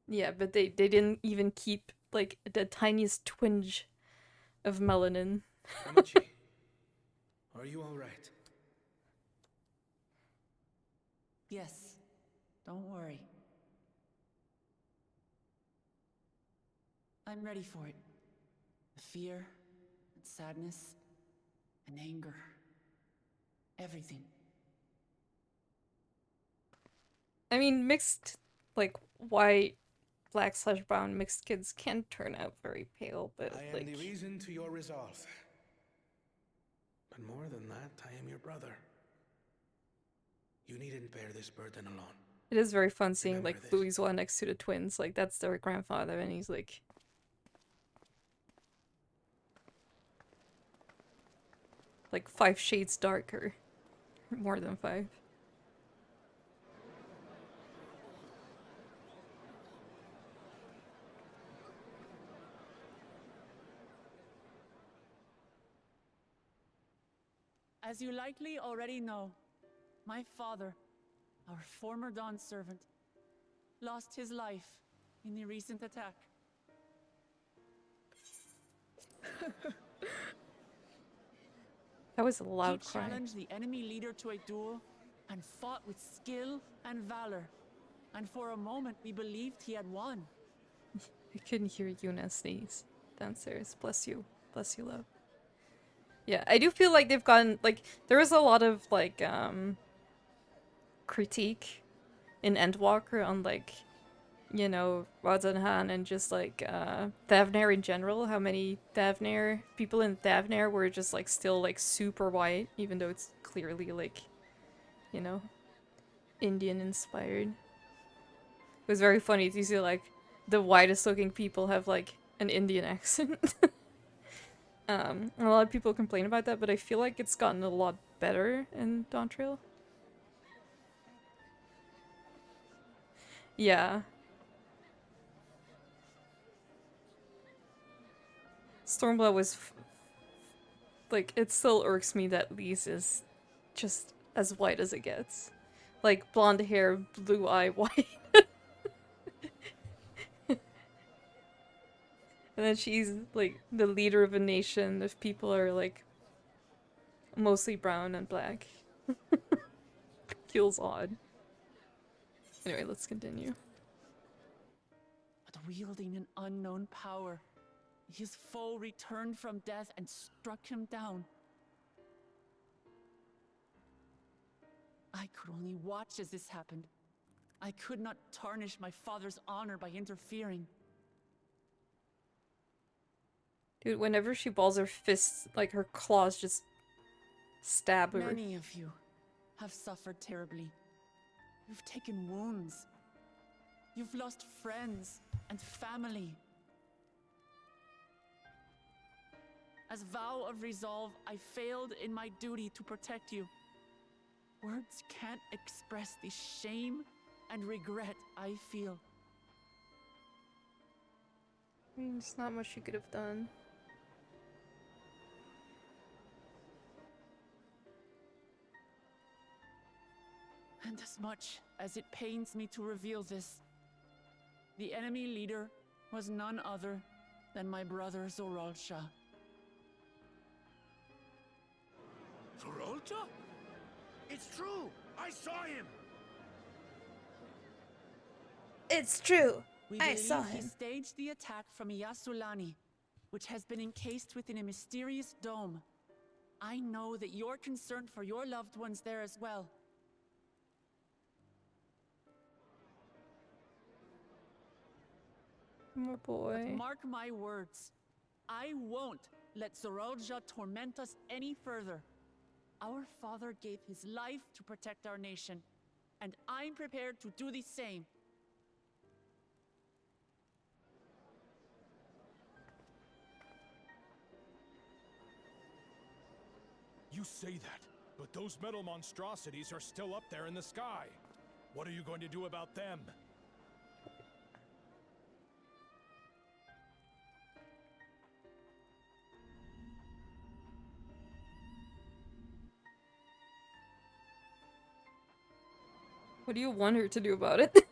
Speaker 4: Yeah, but they didn't even keep, like, the tiniest twinge of melanin.
Speaker 7: Amachi, are you alright?
Speaker 11: Yes. Don't worry. I'm ready for it. The fear, and sadness, and anger. Everything.
Speaker 4: I mean, mixed, like, white, black/brown mixed kids can turn out very pale, but,
Speaker 7: I am
Speaker 4: like...
Speaker 7: the reason to your resolve. But more than that, I am your brother. You needn't bear this burden alone.
Speaker 4: It is very fun seeing, like, Louis Sois next to the twins. Like, that's their grandfather, and he's, like... like 5 shades darker. More than 5.
Speaker 11: As you likely already know, my father, our former Dawn servant, lost his life in the recent attack.
Speaker 4: That was a loud
Speaker 11: He
Speaker 4: cry.
Speaker 11: challenged the enemy leader to a duel and fought with skill and valor. And for a moment, we believed he had won.
Speaker 4: I couldn't hear Yuna sneeze downstairs. Bless you. Bless you, love. Yeah, I do feel like they've gotten, like, there was a lot of, like, critique in Endwalker on, like, you know, Rodzenhan and just, like, Thavnair in general. How many Thavnair, people in Thavnair were just, like, still, like, super white, even though it's clearly, like, you know, Indian-inspired. It was very funny to see, like, the whitest looking people have, like, an Indian accent. And a lot of people complain about that, but I feel like it's gotten a lot better in Dawntrail. Yeah. Stormblood was like, it still irks me that Lise is just as white as it gets. Like, blonde hair, blue eye, white. And then she's, like, the leader of a nation if people are, like, mostly brown and black. Feels odd. Anyway, let's continue.
Speaker 11: But wielding an unknown power, his foe returned from death and struck him down. I could only watch as this happened. I could not tarnish my father's honor by interfering.
Speaker 4: Dude, whenever she balls her fists, like, her claws just Stab her.
Speaker 11: Many of you have suffered terribly. You've taken wounds. You've lost friends and family. As vow of resolve, I failed in my duty to protect you. Words can't express the shame and regret I feel.
Speaker 4: I mean, there's not much you could have done.
Speaker 11: And as much as it pains me to reveal this, the enemy leader was none other than my brother Zorolsha.
Speaker 9: Zorolcha? It's true! I saw him!
Speaker 4: It's true!
Speaker 11: We
Speaker 4: I
Speaker 11: believe
Speaker 4: saw
Speaker 11: he
Speaker 4: him.
Speaker 11: staged the attack from Yasulani, which has been encased within a mysterious dome. I know that you're concerned for your loved ones there as well.
Speaker 4: My boy.
Speaker 11: But mark my words. I won't let Zorolja torment us any further. Our father gave his life to protect our nation, and I'm prepared to do the same.
Speaker 18: You say that, but those metal monstrosities are still up there in the sky. What are you going to do about them?
Speaker 4: What do you want her to do about it?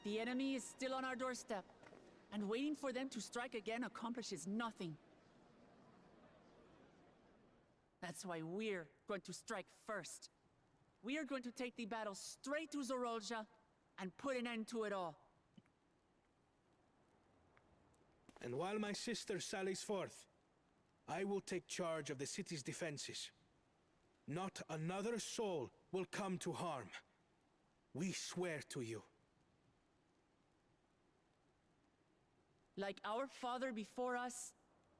Speaker 11: The enemy is still on our doorstep, and waiting for them to strike again accomplishes nothing. That's why we're going to strike first. We are going to take the battle straight to Zorolja and put an end to it all.
Speaker 7: And while my sister sallies forth, I will take charge of the city's defenses. Not another soul will come to harm. We swear to you.
Speaker 11: Like our father before us,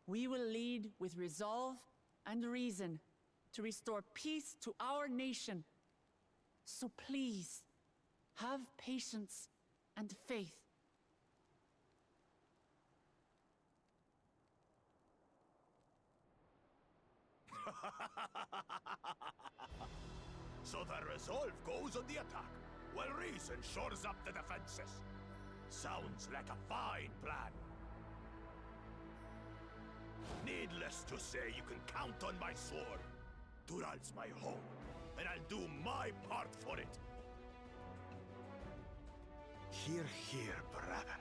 Speaker 11: we will lead with resolve and reason to restore peace to our nation. So please, have patience and faith.
Speaker 9: So the resolve goes on the attack, while reason shores up the defenses. Sounds like a fine plan. Needless to say, you can count on my sword. Dural's my home, and I'll do my part for it. Hear, hear, brother.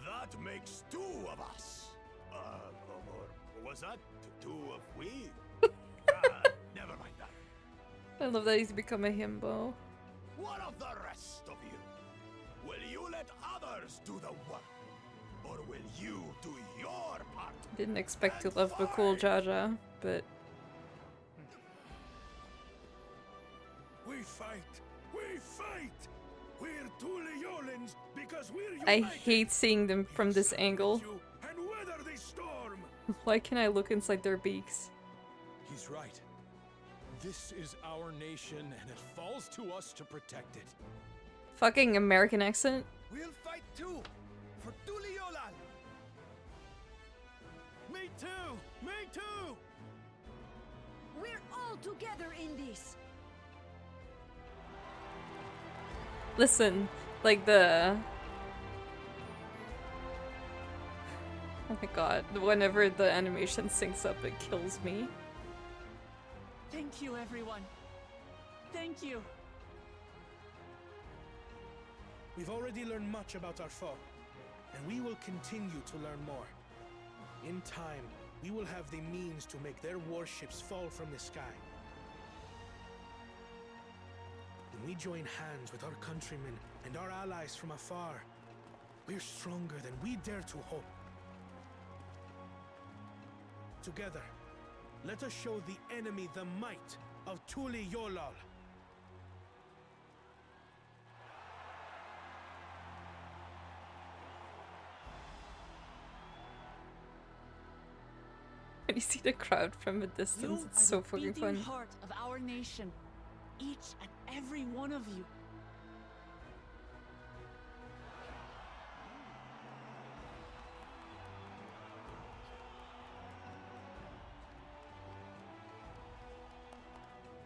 Speaker 9: That makes two of us. Or was that two of we? Never mind that.
Speaker 4: I love that he's become a himbo.
Speaker 9: What of the rest of you? Will you let others do the work? Or will you do your part?
Speaker 4: Didn't expect to love the cool Jaja, but
Speaker 9: We fight! We fight! We're two Leolans because we're
Speaker 4: I
Speaker 9: united.
Speaker 4: hate seeing them from this angle.
Speaker 9: And weather the storm.
Speaker 4: Why can I look inside their beaks?
Speaker 18: He's right. This is our nation, and it falls to us to protect it.
Speaker 4: Fucking American accent.
Speaker 9: We'll fight too! For two Leolan!
Speaker 7: Me too! Me too!
Speaker 19: We're all together in this!
Speaker 4: Listen, like the... Oh my god, whenever the animation syncs up, it kills me.
Speaker 11: Thank you, everyone. Thank you.
Speaker 7: We've already learned much about our foe, and we will continue to learn more. In time, we will have the means to make their warships fall from the sky. When we join hands with our countrymen and our allies from afar, we're stronger than we dare to hope. Together, let us show the enemy the might of Tuli Yolal.
Speaker 4: when you see the crowd from a distance,
Speaker 11: You
Speaker 4: it's
Speaker 11: are
Speaker 4: so
Speaker 11: the
Speaker 4: fucking
Speaker 11: beating
Speaker 4: funny.
Speaker 11: heart of our nation. Each and every one of you.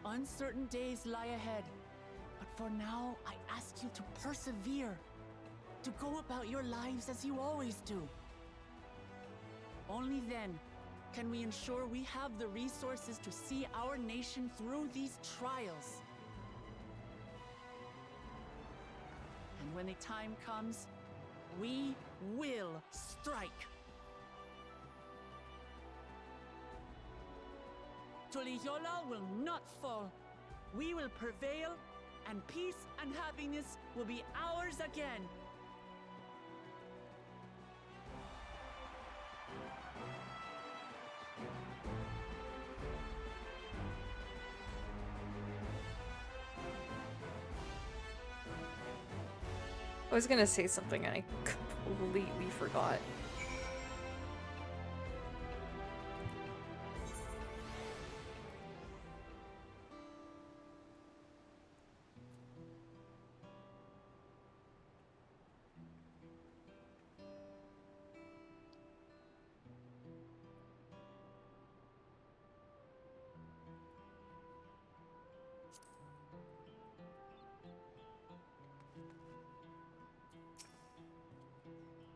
Speaker 11: Uncertain days lie ahead, but for now, I ask you to persevere, to go about your lives as you always do. Only then can we ensure we have the resources to see our nation through these trials. And when the time comes, we will strike. Tuliyola will not fall. We will prevail, and peace and happiness will be ours again.
Speaker 4: I was gonna say something and I completely forgot.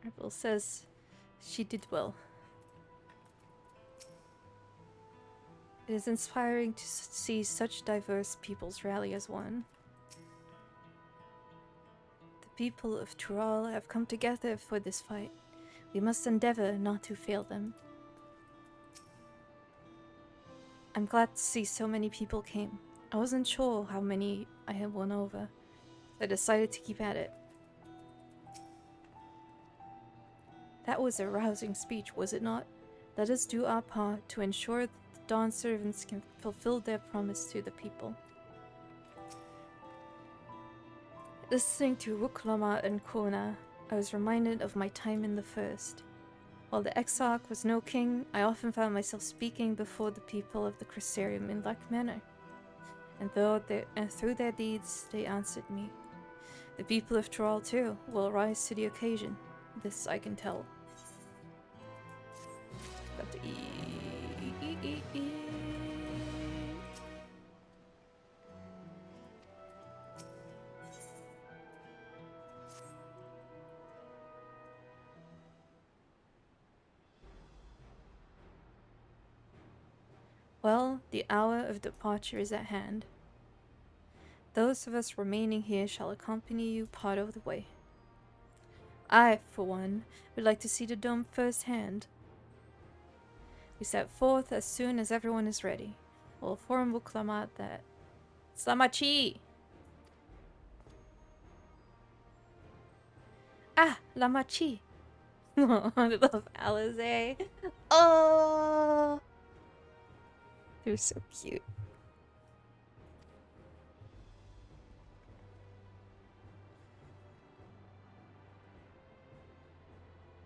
Speaker 4: Rebel says she did well. It is inspiring to see such diverse peoples rally as one. The people of Tural have come together for this fight. We must endeavor not to fail them. I'm glad to see so many people came. I wasn't sure how many I had won over, so I decided to keep at it. That was a rousing speech, was it not? Let us do our part to ensure that the Dawn servants can fulfill their promise to the people. Listening to Wuklama and Kona, I was reminded of my time in the First. While the Exarch was no king, I often found myself speaking before the people of the Crissarium in like manner. And through their deeds, they answered me. The people of Tural, too, will rise to the occasion. This I can tell. Got to eat. Well, the hour of departure is at hand. Those of us remaining here shall accompany you part of the way. I, for one, would like to see the dome firsthand. We set forth as soon as everyone is ready. We'll inform Wuklamat that... Slamachi! Ah, Lamachi! Oh, I love Alize. Oh! They're so cute.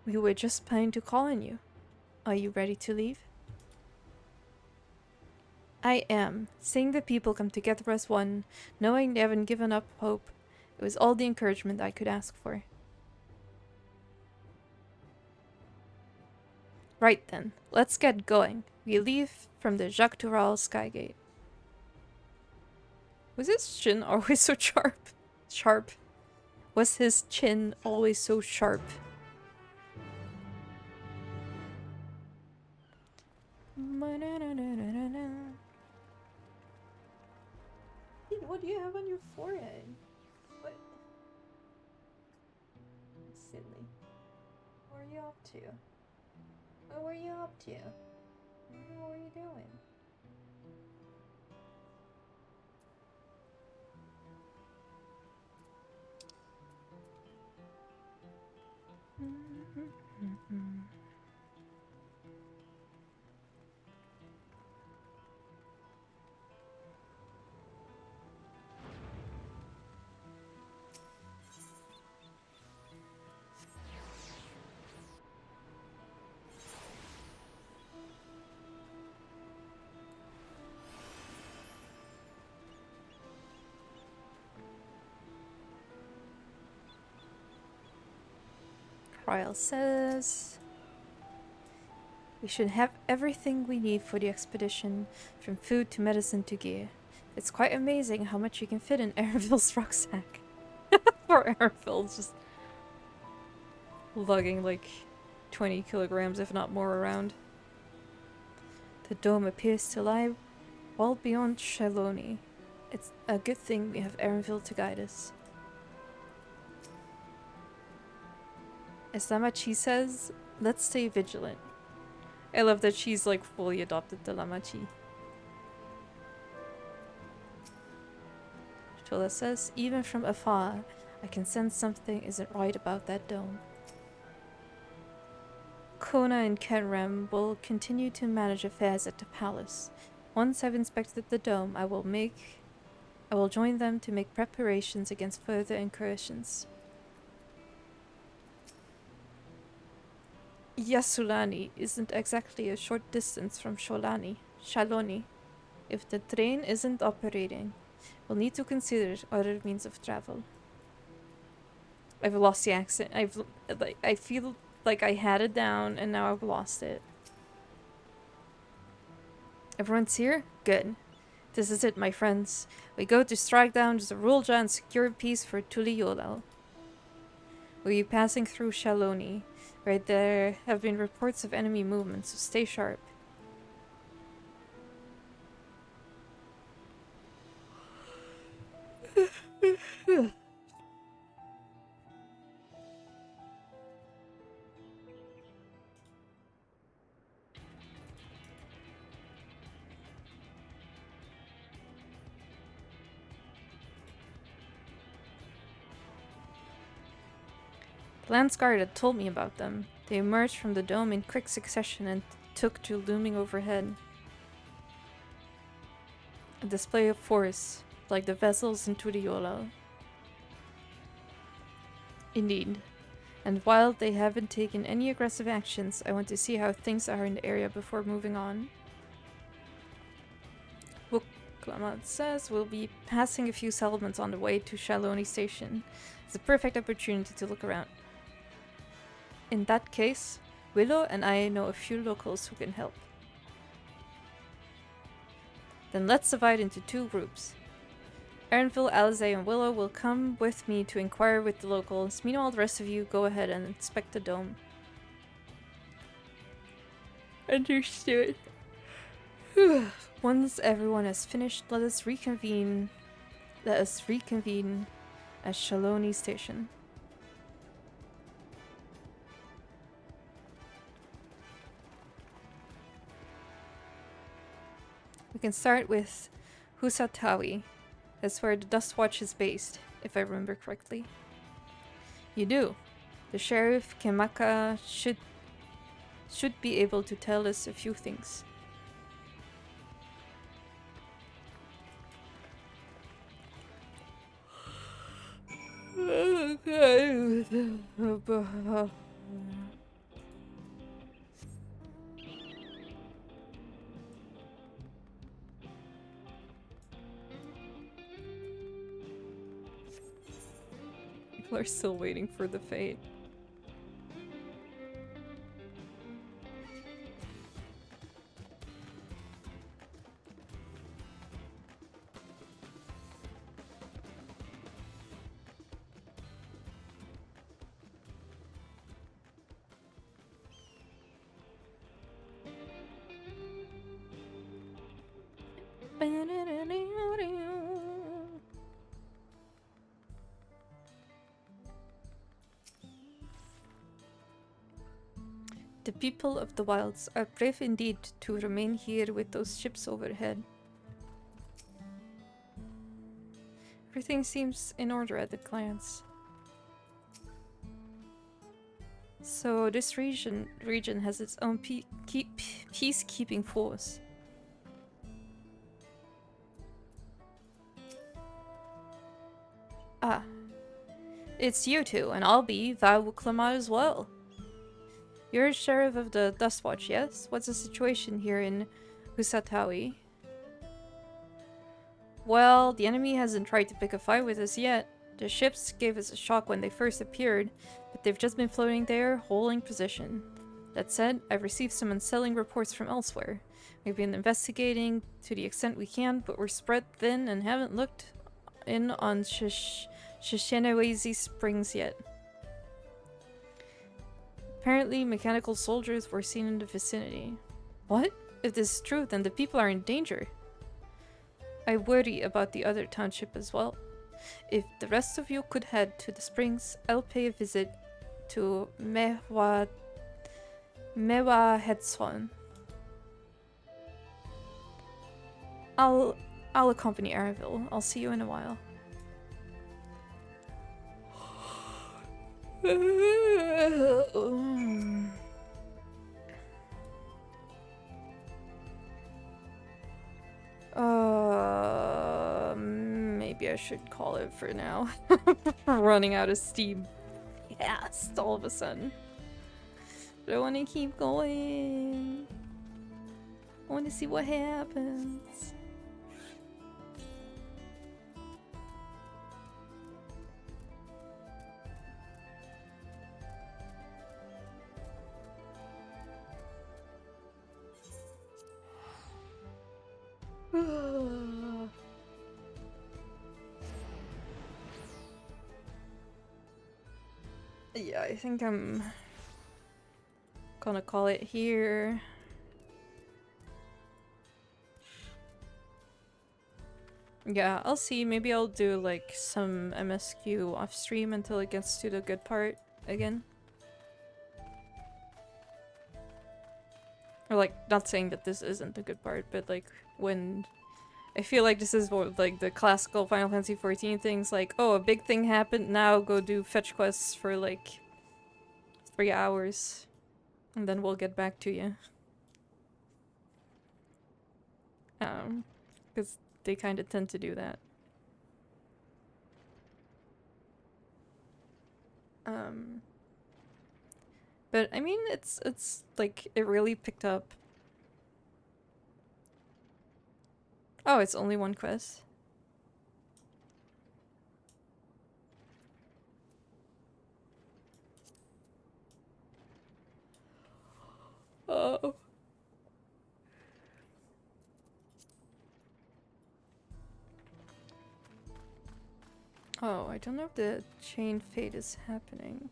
Speaker 4: We were just planning to call on you. Are you ready to leave? I am. Seeing the people come together as one, knowing they haven't given up hope, it was all the encouragement I could ask for. Right then, let's get going. We leave from the Jacques Tural Skygate. Was his chin always so sharp? Was his chin always so sharp? What do you have on your forehead? What? Silly. What are you up to? What were you up to? What were you doing? Dawntrail says we should have everything we need for the expedition, from food to medicine to gear. It's quite amazing how much you can fit in Airville's rucksack. Poor Airville, just lugging like 20 kilograms, if not more, around. The dome appears to lie well beyond Shaloni. It's a good thing we have Erenville to guide us. As Lamachi says, let's stay vigilant. I love that she's like fully adopted the Lamachi. Tola says, even from afar, I can sense something isn't right about that dome. Kona and Kenram will continue to manage affairs at the palace. Once I've inspected the dome, I will join them to make preparations against further incursions. Yasulani isn't exactly a short distance from Shaloni. If the train isn't operating, we'll need to consider other means of travel. I've lost the accent. I feel like I had it down and now I've lost it. Everyone's here? Good. This is it, my friends. We go to strike down the Rulja and secure peace for Tuliyola. We'll be passing through Shaloni. Right, there have been reports of enemy movement, so stay sharp. The Lance Guard had told me about them. They emerged from the dome in quick succession and took to looming overhead. A display of force, like the vessels in Turiola. Indeed. And while they haven't taken any aggressive actions, I want to see how things are in the area before moving on. Wuklamat says we'll be passing a few settlements on the way to Shaloni Station. It's a perfect opportunity to look around. In that case, Willow and I know a few locals who can help. Then let's divide into two groups. Erenville, Alizé, and Willow will come with me to inquire with the locals. Meanwhile, the rest of you go ahead and inspect the dome. Understood. Once everyone has finished, let us reconvene at Shaloni Station. We can start with Husatawi. That's where the Dust Watch is based, if I remember correctly. You do. The Sheriff Kemaka should be able to tell us a few things. People are still waiting for the fate. The people of the wilds are brave indeed to remain here with those ships overhead. Everything seems in order at a glance. So this region has its own peacekeeping force. Ah, it's you two, and I'll be Wuklamat as well. You're Sheriff of the Dust Watch, yes? What's the situation here in Husatawi? Well, the enemy hasn't tried to pick a fight with us yet. The ships gave us a shock when they first appeared, but they've just been floating there, holding position. That said, I've received some unsettling reports from elsewhere. We've been investigating to the extent we can, but we're spread thin and haven't looked in on Shishinawezi Springs yet. Apparently, mechanical soldiers were seen in the vicinity. What? If this is true, then the people are in danger. I worry about the other township as well. If the rest of you could head to the springs, I'll pay a visit to Mewa Hetson. I'll accompany Araville. I'll see you in a while. Maybe I should call it for now. Running out of steam. Yes, all of a sudden. But I want to keep going. I want to see what happens. Yeah, I think I'm gonna call it here. Yeah, I'll see. Maybe I'll do like some MSQ off stream until it gets to the good part again. Or like, not saying that this isn't the good part, but like when I feel like this is what, like the classical Final Fantasy XIV things, like, oh, a big thing happened, now go do fetch quests for like 3 hours, and then we'll get back to you. Because they kind of tend to do that. But I mean, it's like, it really picked up. Oh, it's only one quest. Oh. Oh, I don't know if the chain fate is happening.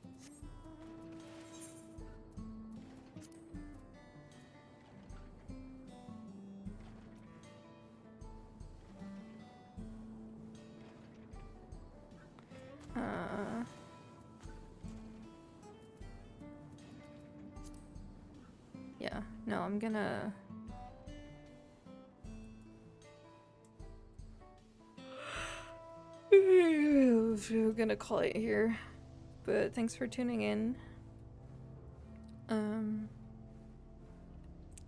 Speaker 4: Yeah, no, I'm gonna... We're gonna call it here, but thanks for tuning in. I don't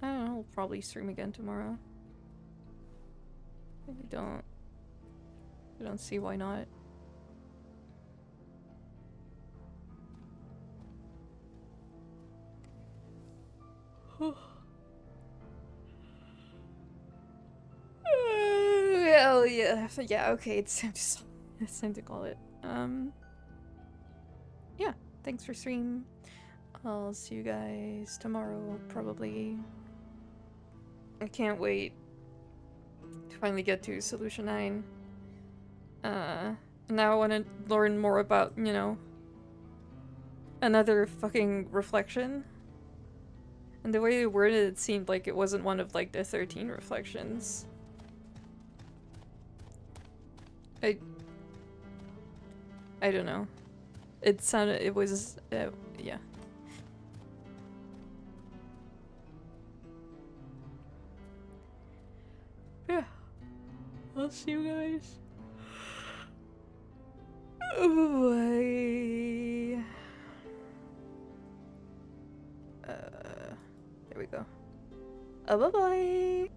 Speaker 4: know, I'll probably stream again tomorrow. I don't see why not. Well, yeah, okay, it's time to call it. Yeah, thanks for stream. I'll see you guys tomorrow, probably. I can't wait to finally get to Solution 9. Now I want to learn more about, you know, another fucking reflection. And the way they worded it seemed like it wasn't one of, like, the 13 reflections. I don't know. It sounded, it was, yeah. Yeah. I'll see you guys. Bye. There we go. Bye-bye.